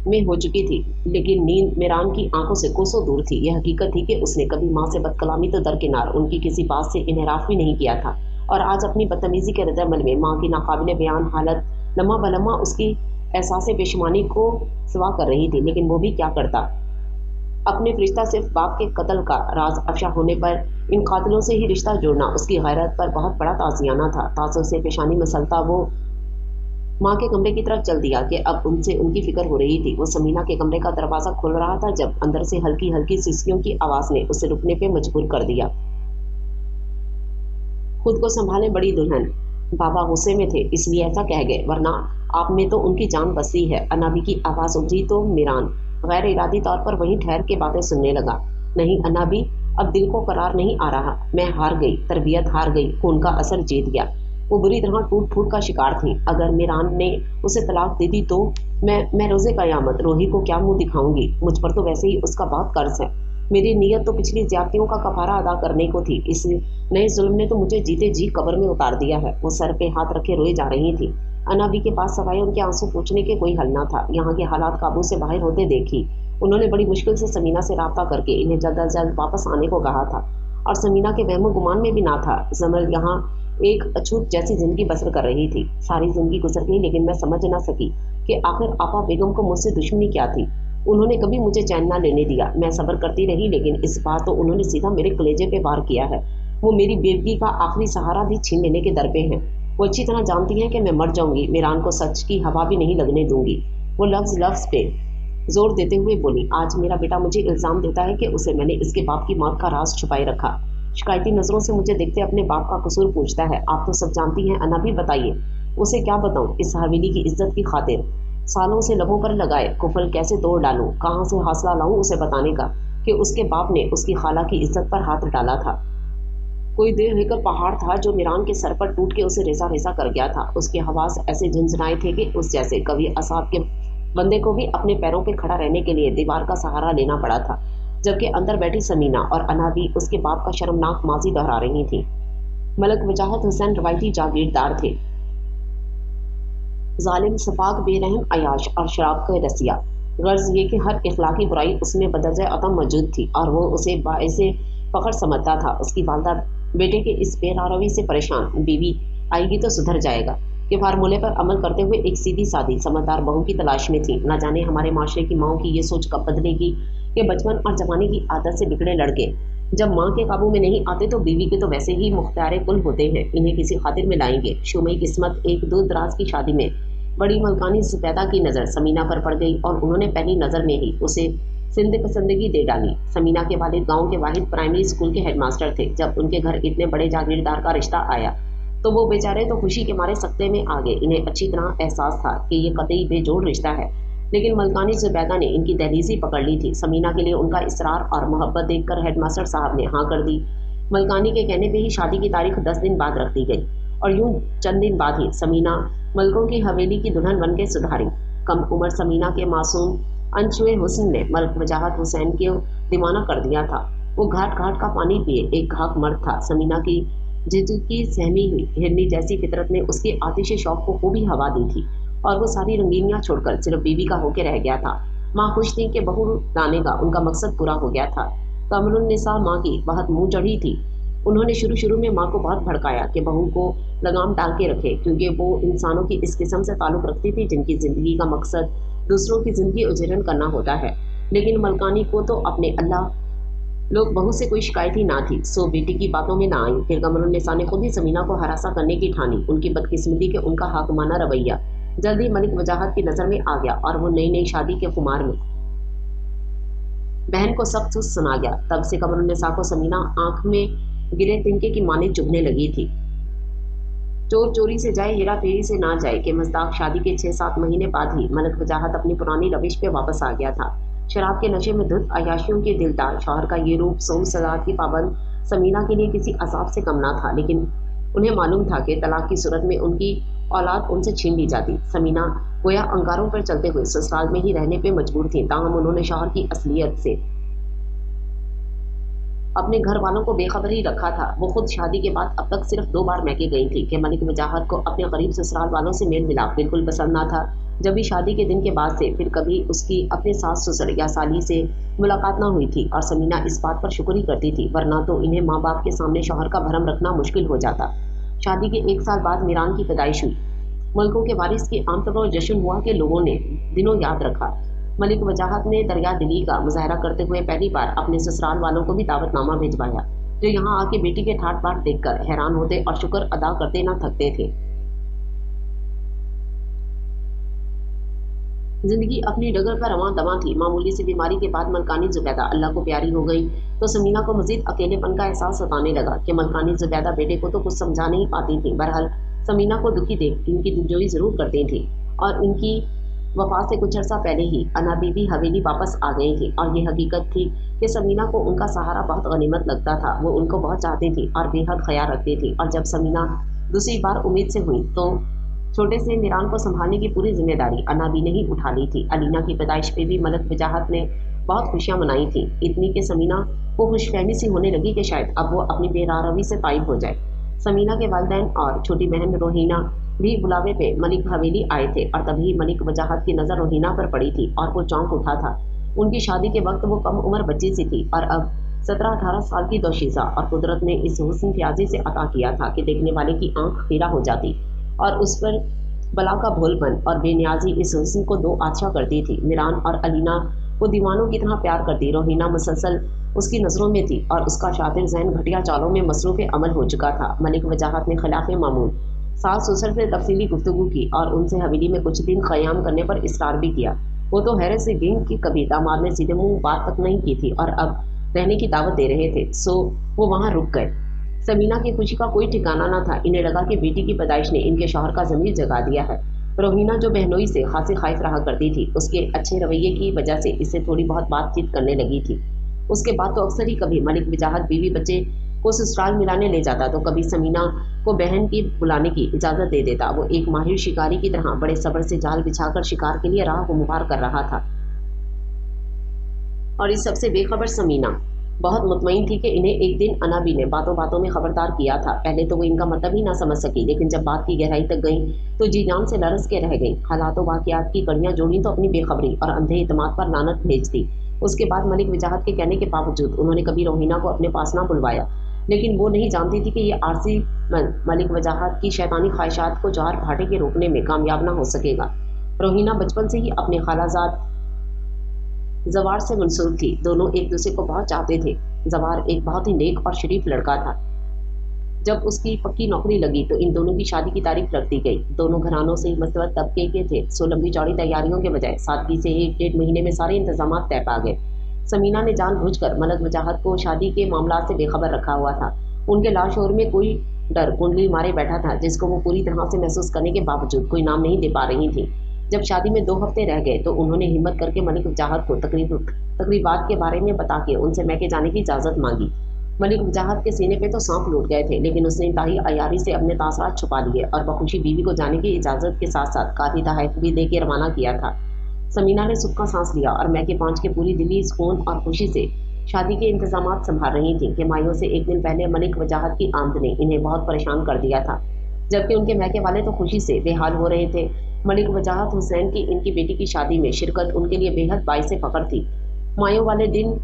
में हो चुकी थी, लेकिन नींद मीरान की आंखों से कोसों दूर थी। यह हकीकत थी कि उसने कभी माँ से बदकलामी तो दरकिनार उनकी किसी बात से इनहराफ भी नहीं किया था, और आज अपनी बदतमीजी के रद्दअमल में माँ की नाकाबिले बयान हालत लम्हा बलम्हा उसकी एहसास बेशुमारी को सिवा कर रही थी। लेकिन वो भी क्या करता? अपने रिश्ता सिर्फ बाप के कत्ल का राज अफशा होने पर इन कातिलों से ही रिश्ता जोड़ना उसकी गैरत पर बहुत बड़ा ताजियाना था। तासुब से पेशानी मसलता वो माँ के कमरे की तरफ चल दिया कि अब उनसे उनकी फिक्र हो रही थी। वो समीना के कमरे का दरवाजा खोल रहा था जब अंदर से हल्की हल्की सिसकियों की आवाज ने उसे रुकने पे मजबूर कर दिया। खुद को संभाले बड़ी दुल्हन। बाबा गुस्से में थे इसलिए ऐसा कह गए, वरना आप में तो उनकी जान बसी है। अनाबी की आवाज उभरी तो मीरान गैर इरादी तौर पर वहीं ठहर के बातें सुनने लगा। नहीं अनाबी, अब दिल को करार नहीं आ रहा। मैं हार गई, तरबियत हार गई, खून का असर जीत गया। वो बुरी तरह टूट फूट का शिकार थी। अगर मीरान ने उसे तलाक दे दी तो मैं रोजे कयामत रोही को क्या मुंह दिखाऊंगी? मुझ पर तो वैसे ही उसका बहुत कर्ज है। मेरी नीयत तो पिछली ज्यादतियों का कफारा अदा करने को थी। इस नए जुल्म ने तो मुझे जीते जी कब्र में उतार दिया है। वो सर पे हाथ रखे रोए जा रही थी। अनाबी के पास सवाए उनके आंसू पूछने के कोई हल न था। यहाँ के हालात काबू से बाहर होते देखी उन्होंने बड़ी मुश्किल से समीना से राब्ता करके इन्हें जल्द अज जल्द वापस आने को कहा था, और समीना के वहमो गुमान में भी ना था। जमल यहाँ एक अछूत जैसी जिंदगी बसर कर रही थी। सारी जिंदगी गुजर गई, लेकिन मैं समझ ना सकी कि आखिर आपा बेगम को मुझसे दुश्मनी क्या थी। उन्होंने कभी मुझे चैन ना लेने दिया। मैं सब्र करती रही, लेकिन इस बार तो उन्होंने सीधा मेरे कलेजे पे वार किया है। वो मेरी बेवगी का आखिरी सहारा भी छीन लेने के दर पे हैं। वो अच्छी तरह जानती हैं कि मैं मर जाऊंगी। मीरान को सच की हवा भी नहीं लगने दूंगी। वो लफ्ज पे जोर देते हुए बोली, आज मेरा बेटा मुझे इल्जाम देता है कि उसे मैंने इसके बाप की मौत का राज छुपाए रखा। शिकायती नजरों से मुझे देखते अपने बाप का कसूर पूछता है। आप तो सब जानती हैं अनाबी, बताइए उसे क्या बताऊं इस हवेली की इज्जत की खातिर? सालों से लबों पर लगाए कुफल कैसे तोड़ डालूं? कहाँ से हौसला लाऊं उसे बताने का कि उसके बाप ने उसकी खाला की इज्जत पर हाथ डाला था। कोई देर लेकर पहाड़ था जो मीरान के सर पर टूट के उसे रेजा रेजा कर गया था। उसके हवास ऐसे झंझनाए थे कि उस जैसे कभी असाब के बंदे को भी अपने पैरों पे खड़ा रहने के लिए दीवार का सहारा लेना पड़ा था। जबकि अंदर बैठी समीना और अनाबी उसके बाप का शर्मनाक माजी दोहरा रही थी। मलक वजाहत हुसैन रवायती जागीरदार थे, जालिम सफाक बेरहम अयाश और शराब का रसिया। गर्ज ये कि हर इखलाकी बुराई उसमें बदरजा अतम मौजूद थी और वो उसे बाइसे फख्र समझता था। उसकी वालदा बेटे के इस बेरारवी से परेशान, बीवी आएगी तो सुधर जाएगा। के फार्मूले पर अमल करते हुए एक सीधी सादी समझदार बहू की तलाश में थी। न जाने हमारे माशरे की माओं की ये सोच कब बदलेगी कि बचपन और जवानी की आदत से बिगड़े लड़के जब माँ के काबू में नहीं आते तो बीवी के तो वैसे ही मुख्तारे कुल होते हैं, इन्हें किसी खातिर में लाएंगे। शुमई किस्मत एक दूर दराज की शादी में बड़ी मलकानी ज़ुबैदा की नज़र समीना पर पड़ गई और उन्होंने पहली नज़र में ही उसे सिंध पसंदगी दे डाली। समीना के वालिद गांव के वाहिद प्राइमरी स्कूल के हेडमास्टर थे। जब उनके घर इतने बड़े जागीरदार का रिश्ता आया तो वो बेचारे तो खुशी के मारे सकते में आ गए। इन्हें अच्छी तरह एहसास था कि ये कतई बेजोड़ रिश्ता है, लेकिन मलकानी ज़ुबैदा ने इनकी दहलीज़ी पकड़ ली थी। समीना के लिए उनका इसरार और मोहब्बत देखकर हेडमास्टर साहब ने हाँ कर दी। मलकानी के कहने पे ही शादी की तारीख 10 दिन बाद रख दी गई और यूं चंद दिन बाद ही समीना मलकों की हवेली की दुल्हन बन के सुधारी। कम उम्र समीना के मासूम अनछुए हुस्न ने मलक वजाहत हुसैन को दीवाना कर दिया था। वो घाट घाट का पानी पिए एक घाक मर्द था। समीना की जिंदगी सहमी हुई हिरनी जैसी फितरत ने उसके आतिश शौक को खूबी हवा दी थी और वो सारी रंगीनियां छोड़कर सिर्फ बीवी का होके रह गया था। माँ खुश थी कि बहू लाने का उनका मकसद पूरा हो गया था। कमरुन्निसा माँ की बहुत मुंह चढ़ी थी। उन्होंने शुरू में माँ को बहुत भड़काया कि बहू को लगाम डाल के रखे, क्योंकि वो इंसानों की इस किस्म से ताल्लुक़ रखती थी जिनकी ज़िंदगी का मकसद दूसरों की ज़िंदगी उजरन करना होता है। लेकिन मलकानी को तो अपने अल्लाह लोग बहू से कोई शिकायत ही ना थी, सो बेटी की बातों में ना आई। फिर कमरुन्निसा ने खुद ही समीना को हरासा करने की ठानी। उनकी बदकिस्मती के उनका हाकमाना रवैया जल्दी मलिक वजाहत की नज़र में आ गया और वो नई नई शादी के खुमार में बहन को सख्त सुस्त सुना गया। तब से कमरुन्निसा को समीना आंख में गिरे तिनके की माने चुभने लगी थी। चोर चोरी से जाए, हेरा फेरी से ना जाए कि मज़दाक शादी के 6-7 महीने बाद ही मलिक वजाहत अपनी पुरानी रविश पे वापस आ गया था। शराब के नशे में धुत अयाशियों के दिलदार शौहर का ये रूप सोम सलात की पाबंद समीना के लिए किसी अजाब से कम ना था, लेकिन उन्हें मालूम था कि तलाक की सूरत में उनकी औलाद उनसे छीन ली जाती। समीना गोया अंगारों पर चलते हुए ससुराल में ही रहने पे मजबूर थी। ताहम उन्होंने शौहर की असलियत से अपने घर वालों को बेखबर ही रखा था। वो खुद शादी के बाद अब तक सिर्फ 2 बार मैके गई थी कि मलिक वजाहत को अपने करीब ससुराल वालों से मेल मिलाप बिल्कुल पसंद ना था। जब भी शादी के दिन के बाद से फिर कभी उसकी अपने सास ससुर या साली से मुलाकात ना हुई थी और समीना इस बात पर शुक्र ही करती थी, वरना तो इन्हें माँ बाप के सामने शौहर का भरम रखना मुश्किल हो जाता। शादी के 1 साल बाद मीरान की पैदाइश हुई। मुल्कों के वारिस की आमतौर पर जश्न हुआ के लोगों ने दिनों याद रखा। मलिक वजाहत ने दरिया दिली का मुजाहरा करते हुए पहली बार अपने ससुराल वालों को भी दावतनामा भिजवाया, जो यहाँ आके बेटी के ठाट बाट देखकर हैरान होते और शुक्र अदा करते ना थकते थे। जिंदगी अपनी डगर पर रवां दवा थी। मामूली सी बीमारी के बाद मलकानी ज़ुबैदा अल्लाह को प्यारी हो गई तो समीना को मजीद अकेलेपन का एहसास सताने लगा कि मलकानी ज़ुबैदा बेटे को तो कुछ समझा नहीं पाती थी। बहरहाल समीना को दुखी देख इनकी दिलजोई जरूर करती थी और इनकी वफात से कुछ अर्सा पहले ही अना बीबी हवेली वापस आ गई थी और ये हकीकत थी कि समीना को उनका सहारा बहुत गनीमत लगता था। वो उनको बहुत चाहती थी और बेहद ख्याल रखती थी। और जब समीना दूसरी बार उम्मीद से हुई तो छोटे से मीरान को संभालने की पूरी जिम्मेदारी अना भी ने ही उठा ली थी। अलीना की पैदाइश पे भी मलिक वजाहत ने बहुत खुशियां मनाई थी, इतनी कि समीना को खुशफहमी सी होने लगी कि शायद अब वो अपनी बेरारवी से ताइब हो जाए। समीना के वालिदैन और छोटी बहन रोहीना भी बुलावे पे मलिक हवेली आए थे और तभी मलिक वजाहत की नज़र रोहीना पर पड़ी थी और वो चौंक उठा था। उनकी शादी के वक्त वो कम उम्र बच्ची सी थी और अब 17-18 साल की दोशीज़ा, और कुदरत ने इस हुस्न फ्याजी से अता किया था कि देखने वाले की आंख खीरा हो जाती और उस पर बला का भोलपन और बेनियाजी इस हुस्न को 2 आछा करती थी। मीरान और अलीना वो दीवानों की तरह प्यार करती। रोहीना मुसलसल उसकी नज़रों में थी और उसका शातिर जहन घटिया चालों में मसरूफ़ अमल हो चुका था। मलिक वजाहत ने खिलाफ मामूल सास ससुर से तफसीली गुफ्तगू की और उनसे हवेली में कुछ दिन क़याम करने पर इसरार भी किया। वो तो हैरत से गिन कि कभी दामाद ने सीधे मुंह बात तक नहीं की थी और अब रहने की दावत दे रहे थे, सो वो वहाँ रुक गए। समीना की खुशी का कोई ठिकाना न था। इन्हें लगा कि बेटी की पैदाइश ने इनके शौहर का ज़मीर जगा दिया है। रोहीना जो बहनोई से खासी खाइफ रहा करती थी, उसके अच्छे रवैये की वजह से इससे थोड़ी बहुत बातचीत करने लगी थी। उसके बाद तो अक्सर ही कभी मलिक वजाहत बीवी बच्चे को ससुराल मिलाने ले जाता तो कभी समीना को बहन की बुलाने की इजाज़त दे देता। वो एक माहिर शिकारी की तरह बड़े सब्र से जाल बिछाकर शिकार के लिए राह गुमवार कर रहा था और इस सबसे बेखबर समीना बहुत मुतमईन थी कि इन्हें एक दिन अनाबी ने बातों बातों में खबरदार किया था। पहले तो वो इनका मतलब ही ना समझ सकी, लेकिन जब बात की गहराई तक गई तो जी जान से लरस के रह गई। हालातों वाक़यात की कड़ियाँ जोड़ी तो अपनी बेखबरी और अंधे इतमाद पर लानत भेज दी। उसके बाद मलिक वजाहत के कहने के बावजूद उन्होंने कभी रोहीना को अपने पास ना बुलवाया। लेकिन वो नहीं जानती थी कि ये आरसी मलिक वजाहत की शैतानी ख्वाहिशात को जौहर भाटे के रोकने में कामयाब ना हो सकेगा। रोहिना बचपन से ही अपने खालाजाद जवार से मंसूब थी। दोनों एक दूसरे को बहुत चाहते थे। जवार एक बहुत ही नेक और शरीफ लड़का था। जब उसकी पक्की नौकरी लगी तो इन दोनों की शादी की तारीख रख दी गई। दोनों घरानों से मस्तबत तबके के थे, सो लंबी चौड़ी तैयारियों के बजाय सादगी से 1-1.5 महीने में सारे इंतजाम तय पा गए। समीना ने जानबूझकर मलिक वजाहत को शादी के मामला से बेखबर रखा हुआ था। उनके लाशोर में कोई डर कुंडली मारे बैठा था, जिसको वो पूरी तरह से महसूस करने के बावजूद कोई नाम नहीं दे पा रही थी। जब शादी में 2 हफ्ते रह गए तो उन्होंने हिम्मत करके मलिक वजाहत को तकरीबात के बारे में बता के उनसे मैके जाने की इजाज़त मांगी। मलिक वजाहत के सीने पे तो सांप लूट गए थे, लेकिन उसने इंतहाई अयारी से अपने तासरात छुपा लिए और बखुशी बीवी को जाने की इजाज़त के साथ साथ काफी तहफ़ भी दे के रवाना किया था। समीना ने सुख का सांस लिया और मैके पहुंच के पूरी दिली सुकून और खुशी से शादी के इंतजामात संभाल रही थी कि मायूं से एक दिन पहले मलिक वजाहत की आमद ने इन्हें बहुत परेशान कर दिया था, जबकि उनके मैके वाले तो खुशी से बेहाल हो रहे थे। मलिक वजाहत हुसैन की इनकी बेटी की शादी में शिरकत उनके लिए बेहद बाइसे फख्र थी। मायूं वाले दिन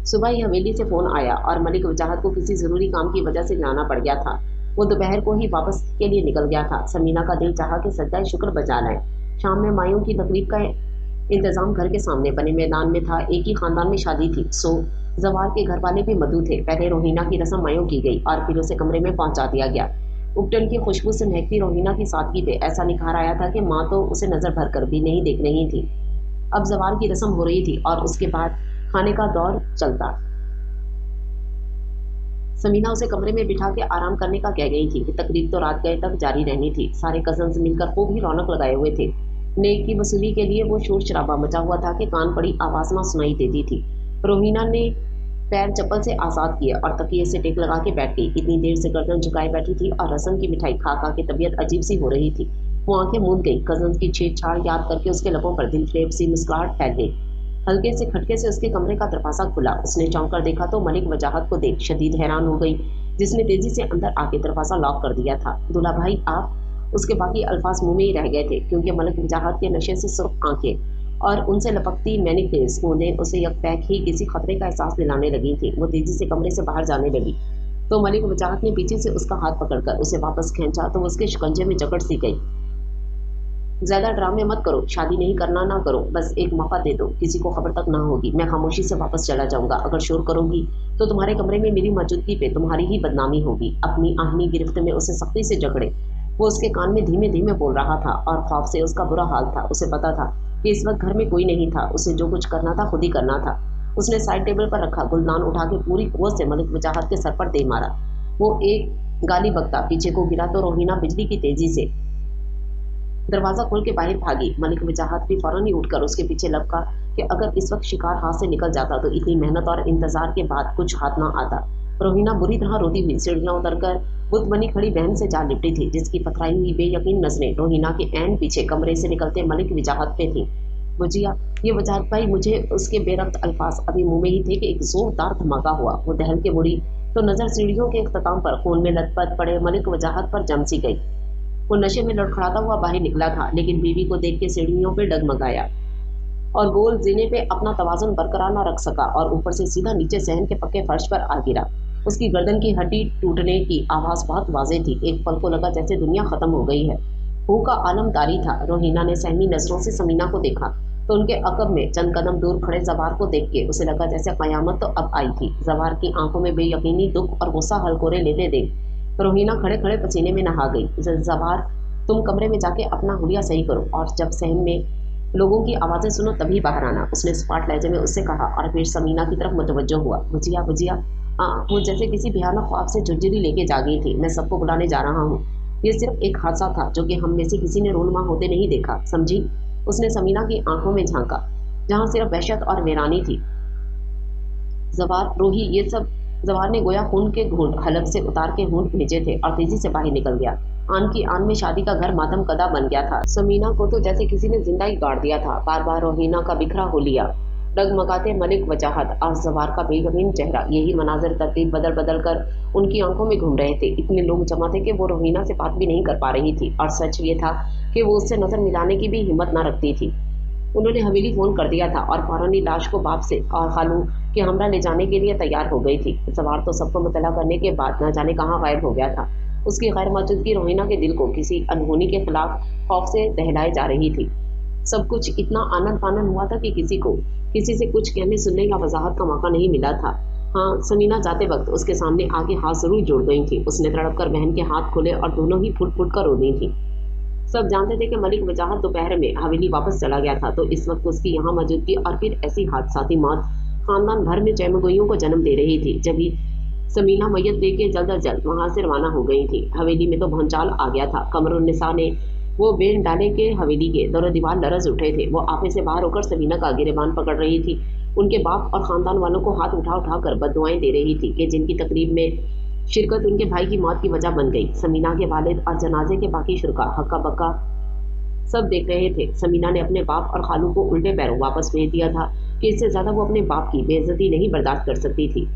सुबह ही हवेली से फोन आया और मलिक वजाहत को किसी जरूरी काम की वजह से जाना पड़ गया था। वो दोपहर को ही वापस के लिए निकल गया था। समीना का दिल चाहा कि सज्जाए शुक्र बजा लाए। शाम में मायूं की तकरीब का इंतजाम घर के सामने बने मैदान में था। एक ही खानदान में शादी थी, सो जवार के घर वाले भी मधु थे। पहले रोहिना की रस्म मायूं की गई और फिर उसे कमरे में पहुंचा दिया गया। उपटन की खुशबू से महकती रोहिना की सादगी पे ऐसा निखार आया था कि माँ तो उसे नजर भर कर भी नहीं देख रही थी। अब जवार की रस्म हो रही थी और उसके बाद खाने का दौर चलता। समीना उसे कमरे में बिठा के आराम करने का कह गई थी कि तकरीब तो रात गए तक जारी रहनी थी। सारे कजन्स मिलकर खूब ही रौनक लगाए हुए थे। नेक की वसूली के लिए वो शोर शराबा मचा हुआ था कि कान पड़ी आवाज ना सुनाई देती थी। रोहिना ने पैर चप्पल से आजाद किए और तकिए से टेक लगा के बैठ गई। इतनी देर से गर्दन झुकाए बैठी थी और रसम की मिठाई खा खा के तबीयत अजीब सी हो रही थी। वो आंखें मूंद गई। कजन्स की छेड़छाड़ याद करके उसके लबों पर दिलफरेब सी मुस्कुराहट फैल गई। हल्के से खटके से उसके कमरे का दरवाजा खुला। उसने चौंक कर देखा तो मलिक वजाहत को देख शदीद हैरान हो गई, जिसने तेजी से अंदर आके दरवाजा लॉक कर दिया था। दूल्हा भाई आप? उसके बाकी अल्फाज मुंह में ही रह गए थे, क्योंकि मलिक वजाहत के नशे से सुर्ख आंखें और उनसे लपकती मैनिक्लेस बूंदें उसे यकपैक ही किसी खतरे का एहसास दिलाने लगी थी। वो तेजी से कमरे से बाहर जाने लगी तो मलिक वजाहत ने पीछे से उसका हाथ पकड़कर उसे वापस खींचा तो उसके शिकंजे में जकड़ सी गई। ज्यादा ड्रामे मत करो, शादी नहीं करना ना करो, बस एक मौका दे दो, किसी को खबर तक ना होगी। मैं खामोशी से वापस चला जाऊंगा। अगर शोर करोगी तो तुम्हारे कमरे में मेरी मौजूदगी पे तुम्हारी ही बदनामी होगी। अपनी आहनी गिरफ्त में उसे सख्ती से जकड़े। वो उसके कान में धीमे धीमे बोल रहा था और खौफ से उसका बुरा हाल था। उसे पता था कि इस वक्त घर में कोई नहीं था। उसे जो कुछ करना था खुद ही करना था। उसने साइड टेबल पर रखा गुलदान उठा के पूरी कुव्वत से मलिक वजाहत के सर पर दे मारा। वो एक गाली बकता पीछे को गिरा तो रोहिना बिजली की तेजी से दरवाजा खोल के बाहर भागी। मलिक वजाहत भी फौरन ही उठकर उसके पीछे लपका कि अगर इस वक्त शिकार हाथ से निकल जाता तो इतनी मेहनत और इंतजार के बाद कुछ हाथ ना आता। रोहिना बुरी तरह रोती हुई सीढ़ियां उतरकर बुत बनी खड़ी बहन से जा लिपटी थी, जिसकी पथराई हुई बेयकीन नजरें रोहिना के ऐन पीछे कमरे से निकलते मलिक वजाहत पे थी। बुझिया, ये वजाहत भाई, मुझे उसके बेरब्त अल्फाज अभी मुंह में ही थे कि एक जोरदार धमाका हुआ। वो दहल के मुड़ी तो नजर सीढ़ियों के इख्तिताम पर खून में लथपथ पड़े मलिक वजाहत पर जम सी गई। वो नशे में लड़खड़ाता हुआ बाहर निकला था, लेकिन बीवी को देख के सीढ़ियों पे डगमगाया और गोल जीने पे अपना तवाजुन बरकरार न रख सका और ऊपर से सीधा नीचे सहन के पक्के फर्श पर आ गिरा। उसकी गर्दन की हड्डी टूटने की आवाज बहुत वाज़ेह थी। एक पल को लगा जैसे दुनिया खत्म हो गई है। हू का आलम तारी था। रोहिना ने सहमी नजरों से समीना को देखा तो उनके अकब में चंद कदम दूर खड़े जवार को देख के उसे लगा जैसे कयामत तो अब आई थी। जवार की आंखों में बेयकीनी, दुख और गुस्सा हलकोरे लेते देख रोहिना खड़े खड़े पसीने में नहा गई। जवार, तुम कमरे में जाके अपना हुलिया सही करो और जब सहन में लोगों की आवाजें सुनो तभी बाहर आना, उसने स्पाट लहजे में उससे कहा और फिर समीना की तरफ मुतवज्जो हुआ। बुझिया बुझिया, वो जैसे किसी भयानक ख्वाब से झुरझुरी लेके जागी थी। मैं सबको बुलाने जा रहा हूँ। ये सिर्फ एक हादसा था जो कि हम में से किसी ने रोनमा होते नहीं देखा, समझी? उसने समीना की आंखों में झांका जहां सिर्फ वहशत और वीरानी थी। जवार, रोही, ये सब। जवार ने गोया खून के घूंट हलक से उतार के होंठ भेजे थे और तेजी से बाहर निकल गया। आन की आन में शादी का घर मातम कदा बन गया था। समीना को तो जैसे किसी ने जिंदा ही गाड़ दिया था। बार बार रोहिना का बिखरा हो लिया, डगमगाते मलिक वजाहत और जवार का बेगमीन चेहरा, यही मनाजर तरतीब बदल बदल कर उनकी आंखों में घूम रहे थे। इतने लोग जमा थे कि वो रोहिना से बात भी नहीं कर पा रही थी और सच ये था कि वो उससे नजर मिलाने की भी हिम्मत ना रखती थी। उन्होंने हवेली फोन कर दिया था और फौरन ही लाश को बाप से और खालू के हमरा ले जाने के लिए तैयार हो गई थी। सवार तो सबको मुतला करने के बाद न जाने कहाँ गायब हो गया था। उसकी गैर मौजूदगी रोहिना के दिल को किसी अनहोनी के खिलाफ खौफ से दहलाए जा रही थी। सब कुछ इतना आनंद फानंद हुआ था कि किसी से कुछ कहने सुनने या वजाहत का मौका नहीं मिला था। हाँ, समीना जाते वक्त उसके सामने आगे हाथ जरूर जोड़ गई थी। उसने तड़प कर बहन के हाथ खोले और दोनों ही फुट फुट कर रो दी थी। सब जानते थे कि मलिक वजाहत दोपहर में हवेली वापस चला गया था, तो इस वक्त उसकी यहाँ मौजूदगी और फिर ऐसी हादसाती मौत खानदान भर में चैमगोइयों को जन्म दे रही थी। जब ही समीना मैयत दे के जल्द अज जल्द वहां से रवाना हो गई थी। हवेली में तो भंचाल आ गया था। कमरुन्निसा ने वो बेन डाले के हवेली के दरो दीवार लरज उठे थे। वो आपे से बाहर होकर समीना का गिरेबान पकड़ रही थी। उनके बाप और खानदान वालों को हाथ उठा उठा कर बददुआएं दे रही थी कि जिनकी तकरीब में शिरकत उनके भाई की मौत की वजह बन गई। समीना के वालिद और जनाजे के बाकी शुरका हक्का बक्का सब देख रहे थे। समीना ने अपने बाप और खालू को उल्टे पैरों वापस भेज दिया था कि इससे ज्यादा वो अपने बाप की बेइज्जती नहीं बर्दाश्त कर सकती थी।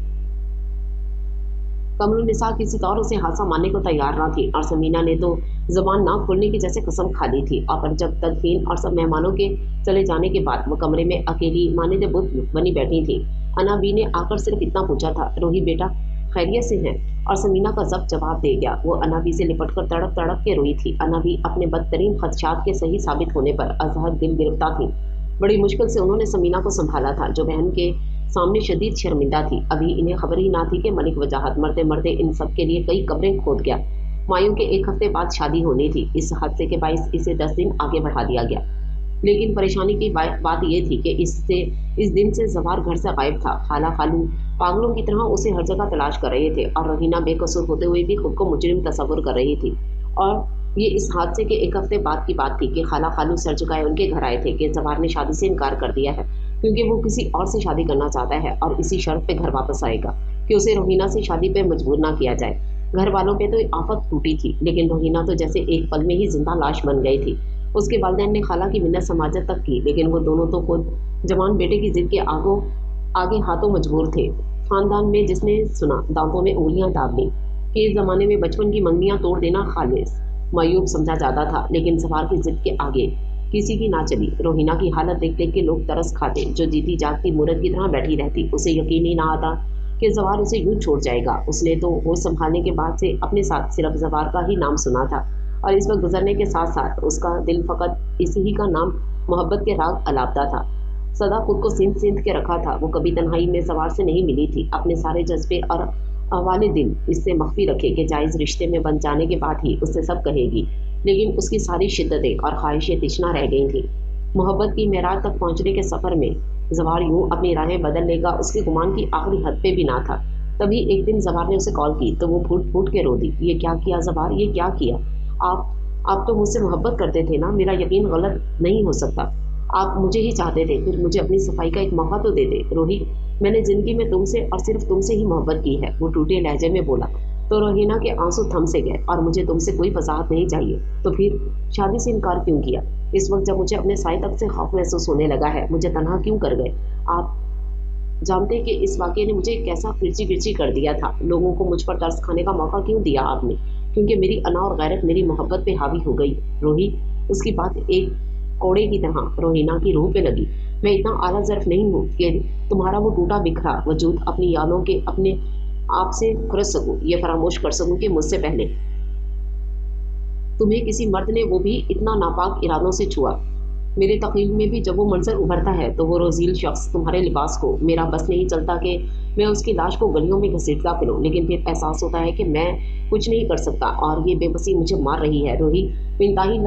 कमरुन्निसा किसी तौर उसे हादसा मानने को तैयार न थी और समीना ने तो जबान ना खोलने की जैसे कसम खा ली थी। और जब तदफीन और सब मेहमानों के चले जाने के बाद वो कमरे में अकेली मानिंदे बुत बनी बैठी थी। अनाबी ने आकर सिर्फ इतना पूछा था, रोही बेटा खैरियत से है? और समीना का जवाब दे गया। वो अनाबी से लिपट कर तड़प तड़प के रोई थी। अनाबी अपने बदतरीन खदशात के सही साबित होने पर अजहर दिल गिरफ्तार थी। बड़ी मुश्किल से उन्होंने समीना को संभाला था, जो बहन के सामने शदीद शर्मिंदा थी। अभी इन्हें खबर ही ना थी कि मलिक वजाहत मरते मरते इन सब के लिए कई कब्रें खोद गया। मायूं के एक हफ्ते बाद शादी होनी थी। इस हादसे के बायस इसे 10 दिन आगे बढ़ा दिया गया। लेकिन परेशानी की बात यह थी कि इस दिन से जवार घर से गायब था। खाला खालू पागलों की तरह उसे हर जगह तलाश कर रहे थे और रहीना बेकसूर होते हुए भी खुद को मुजरिम तस्वुर कर रही थी। और ये इस हादसे के एक हफ्ते बाद की बात थी कि खाला खालू सर झुकाए उनके घर आए थे कि जवार ने शादी से इनकार कर दिया है, क्योंकि वो किसी और से शादी करना चाहता है और इसी शर्त पे घर वापस आएगा कि उसे रोहिना से शादी पे मजबूर ना किया जाए। घर वालों पे तो आफत टूटी थी, लेकिन रोहिना तो जैसे एक पल में ही जिंदा लाश बन गई थी। उसके वालिदैन ने खाला की मिन्नत समाजत तक की, लेकिन वो दोनों तो खुद जवान बेटे की जिद के आगे हाथों मजबूर थे। खानदान में जिसने सुना दांतों में उंगलियां दाब ली कि इस जमाने में बचपन की मंगनियां तोड़ देना खालिस मायूब समझा जाता था, लेकिन सवार की जिद के आगे किसी की ना चली। रोहिना की हालत देख देख के लोग तरस खाते, जो जीती जागती मूरत की तरह बैठी रहती। उसे यकीन ही ना आता कि जवार उसे यूं छोड़ जाएगा। उसने तो होश संभालने के बाद से अपने साथ सिर्फ जवार का ही नाम सुना था और इस वक्त गुजरने के साथ साथ उसका दिल फकत इसी ही का नाम मोहब्बत के राग अलापता था। सदा खुद को सींध सींध के रखा था। वो कभी तन्हाई में सवार से नहीं मिली थी। अपने सारे जज्बे और अहवाले दिल इससे मख्फी रखे कि जायज़ रिश्ते में बन जाने के बाद ही उससे सब कहेगी, लेकिन उसकी सारी शिद्दतें और ख्वाहिशें तिश्ना रह गई थी। मोहब्बत की मेराज तक पहुंचने के सफ़र में जवार यूं अपनी राहें बदल लेगा उसके गुमान की आखिरी हद पे भी ना था। तभी एक दिन जवार ने उसे कॉल की तो वो फूट फूट के रो दी। ये क्या किया जवार, ये क्या किया? आप तो मुझसे मोहब्बत करते थे ना, मेरा यकीन गलत नहीं हो सकता। आप मुझे ही चाहते थे, फिर मुझे अपनी सफाई का एक मौका तो देते। रोही, मैंने जिंदगी में तुमसे और सिर्फ तुमसे ही मोहब्बत की है, वो टूटे लहजे में बोला। तो रोहिना के आंसू थम से गए। और मुझे तुमसे कोई वजाहत नहीं चाहिए, तो फिर शादी से इनकार क्यों किया? इस वक्त जब मुझे अपने साए तक से खौफ महसूस होने लगा है, मुझे तनहा क्यों कर गए? आप जानते कि इस वाक़े ने मुझे कैसा किरची किरची कर दिया था। लोगों को मुझ पर तरस खाने का मौका क्यों दिया आपने? क्योंकि मेरी अना और गैरत मेरी मोहब्बत पे हावी हो गई। रोही, उसकी बात एक कोड़े की तरह रोहिना की रूह पे लगी। मैं इतना आला ज़र्फ नहीं हूँ कि तुम्हारा वो टूटा बिखरा वजूद अपनी यादों के अपने आप से खुरस सकूँ, ये फरामोश कर सकूँ कि मुझसे पहले तुम्हें किसी मर्द ने वो भी इतना नापाक इरादों से छुआ। मेरे तखील में भी जब वो मंजर उभरता है तो वो रोजील शख्स तुम्हारे लिबास को मेरा बस नहीं चलता कि मैं उसकी लाश को गलियों में घसीटता फिरूं, लेकिन फिर एहसास होता है कि मैं कुछ नहीं कर सकता और ये बेबसी मुझे मार रही है। रोही इंतहाई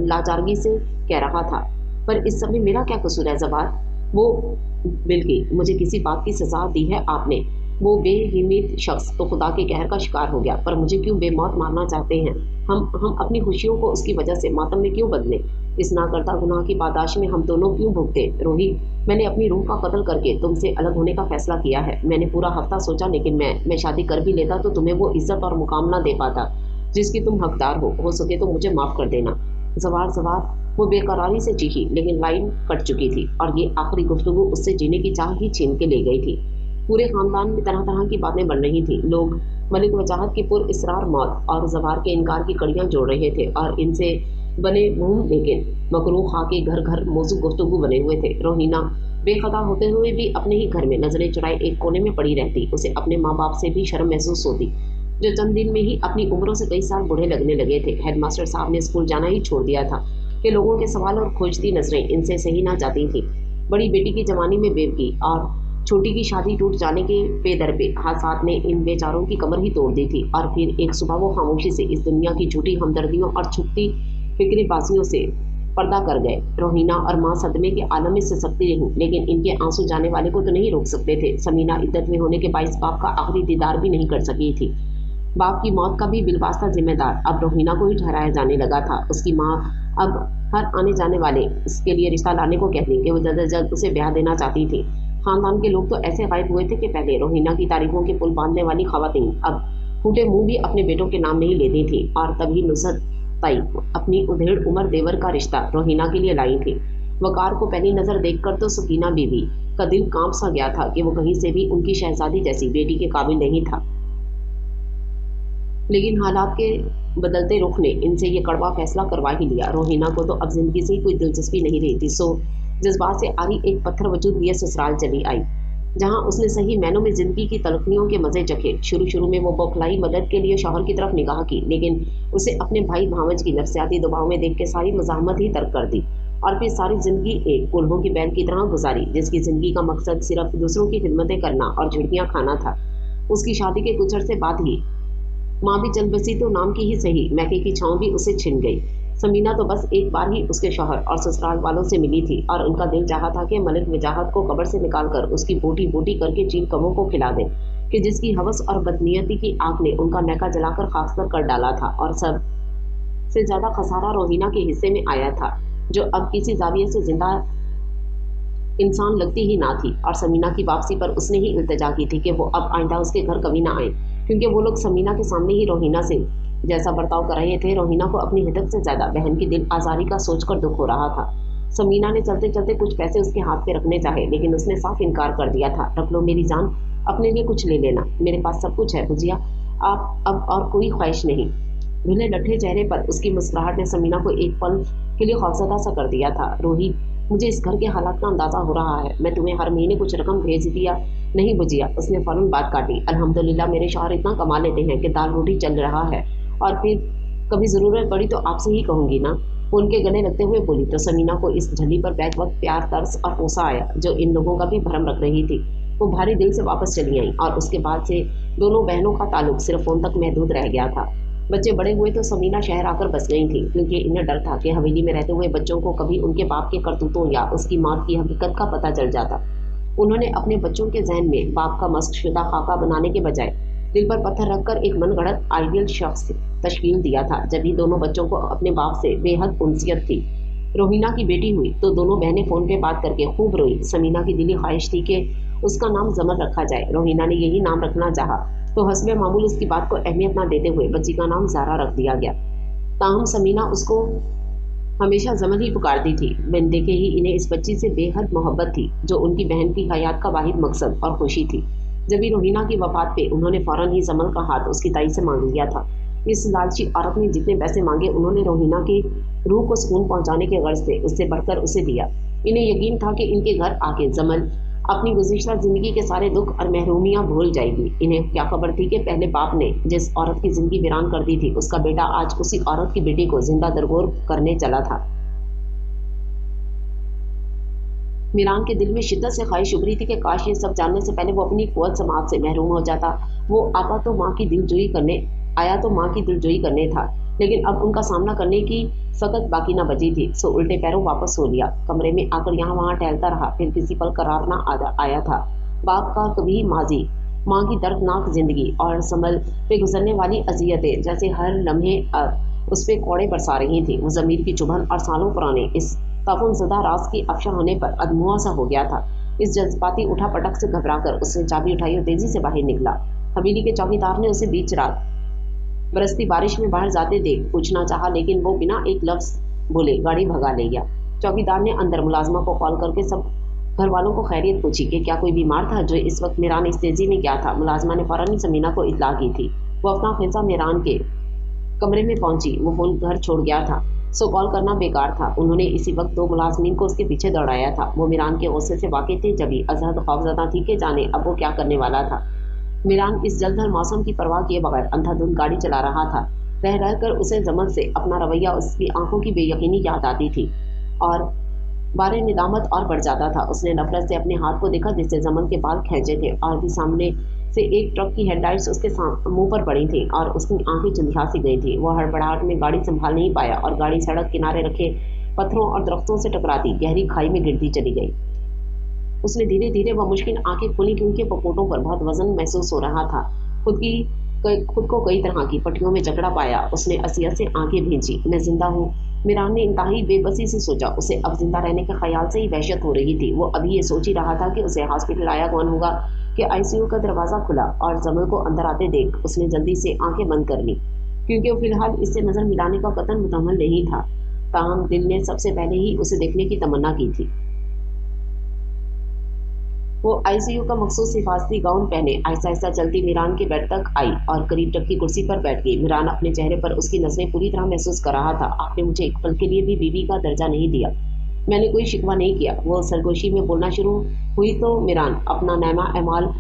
लाचारगी से कह रहा था। पर इस सब में मेरा क्या कसूर है जवार? वो बिल्कि मुझे किसी बात की सजा दी है आपने। वो बेहिम्मत शख्स तो खुदा के कहर का शिकार हो गया, पर मुझे क्यों बेमौत मारना चाहते हैं? हम अपनी खुशियों को उसकी वजह से मातम में क्यों बदले? इस नाकर्ता गुनाह की पादाश में हम दोनों क्यों भुगते? रोही, मैंने अपनी रूह का कत्ल करके तुमसे अलग होने का फैसला किया है। मैंने पूरा हफ्ता सोचा, लेकिन मैं शादी कर भी लेता तो तुम्हें वो इज्जत और मुकाम ना दे पाता जिसकी तुम हकदार हो सके तो मुझे माफ़ कर देना। जवार वो बेकरारी से चीखी, लेकिन लाइन कट चुकी थी और ये आखिरी गुफ्तगू उससे जीने की चाह ही छीन के ले गई थी। पूरे खानदान में तरह तरह की बातें बन रही थी। लोग मलिक वजाहत की पुर इसरार मौत और जवार के इनकार की कड़ियां जोड़ रहे थे और इनसे बने मुंह लेकिन मकरूह खा के घर घर मौजू गुफ्तगू बने हुए थे। रोहिना बेखता होते हुए भी अपने ही घर में नजरें चुराए एक कोने में पड़ी रहती। उसे अपने माँ बाप से भी शर्म महसूस होती, जो चंद दिन में ही अपनी उम्रों से कई साल बूढ़े लगने लगे थे। हेडमास्टर साहब ने स्कूल जाना ही छोड़ दिया था कि लोगों के सवाल और खोजती नजरें इनसे सही ना जाती थी। बड़ी बेटी की जवानी में बेवकी और छोटी की शादी टूट जाने के पेदर पे हादसात ने इन बेचारों की कमर ही तोड़ दी थी। और फिर एक सुबह वो खामोशी से इस दुनिया की झूठी हमदर्दियों और छुपती फिक्री बासियों से पर्दा कर गए। रोहिना और माँ सदमे के आलम में सिसकती रहीं, लेकिन इनके आंसू जाने वाले को तो नहीं रोक सकते थे। समीना इद्दत में होने के बाइस बाप का आखिरी दीदार भी नहीं कर सकी थी। बाप की मौत का भी बिलवास्ता जिम्मेदार अब रोहिना को ही ठहराया जाने लगा था। उसकी माँ अब हर आने जाने वाले इसके लिए रिश्ता लाने को कहती कि वो जल्द से जल्द उसे ब्याह देना चाहती थी। खानदान के लोग तो ऐसे गायब हुए थे कि पहले रोहिना की तारीफों के पुल बांधने वाली खवातीन अब फूटे मुंह भी अपने बेटों के नाम नहीं लेती थी। और तभी नुसरत ताई अपनी उधेड़ उम्र देवर का रिश्ता रोहिना के लिए लाई थी। वकार को पहली नजर देखकर तो सकीना बीवी का दिल कांप सा गया था कि वो कहीं से भी उनकी शहजादी जैसी बेटी के काबिल नहीं था। लेकिन हालात के बदलते रुख ने इनसे ये कड़वा फैसला करवा ही लिया। रोहिना को तो अब जिंदगी से ही कोई दिलचस्पी नहीं रही थी, सो जज्बात से आरी एक पत्थर वजूद लिए ससुराल चली आई, जहां उसने सही मैनों में जिंदगी की तलखनियों के मजे चखे। शुरू में वो बौखलाई मदद के लिए शौहर की तरफ निगाह की, लेकिन उसे अपने भाई भावज की नफसियाती दबाव में देख के सारी मज़ाहमत ही तर्क कर दी। और फिर सारी जिंदगी एक उल्हों की बैल की तरह गुजारी, जिसकी जिंदगी का मकसद सिर्फ दूसरों की खिदमतें करना और झिड़कियां खाना था। उसकी शादी के कुछ अरसे बाद ही माँ भी चल बसी तो नाम की ही सही, मैके की छाँव भी उसे छिन गई। समीना तो बस एक बार ही उसके शौहर और ससुराल वालों से मिली थी और उनका दिल चाहा था कि मलिक वजाहत को कब्र से निकालकर उसकी बोटी बोटी करके चील कबों को खिला दे, कि जिसकी हवस और बदनीयती की आग ने उनका मैका जलाकर खाकसर कर डाला था। और सब से ज्यादा खसारा रोहिना के हिस्से में आया था, जो अब किसी जाविये से जिंदा इंसान लगती ही ना थी। और समीना की वापसी पर उसने ही इल्तिजा की थी कि वो अब आइंदा उसके घर कभी ना आए, क्योंकि वो लोग समीना के सामने ही रोहिना से जैसा बर्ताव कर रहे थे, रोहिना को अपनी हिदत से ज्यादा बहन की दिल आजारी का सोचकर दुख हो रहा था। समीना ने चलते चलते कुछ पैसे उसके हाथ पे रखने चाहे, लेकिन उसने साफ इनकार कर दिया था। रख लो मेरी जान, अपने लिए कुछ ले लेना, मेरे पास सब कुछ है भुजिया, आप अब और कोई ख्वाहिश नहीं। धुले लट्ठे चेहरे पर उसकी मुस्कुराहट ने समीना को एक पल के लिए खौफजदा सा कर दिया था। रोही, मुझे इस घर के हालात का अंदाजा हो रहा है, मैं तुम्हें हर महीने कुछ रकम भेज दिया नहीं बुझिया। उसने फौरन बात काटी। अल्हम्दुलिल्लाह मेरे शौहर इतना कमा लेते हैं कि दाल रोटी चल रहा है, और फिर कभी जरूरत पड़ी तो आपसे ही कहूंगी ना। उनके गले लगते हुए बोली तो समीना को इस झली पर बैक वक्त प्यार, तरस और ओसा आया, जो इन लोगों का भी भरम रख रही थी। वो भारी दिल से वापस चली आई और उसके बाद से दोनों बहनों का ताल्लुक सिर्फ फोन तक महदूद रह गया था। बच्चे बड़े हुए तो समीना शहर आकर बस गई थी, क्योंकि इन्हें डर था कि हवेली में रहते हुए बच्चों को कभी उनके बाप के करतूतों या उसकी मौत की हकीकत का पता चल जाता। उन्होंने अपने बच्चों के जहन में बाप का मस्कशुदा खाका बनाने के बजाय दिल पर पत्थर रखकर एक मनगढ़ंत आइडियल शख्स तश्कील दिया था। जब ही दोनों बच्चों को अपने बाप से बेहद उनसियत थी। रोहिना की बेटी हुई तो दोनों बहनें फोन पे बात करके खूब रोई। समीना की दिली ख्वाहिश थी कि उसका नाम जमर रखा जाए। रोहिना ने यही नाम रखना चाहा, तो हस्बे मामूल उसकी बात को अहमियत न देते हुए बच्ची का नाम ज़ारा रख दिया गया। ताहम समीना उसको हमेशा जमल ही पुकारती थी। बिन देखे ही इन्हें इस बच्ची से बेहद मोहब्बत थी, जो उनकी बहन की हयात का वाहिद मकसद और खुशी थी। जब भी रोहिना की वफात पे उन्होंने फौरन ही जमल का हाथ उसकी ताई से मांग लिया था। इस लालची औरत ने जितने पैसे मांगे उन्होंने रोहिना की रूह को सुकून पहुंचाने के गर्ज से उससे बढ़कर उसे दिया। इन्हें यकीन था कि इनके घर आके जमल अपनी गुज़िश्ता जिंदगी के सारे दुख और महरूमियां भूल जाएगी। इन्हें क्या खबर थी कि पहले बाप ने जिस औरत की जिंदगी वीरान कर दी थी, उसका बेटा आज उसी औरत की बेटी को जिंदा दरगोर करने चला था। मीरान के दिल में शिद्दत से ख्वाहिश उभरी थी कि काश ये सब जानने से पहले वो अपनी कुव्वत समात से महरूम हो जाता। वो आया तो माँ की दिलजोई करने था, लेकिन अब उनका सामना करने की सख्त बाकी न बची थी। सो उल्टे पैरों वापस हो लिया। कमरे में आकर यहाँ वहाँ टहलता रहा, फिर किसी पल करार न आया था। बाप का कभी माजी, माँ की दर्दनाक जिंदगी और संभल पे गुजरने वाली अजियतें जैसे हर लम्हे उस पर कौड़े बरसा रही थी। वो ज़मीर की चुभन और सालों पुराने इस ताफुनज़दा राज की अफशा होने पर अदमुआ सा हो गया था। इस जज्बाती उठा पटक से घबराकर उसने चाबी उठाई और तेजी से बाहर निकला। हवेली के चौकीदार ने उसे बीच रात बरसती बारिश में बाहर जाते देख पूछना चाहा, लेकिन वो बिना एक लफ्ज बोले गाड़ी भगा ले गया। चौकीदार ने अंदर मुलाजमा को कॉल करके सब घर वालों को खैरियत पूछी कि क्या कोई बीमार था, जो इस वक्त मीरान इस तेजी में क्या था। मुलाजमा ने फौरन ही समीना को इतला की थी। वो अपना खिलसा मीरान के कमरे में पहुंची। वो फोन घर छोड़ गया था। सो कॉल करना बेकार था। उन्होंने इसी वक्त 2 मुलाज़िमीन को उसके पीछे दौड़ाया था। वो मीरान के गुस्से से वाकिफ़ थे, जभी अज़हर खौफज़दा थी कि जाने अब वो क्या करने वाला था। मीरान इस जलथल मौसम की परवाह किए बगैर अंधाधुंध गाड़ी चला रहा था। रह कर उसे जमन से अपना रवैया, उसकी आंखों की बेयकीनी याद आती थी और बारे निदामत और बढ़ जाता था। उसने नफरत से अपने हाथ को देखा जिससे जमन के बाल खींचे थे और भी सामने से एक ट्रक की हेडलाइट्स उसके मुंह पर पड़ी थी और उसकी आंखें चुंधिया सी गई थी। वह हड़बड़ाहट में गाड़ी संभाल नहीं पाया और गाड़ी सड़क किनारे रखे पत्थरों और दरख्तों से टकराती गहरी खाई में गिरती चली गई। उसने धीरे धीरे व मुश्किल आंखें खोली क्योंकि पपोटों पर बहुत वजन महसूस हो रहा था। खुद को कई तरह की पट्टियों में जकड़ा पाया। उसने असियत से आंखें भींची। मैं जिंदा हूँ, मीरान ने इंतहाई बेबसी से सोचा। उसे अब जिंदा रहने के ख्याल से ही वहशत हो रही थी। वो अभी ये सोच ही रहा था कि उसे हॉस्पिटल आया कौन होगा कि आईसीयू का दरवाज़ा खुला और जमल को अंदर आते देख उसने जल्दी से आंखें बंद कर ली क्योंकि वो फिलहाल इससे नज़र मिलाने का कतन मुतमल नहीं था। ताहम दिल ने सबसे पहले ही उसे देखने की तमन्ना की थी। वो आईसीयू का मखसूस हिफाजती गाउन पहने आहिस्ता आहिस्ता चलती मीरान के बेड तक आई और करीब रखी कुर्सी पर बैठ गई। मीरान अपने चेहरे पर उसकी नजरें पूरी तरह महसूस कर रहा था। आपने मुझे एक पल के लिए भी बीवी का दर्जा नहीं दिया। मैंने कोई शिकवा नहीं किया। वो सरगोशी में बोलना शुरू हुई तो मीरान अपना नैमा एमाल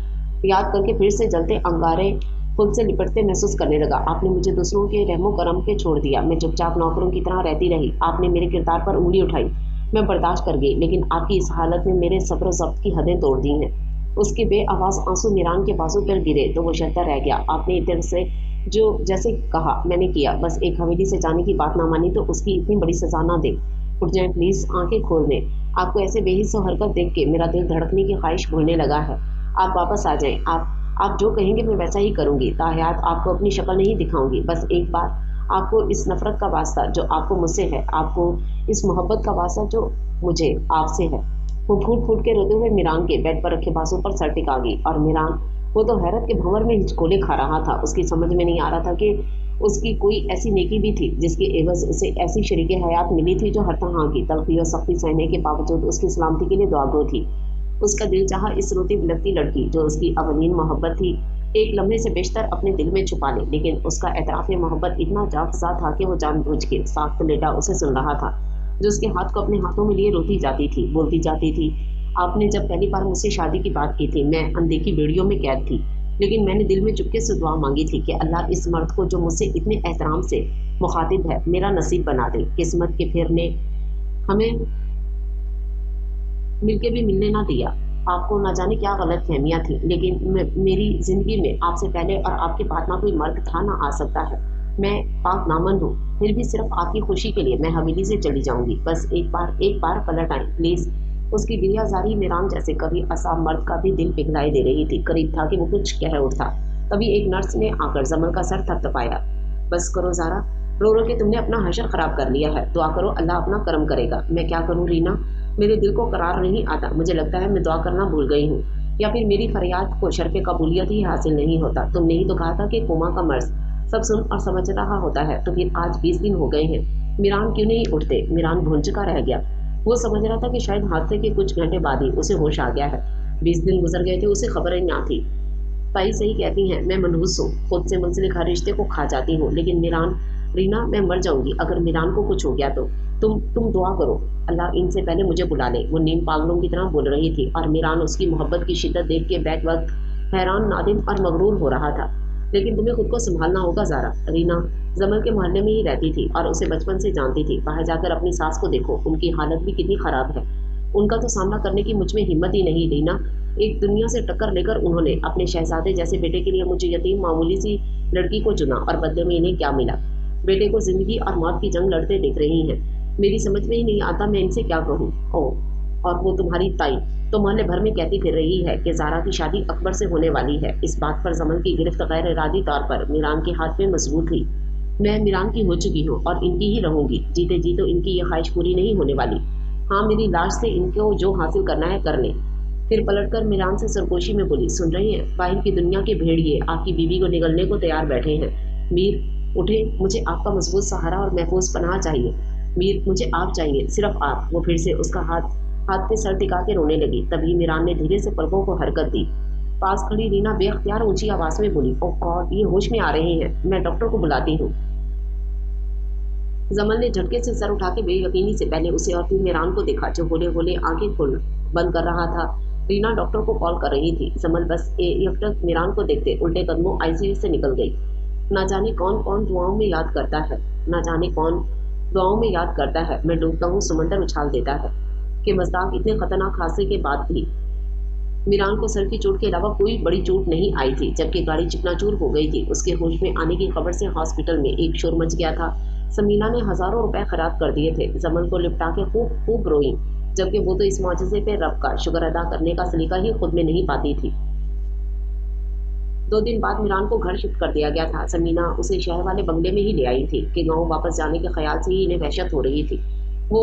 याद करके फिर से जलते अंगारे खुद से लिपटते महसूस करने लगा। आपने मुझे दूसरों के रहमो करम पे छोड़ दिया। मैं चुपचाप नौकरों की तरह रहती रही। आपने मेरे किरदार पर उंगली उठाई, मैं बर्दाश्त कर गई, लेकिन आपकी इस हालत में मेरे सब्र ज़ब्त की हदें तोड़ दी हैं। उसके बेआवाज़ आंसू मीरान के बाजू पर गिरे तो वो शर्ता रह गया। आपने इधर से जो जैसे कहा मैंने किया, बस एक हवेली से जाने की बात ना मानी तो उसकी इतनी बड़ी सजा ना दे। उठ जाएं प्लीज़, आंखें खोल दें। आपको ऐसे बेहिस हरकत देख के मेरा दिल धड़कने की ख्वाहिश भूलने लगा है। आप वापस आ जाएं। आप जो कहेंगे मैं वैसा ही करूंगी। ताहयात आपको अपनी शक्ल नहीं दिखाऊंगी। बस एक बार आपको इस नफरत का वास्ता जो आपको मुझसे है, आपको इस मोहब्बत का वास्ता जो मुझे आपसे है। वो फूट फूट के रोते हुए मीरान के बेड पर रखे बाजू पर सर टिका गई और मीरान वो तो हैरत के भंवर में हिचकोले खा रहा था। उसकी समझ में नहीं आ रहा था कि उसकी कोई ऐसी नेकी भी थी जिसके एवज उसे ऐसी शरीके हयात मिली थी जो हर तरह की तलखी और सख्ती सहने के बावजूद उसकी सलामती के लिए दुआगो थी। उसका दिल चाहा इस रोती बिलखती लड़की जो उसकी अवलीन मोहब्बत थी एक लम्हे से बेशतर अपने दिल में छुपा ले, लेकिन उसका एतराफ़ मोहब्बत इतना जाफजा था कि वो जानबूझ के साख्त लेटा उसे सुन रहा था, जो उसके हाथ को अपने हाथों में लिए रोती जाती थी, बोलती जाती थी। आपने जब पहली बार मुझसे शादी की बात की थी, मैं अनदेखी बेड़ियों में कैद थी, लेकिन मैंने दिल में चुपके से दुआ मांगी थी कि अल्लाह इस मर्द को जो मुझसे इतने एहतराम से मुखातिब है मेरा नसीब बना दे। किस्मत के फेर ने हमें मिलके भी मिलने ना दिया। आपको ना जाने क्या गलत फहमियाँ थी, लेकिन मेरी ज़िंदगी में आपसे पहले और आपके बाद ना कोई मर्द था ना आ सकता है। मैं पाक नामन हूँ, फिर भी सिर्फ आपकी खुशी के लिए मैं हवेली से चली जाऊंगी। बस एक बार पलट आए प्लीज़। उसकी गिरियाजारी मीरान जैसे कभी असाब मर्द का भी दिल पिघलाई दे रही थी। करीब था कि वो कुछ कह उठा, तभी एक नर्स ने आकर जमल का सर थपथपाया। बस करो ज़ारा, रो रो के तुमने अपना हशर ख़राब कर लिया है। दुआ करो अल्लाह अपना करम करेगा। मैं क्या करूँ रीना, मेरे दिल को करार नहीं आता। मुझे लगता है मैं दुआ करना भूल गई हूँ, या फिर मेरी फरियाद को शर्फ कबूलियत ही हासिल नहीं होता। तुमने ही तो कहा था कि कोमा का मर्ज सब सुन और समझ रहा होता है, तो फिर आज 20 दिन हो गए हैं, मीरान क्यों नहीं उठते? मीरान भून चुका रह गया। वो समझ रहा था कि शायद हादसे के कुछ घंटे बाद ही उसे होश आ गया है। 20 दिन गुजर गए थे, उसे खबर ही ना थी। ताई सही कहती हैं, मैं मनहूस हूँ, खुद से मुंसलिक हर रिश्ते को खा जाती हूँ, लेकिन मीरान, रीना, मैं मर जाऊंगी अगर मीरान को कुछ हो गया तो। तुम दुआ करो अल्लाह इनसे पहले मुझे बुला ले। वो नीम पागलों की तरह बोल रही थी और मीरान उसकी मोहब्बत की शिद्दत देख के बैक वक्त हैरान, नादिम और मगरूर हो रहा था। लेकिन तुम्हें खुद को संभालना होगा ज़ारा। रीना जमल के मोहल्ले में ही रहती थी और उसे बचपन से जानती थी। बाहर जाकर अपनी सास को देखो, उनकी हालत भी कितनी ख़राब है। उनका तो सामना करने की मुझ में हिम्मत ही नहीं। रीना, एक दुनिया से टक्कर लेकर उन्होंने अपने शहजादे जैसे बेटे के लिए मुझे यतीम मामूली सी लड़की को चुना और बदले में इन्हें क्या मिला? बेटे को जिंदगी और मौत की जंग लड़ते दिख रही हैं। मेरी समझ में ही नहीं आता मैं इनसे क्या कहूँ। और वो तुम्हारी ताई तो मोहल्ले भर में कहती फिर रही है कि ज़ारा की शादी अकबर से होने वाली है। इस बात पर जमल की गिरफ्त गैर इरादी तौर पर मीरान के हाथ में मजबूत थी। मैं मीरान की हो चुकी हूँ और इनकी ही रहूंगी। जीते जी तो इनकी ये ख्वाहिश पूरी नहीं होने वाली। हाँ, मेरी लाश से इनको जो हासिल करना है कर लें। फिर पलटकर मीरान से सरगोशी में बोली, सुन रही हैं? बाहर की दुनिया के भेड़िए आपकी बीवी को निगलने को तैयार बैठे हैं। मीर उठे, मुझे आपका मजबूत सहारा और महफूज पनाह चाहिए। मीर, मुझे आप चाहिए, सिर्फ आप। वो फिर से उसका हाथ पे सर टिका के रोने लगी। तभी मीरान ने धीरे से पलकों को हरकत दी। पास खड़ी रीना बेख्तियार ऊंची आवाज में बोली, ओह गॉड, ये होश में आ रहे हैं, मैं डॉक्टर को बुलाती हूँ। जमल ने झटके से सर उठा के बेयकीनी से पहले उसे और फिर मीरान को देखा, जो होले होले आंखें खोल बंद कर रहा था। रीना डॉक्टर को कॉल कर रही थी। जमल बस एकटक मीरान को देखते उल्टे कदमों आईसीयू से निकल गई। ना जाने कौन कौन दुआओं में याद करता है, ना जाने कौन दुआओं में याद करता है। मैं डूबता हूँ समंदर उछाल देता है कि मज़ाक इतने खतरनाक हादसे के बाद भी मीरान को सर की चोट के अलावा कोई बड़ी चोट नहीं आई थी। जबकि गाड़ी चिकनाचूर हो गई थी। उसके होश में आने की खबर से हॉस्पिटल में एक शोर मच गया था। समीना ने हजारों रुपए खराब कर दिए थे। जमल को लिपटा के खूब खूब रोई, जबकि वो तो इस मौजूदे पे रब का शुक्र अदा करने का सलीका ही खुद में नहीं पाती थी। 2 दिन बाद मीरान को घर शिफ्ट कर दिया गया था। समीना उसे शहर वाले बंगले में ही ले आई थी कि गांव वापस जाने के ख्याल से ही इन्हें वहशत हो रही थी। वो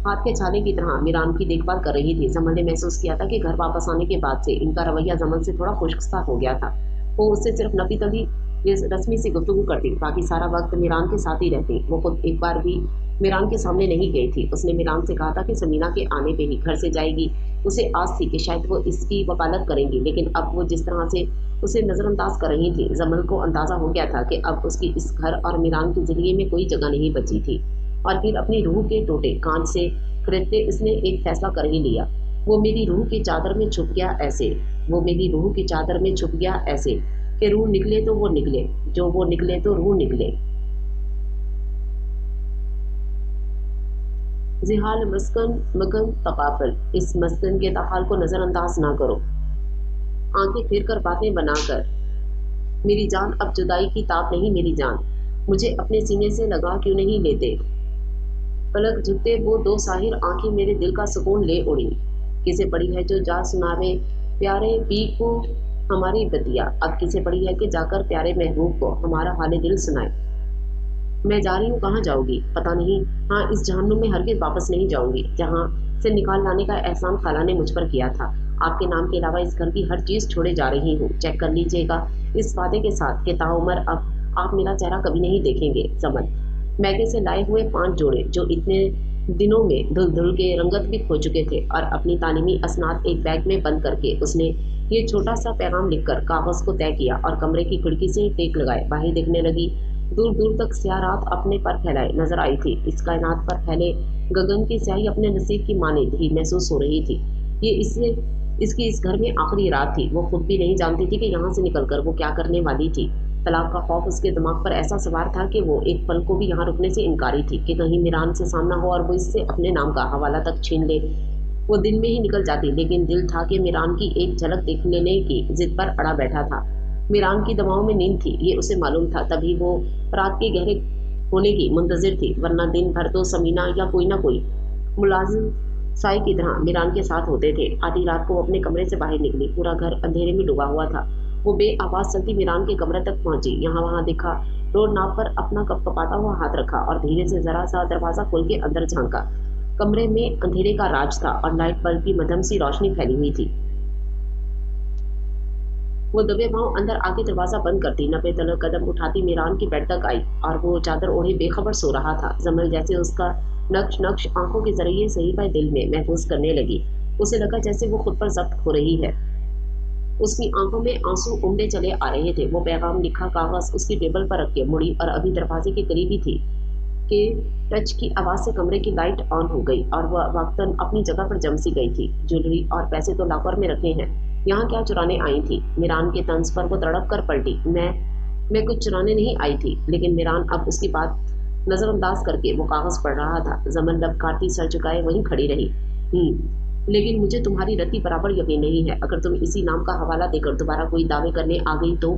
हाथ के छाले की तरह मीरान की देखभाल कर रही थी। जमल ने महसूस किया था कि घर वापस आने के बाद से इनका रवैया जमल से थोड़ा खुश्क-सा हो गया था। वो उससे सिर्फ नफी तभी रस्मी सी गुफ्तगू करती, बाकी सारा वक्त मीरान के साथ ही रहती। वो खुद एक बार भी मीरान के सामने नहीं गई थी। उसने मीरान से कहा था कि समीना के आने पे ही घर से जाएगी। उसे आस थी कि शायद वो इसकी वकालत करेंगी, लेकिन अब वो जिस तरह से उसे नजरअंदाज कर रही थी, जमल को अंदाजा हो गया था कि अब उसकी इस घर और मीरान की जिंदगी में कोई जगह नहीं बची थी। और फिर अपनी रूह के टोटे कांच से खरीदते इसने एक फैसला कर ही लिया। वो मेरी रूह की चादर में छुप गया ऐसे, वो मेरी रूह की चादर में छुप गया ऐसे कि रूह निकले तो वो निकले, जो वो निकले तो रूह निकले। जिहाल मस्कन मगन तकाफल, इस मस्कन के तहाल को नजरअंदाज ना करो। आंखें फेर कर बातें बनाकर, मेरी जान अब जुदाई की ताप नहीं मेरी जान, मुझे अपने सीने से लगा क्यों नहीं लेते। पलक झुकते वो 2 साहिर आंखें मेरे दिल का सुकून ले उड़ी। किसे पड़ी है जो जा सुनावे प्यारे पी को हमारी बतिया, अब किसे पड़ी है कि जाकर प्यारे महबूब को हमारा हाले दिल सुनाए। मैं जा रही हूँ, कहाँ जाऊंगी पता नहीं। हाँ, इस जहन्नुम में हरगिज़ वापस नहीं जाऊंगी जहाँ से निकाल लाने का एहसान खाला ने मुझ पर किया था। आपके नाम के अलावा इस घर की हर चीज़ छोड़े जा रही हूँ। चेक कर लीजिएगा इस वादे के साथ कि ताउमर अब आप मेरा चेहरा कभी नहीं देखेंगे। जमल मैके से लाए हुए 5 जोड़े जो इतने दिनों में धुल धुल के रंगत भी खो चुके थे, और अपनी तालीमी असनाद एक बैग में बंद करके उसने ये छोटा सा पैगाम लिखकर कागज को तय किया और कमरे की खिड़की से टेक लगाए बाहर देखने लगी। दूर दूर तक स्याह रात अपने पर फैलाए नजर आई थी। इस कायनात पर फैले गगन की स्याही अपने नसीब की मानिंद ही महसूस हो रही थी। ये इसकी इस घर में आखिरी रात थी। वो खुद भी नहीं जानती थी कि यहाँ से निकलकर वो क्या करने वाली थी। तलाक का खौफ उसके दिमाग पर ऐसा सवार था कि वो एक पल को भी यहाँ रुकने से इनकारी थी कि कहीं मीरान से सामना हो और वो इससे अपने नाम का हवाला तक छीन ले। वो दिन में ही निकल जाती, लेकिन दिल था कि मीरान की एक झलक देख लेने की जिद पर अड़ा बैठा था। मीरान की दवाओं में नींद थी, ये उसे मालूम था, तभी वो रात के गहरे होने की मुंतजिर थी, वरना दिन भर तो समीना या कोई ना कोई मुलाजिम साई की तरह मीरान के साथ होते थे। आधी रात को वो अपने कमरे से बाहर निकली। पूरा घर अंधेरे में डूबा हुआ था। वो बेआवाज चलती मीरान के कमरे तक पहुंची। यहाँ वहां देखा, रोड नाप पर अपना कपकपाता हुआ हाथ रखा और धीरे से जरा सा दरवाजा खोल के अंदर झांका। कमरे में अंधेरे का राज था और लाइट बल्ब की मध्यम सी रोशनी फैली हुई थी। वो दबे पांव अंदर आके दरवाजा बंद करती, नब्बे तलक कदम उठाती मीरान की बेड तक आई और वो चादर ओढ़े बेखबर सो रहा था। जमल जैसे उसका नक्श नक्श आंखों के जरिए सही पाए दिल में महफूज करने लगी। उसे लगा जैसे वो खुद पर जब्त हो रही है। उसकी आंखों में आंसू उमड़े चले आ रहे थे। वो पैगाम लिखा कागज उसकी टेबल पर रख के मुड़ी और अभी दरवाजे के करीब ही थी कि टच की आवाज से कमरे की लाइट ऑन हो गई और वह वक्तन अपनी जगह पर जम सी गई थी। ज्वेलरी और पैसे तो लॉकर में रखे हैं, यहाँ क्या चुराने आई थी? मीरान के तंज पर वो तड़प कर पलटी। मैं कुछ चुराने नहीं आई थी। लेकिन मीरान अब उसकी बात नजरअंदाज करके वो कागज पढ़ रहा था। जमन लब काटती सर झुकाए वहीं खड़ी रही। लेकिन मुझे तुम्हारी रत्ती बराबर यकीन नहीं है। अगर तुम इसी नाम का हवाला देकर दोबारा कोई दावे करने आ गई तो।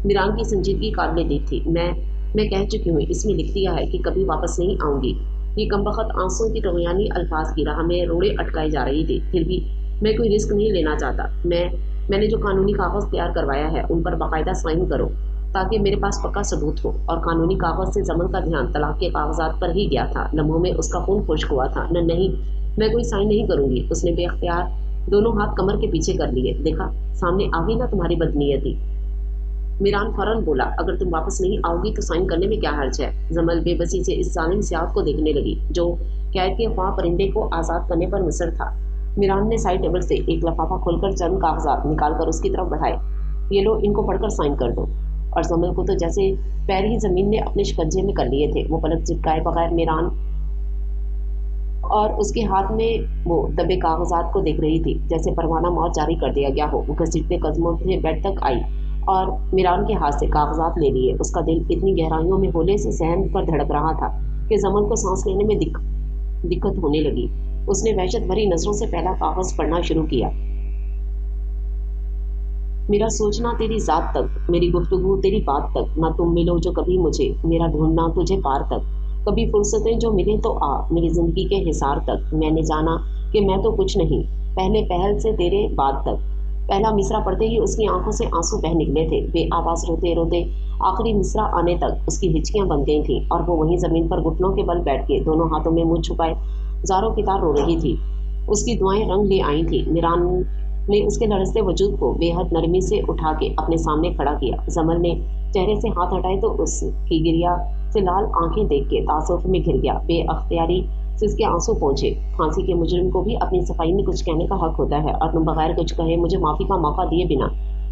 मीरान की संजीदगी काबिल दी थी। मैं कह चुकी हूँ, इसमें लिख दिया है कि कभी वापस नहीं आऊंगी। ये कमबख्त आंसुओं की तगयानी अल्फाज की राह में रोड़े अटकाए जा रही थी। फिर भी मैं कोई रिस्क नहीं लेना चाहता। मैंने जो कानूनी कागज तैयार करवाया है उन पर बाकायदा साइन करो ताकि मेरे पास पक्का सबूत हो। और कानूनी कागज से जमन का ध्यान तलाक के कागजात पर ही गया था। लम्हों में उसका खून खुश्क हुआ था। नहीं, मैं कोई साइन नहीं करूंगी। उसने बेख्तियार दोनों हाथ कमर के पीछे कर लिए। देखा, सामने आ गई ना तुम्हारी बदनीयती। मीरान फौरन बोला, अगर तुम वापस नहीं आओगी तो साइन करने में क्या हर्ज है? जमल बेबसी से इस जालिम सियाहत को देखने लगी जो कैद के ख्वाह परिंदे को आज़ाद करने पर मुसर था। मीरान ने साइड टेबल से एक लफाफा खोलकर चंद कागजात निकालकर उसकी तरफ बढ़ाए। ये लो, इनको पढ़कर साइन कर दो। और जमल को तो जैसे पैर ही जमीन ने अपने शिकंजे में कर लिए थे। वो पलक झपकाए बगैर मीरान और उसके हाथ में वो दबे कागजात को देख रही थी, जैसे परवाना मौत जारी कर दिया गया हो। वो घसीटते कदमों से बेड तक आई और मीरान के हाथ से कागजात ले लिए। उसका दिल इतनी गहराइयों में होले से सहम कर धड़क रहा था कि जमल को सांस लेने में दिक्कत होने लगी। उसने वहशत भरी नजरों से पहला कागज पढ़ना शुरू किया। मेरा सोचना तेरी जात तक, मेरी गुफ्तगू तेरी बात तक, ना तुम मिलो जो कभी मुझे, मेरा ढूंढना तुझे पार तक, कभी फुर्सतें जो मिले तो आ, मेरी जिंदगी के हिसार तक, मैंने जाना कि मैं तो कुछ नहीं, पहले पहल से तेरे बाद तक। पहला मिसरा पढ़ते ही उसकी आंखों से आंसू बह निकले थे। बेआवाज रोते रोते आखिरी मिसरा आने तक उसकी हिचकियां बन गई थीं और वो वहीं जमीन पर घुटनों के बल बैठ के दोनों हाथों में मुंह छुपाए जारों की तार रो रही थी। उसकी दुआएं रंग ले आई थी। मीरान ने उसके लड़सते वजूद को बेहद नरमी से उठा के अपने सामने खड़ा किया। जमल ने चेहरे से हाथ हटाए तो उसकी गिरिया से लाल आंखें देख के तासुफ में घिर गया। बेअख्तियारी से उसके आंसू पहुंचे। फांसी के मुजरिम को भी अपनी सफाई में कुछ कहने का हक होता है और तुम बगैर कुछ कहे मुझे माफी का मौका दिए बिना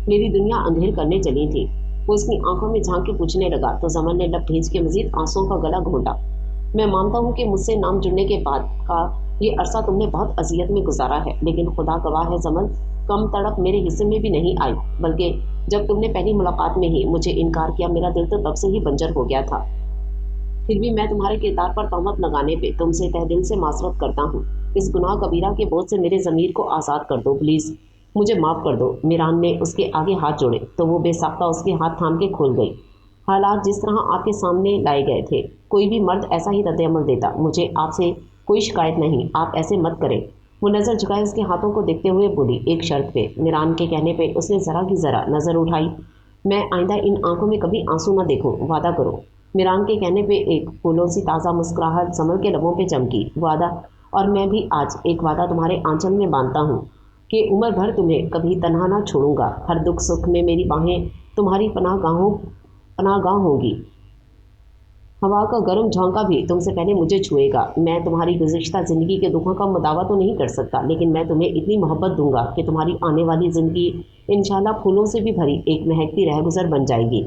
मेरी दुनिया अंधेर करने चली थी। वो उसकी आंखों में झांक के पूछने लगा तो जमल ने लब भेज के मजीद आंसुओं का गला घोंटा। मैं मानता हूँ कि मुझसे नाम जुड़ने के बाद का ये अरसा तुमने बहुत अजियत में गुजारा है, लेकिन खुदा गवाह है जमल, कम तड़प मेरे हिस्से में भी नहीं आई। बल्कि जब तुमने पहली मुलाकात में ही मुझे इनकार किया, मेरा दिल तो तब से ही बंजर हो गया था। फिर भी मैं तुम्हारे किरदार पर तहमत लगाने पे तुमसे तहे दिल से माजरत करता हूँ। इस गुनाह कबीरा के बोझ से मेरे ज़मीर को आज़ाद कर दो, प्लीज़ मुझे माफ़ कर दो। मीरान ने उसके आगे हाथ जोड़े तो वो बेसाख्ता उसके हाथ थाम के खोल गई। हालात जिस तरह आपके सामने लाए गए थे, कोई भी मर्द ऐसा ही रद्द-ए-अमल देता। मुझे आपसे कोई शिकायत नहीं, आप ऐसे मत करें। वो नज़र झुकाए उसके हाथों को देखते हुए बोली, एक शर्त पे। मीरान के कहने पे उसने ज़रा की ज़रा नज़र उठाई। मैं आइंदा इन आंखों में कभी आंसू न देखूं, वादा करो। मीरान के कहने पे एक फूलों सी ताज़ा मुस्कुराहट जमल के लबों पे चमकी। वादा, और मैं भी आज एक वादा तुम्हारे आंचल में बांधता हूँ कि उम्र भर तुम्हें कभी तन्हा ना छोड़ूंगा। हर दुख सुख में मेरी बाहें तुम्हारी पनाहगाह होंगी। हवा का गर्म झोंका भी तुमसे पहले मुझे छुएगा। मैं तुम्हारी गुज़िश्ता ज़िंदगी के दुखों का मुदावा तो नहीं कर सकता, लेकिन मैं तुम्हें इतनी मोहब्बत दूंगा कि तुम्हारी आने वाली ज़िंदगी इंशाल्लाह फूलों से भी भरी एक महकती रहगुजर बन जाएगी।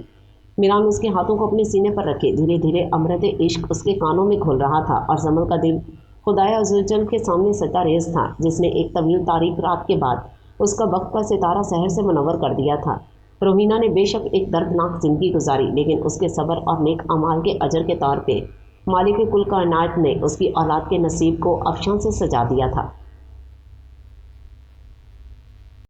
मीरान उसके हाथों को अपने सीने पर रखे धीरे धीरे अमृत इश्क उसके कानों में घुल रहा था और जमल का दिल खुदाया अज़्ज़वजल के सामने सजदा रेज़ था, जिसने एक तवील तारीक रात के बाद उसका वक्त का सितारा सहर से मुनव्वर कर दिया था। रोहिना ने बेशक एक दर्दनाक ज़िंदगी गुजारी, लेकिन उसके सब्र और नेक अमाल के अजर के तौर पे मालिक कुल कायनात ने उसकी औलाद के नसीब को अफशान से सजा दिया था।